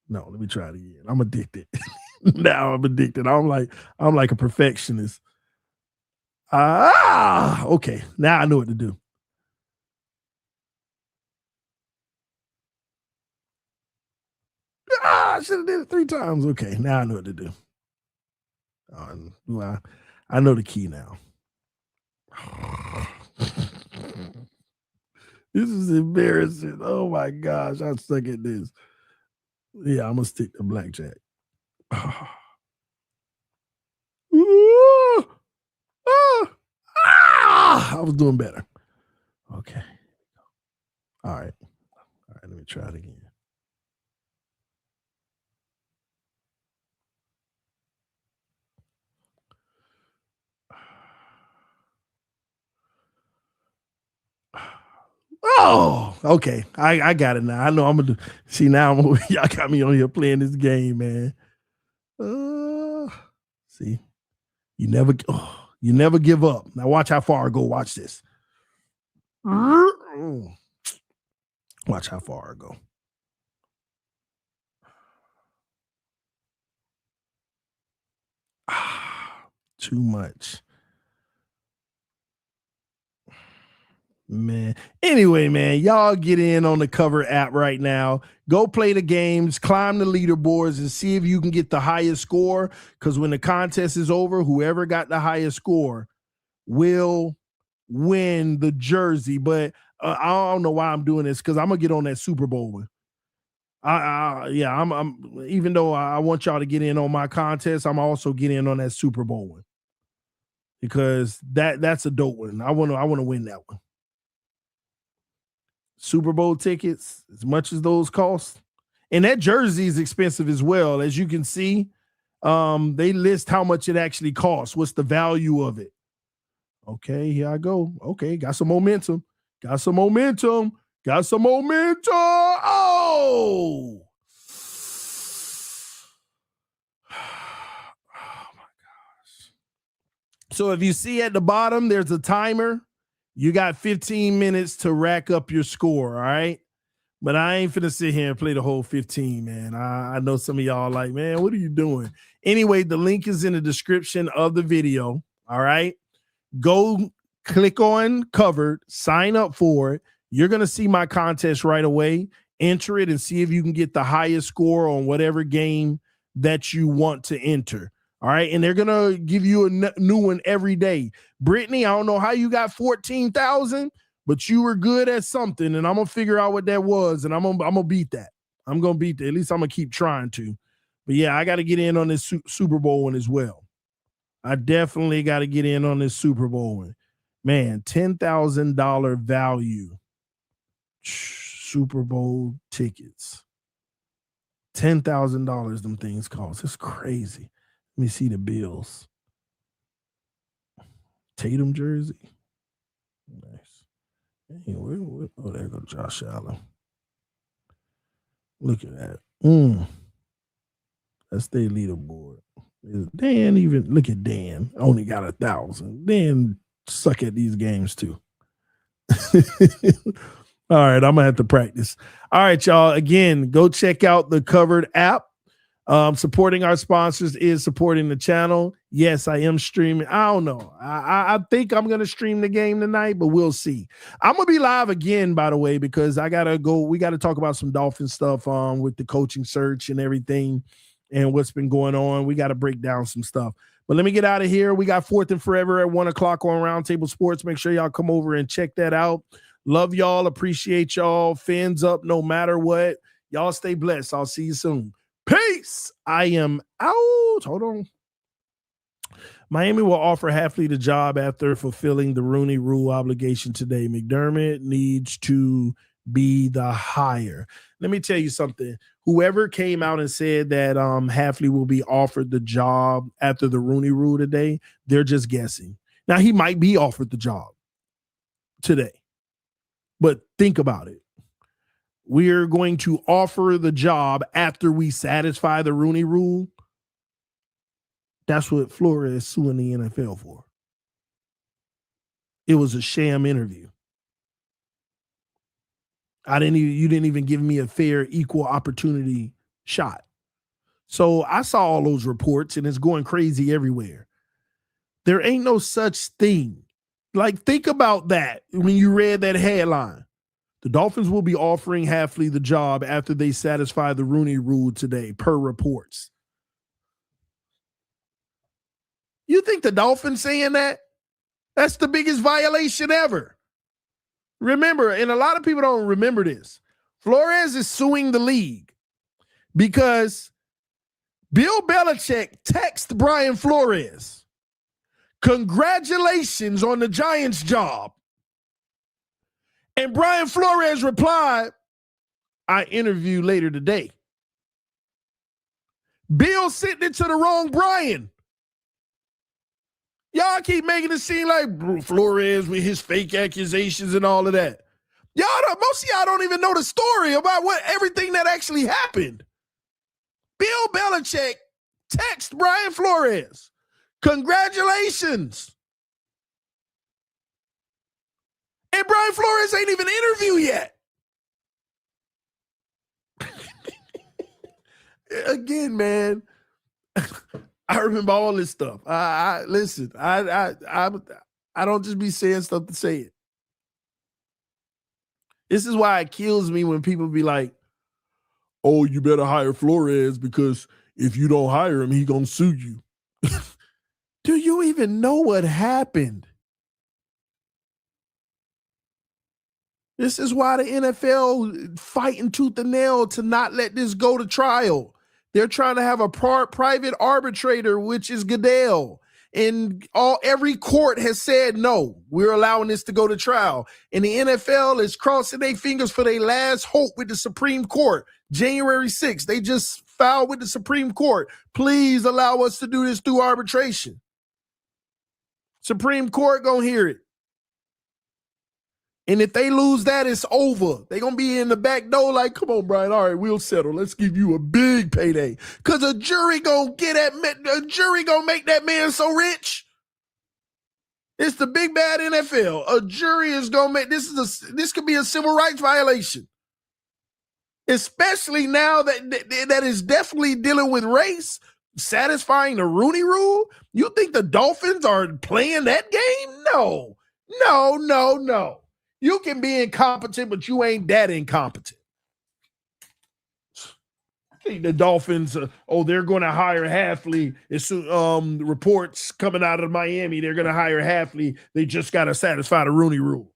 No, let me try it again. I'm addicted. Now I'm addicted. I'm like a perfectionist. Okay. Now I know what to do. I should have did it 3 times. Okay, now I know what to do. I know the key now. This is embarrassing. Oh my gosh, I suck at this. Yeah, I'm gonna stick to blackjack. I was doing better. Okay. All right. Let me try it again. Oh, okay. I got it now. I know I'm gonna do. See now, y'all got me on here playing this game, man. See, you never give up. Now watch how far I go. Watch this. Watch how far I go. Too much. Man. Anyway, man, y'all get in on the Cover app right now. Go play the games, climb the leaderboards, and see if you can get the highest score. Because when the contest is over, whoever got the highest score will win the jersey. But I don't know why I'm doing this, because I'm gonna get on that Super Bowl one. I'm even though I want y'all to get in on my contest, I'm also getting in on that Super Bowl one, because that's a dope one. I want to win that one. Super Bowl tickets, as much as those cost, and that jersey is expensive as well. As you can see, they list how much it actually costs. What's the value of it? Okay, here I go. Okay, got some momentum. Got some momentum. Got some momentum. Oh! Oh my gosh. So if you see at the bottom, there's a timer. You got 15 minutes to rack up your score, all right? But I ain't finna sit here and play the whole 15, man. I know some of y'all like, man, what are you doing? Anyway, the link is in the description of the video, all right? Go click on Covered, sign up for it. You're going to see my contest right away. Enter it and see if you can get the highest score on whatever game that you want to enter. All right. And they're going to give you a new one every day. Brittany, I don't know how you got 14,000, but you were good at something. And I'm going to figure out what that was. And I'm going to beat that. I'm going to beat that. At least I'm going to keep trying to. But yeah, I got to get in on this Super Bowl one as well. I definitely got to get in on this Super Bowl one. Man, $10,000 value. Super Bowl tickets. $10,000 them things cost. It's crazy. Let me see the bills. Tatum jersey. Nice. Hey, oh, there goes Josh Allen. Look at that. That's their leaderboard. Dan even, look at Dan. Only got 1,000. Dan suck at these games too. All right, I'm gonna have to practice. All right, y'all. Again, go check out the Covered app. Supporting our sponsors is supporting the channel. Yes, I am streaming. I don't know. I think I'm gonna stream the game tonight, but we'll see. I'm gonna be live again, by the way, because I gotta go. We gotta talk about some Dolphins stuff with the coaching search and everything, and what's been going on. We gotta break down some stuff. But let me get out of here. We got Fourth and Forever at 1 o'clock on Roundtable Sports. Make sure y'all come over and check that out. Love y'all. Appreciate y'all. Fins up no matter what. Y'all stay blessed. I'll see you soon. Peace. I am out. Hold on. Miami will offer Hafley the job after fulfilling the Rooney Rule obligation today. McDermott needs to be the hire. Let me tell you something. Whoever came out and said that Hafley will be offered the job after the Rooney Rule today, they're just guessing. Now, he might be offered the job today, but think about it. We're going to offer the job after we satisfy the Rooney Rule. That's what Flores suing the NFL for. It was a sham interview. You didn't even give me a fair, equal opportunity shot. So I saw all those reports, and it's going crazy everywhere. There ain't no such thing. Like, think about that when you read that headline. The Dolphins will be offering Hafley the job after they satisfy the Rooney Rule today, per reports. You think the Dolphins saying that? That's the biggest violation ever. Remember, and a lot of people don't remember this, Flores is suing the league because Bill Belichick texted Brian Flores, "Congratulations on the Giants job." And Brian Flores replied, "I interview later today." Bill sent it to the wrong Brian. Y'all keep making it seem like Flores with his fake accusations and all of that. Most of y'all don't even know the story about everything that actually happened. Bill Belichick texted Brian Flores, "Congratulations." And Brian Flores ain't even interviewed yet. Again, man, I remember all this stuff. Listen, I don't just be saying stuff to say it. This is why it kills me when people be like, oh, you better hire Flores because if you don't hire him, he gonna sue you. Do you even know what happened? This is why the NFL fighting tooth and nail to not let this go to trial. They're trying to have a private arbitrator, which is Goodell. And every court has said, no, we're allowing this to go to trial. And the NFL is crossing their fingers for their last hope with the Supreme Court. January 6th, they just filed with the Supreme Court. Please allow us to do this through arbitration. Supreme Court gonna hear it. And if they lose that, it's over. They're going to be in the back door like, come on, Brian. All right, we'll settle. Let's give you a big payday. Because a jury going to make that man so rich. It's the big bad NFL. A jury is going to make, this could be a civil rights violation. Especially now that is definitely dealing with race, satisfying the Rooney Rule. You think the Dolphins are playing that game? No. You can be incompetent, but you ain't that incompetent. I think the Dolphins, they're going to hire Hafley. It's reports coming out of Miami. They're going to hire Hafley. They just got to satisfy the Rooney Rule.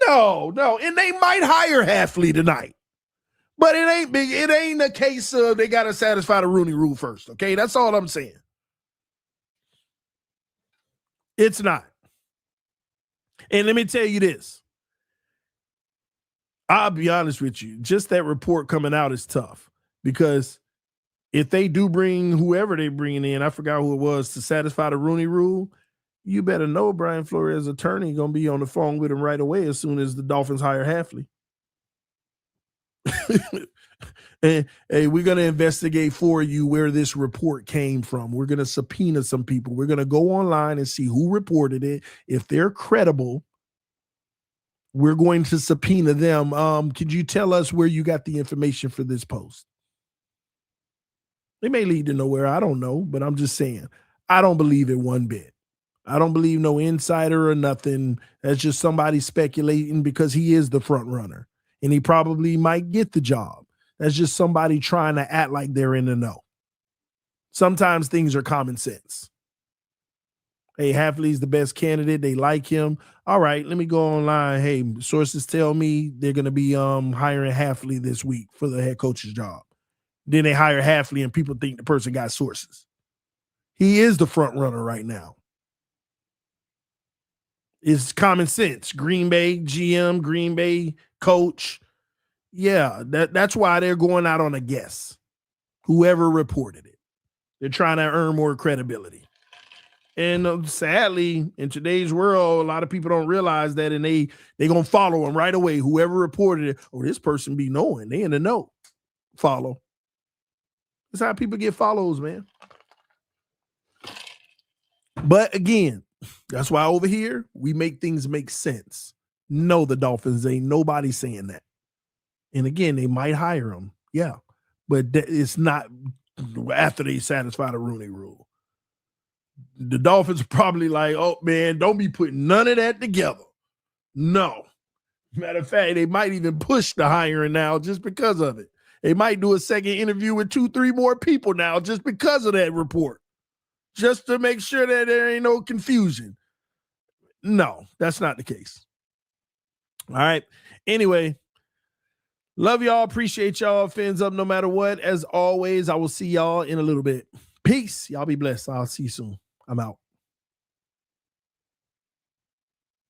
No. And they might hire Hafley tonight. But it ain't big. It ain't a case of they got to satisfy the Rooney Rule first. Okay, that's all I'm saying. It's not. And let me tell you this. I'll be honest with you. Just that report coming out is tough because if they do bring whoever they bring in, I forgot who it was, to satisfy the Rooney Rule, you better know Brian Flores' attorney going to be on the phone with him right away as soon as the Dolphins hire Hafley. And hey, we're going to investigate for you where this report came from. We're going to subpoena some people. We're going to go online and see who reported it. If they're credible, we're going to subpoena them. Could you tell us where you got the information for this post? It may lead to nowhere. I don't know, but I'm just saying, I don't believe it one bit. I don't believe no insider or nothing. That's just somebody speculating because he is the front runner and he probably might get the job. That's just somebody trying to act like they're in the know. Sometimes things are common sense. Hey, Hafley's the best candidate. They like him. All right, let me go online. Hey, sources tell me they're going to be hiring Hafley this week for the head coach's job. Then they hire Hafley and people think the person got sources. He is the front runner right now. It's common sense. Green Bay GM, Green Bay coach. Yeah, that's why they're going out on a guess. Whoever reported it. They're trying to earn more credibility. And sadly, in today's world, a lot of people don't realize that, and they going to follow them right away. Whoever reported it, this person be knowing. They in the know. Follow. That's how people get follows, man. But again, that's why over here, we make things make sense. No, the Dolphins ain't nobody saying that. And again, they might hire him. Yeah. But it's not after they satisfy the Rooney Rule. The Dolphins are probably like, oh, man, don't be putting none of that together. No. Matter of fact, they might even push the hiring now just because of it. They might do a second interview with 2-3 more people now just because of that report. Just to make sure that there ain't no confusion. No, that's not the case. All right. Anyway, love y'all. Appreciate y'all. Fins up no matter what. As always, I will see y'all in a little bit. Peace. Y'all be blessed. I'll see you soon. I'm out.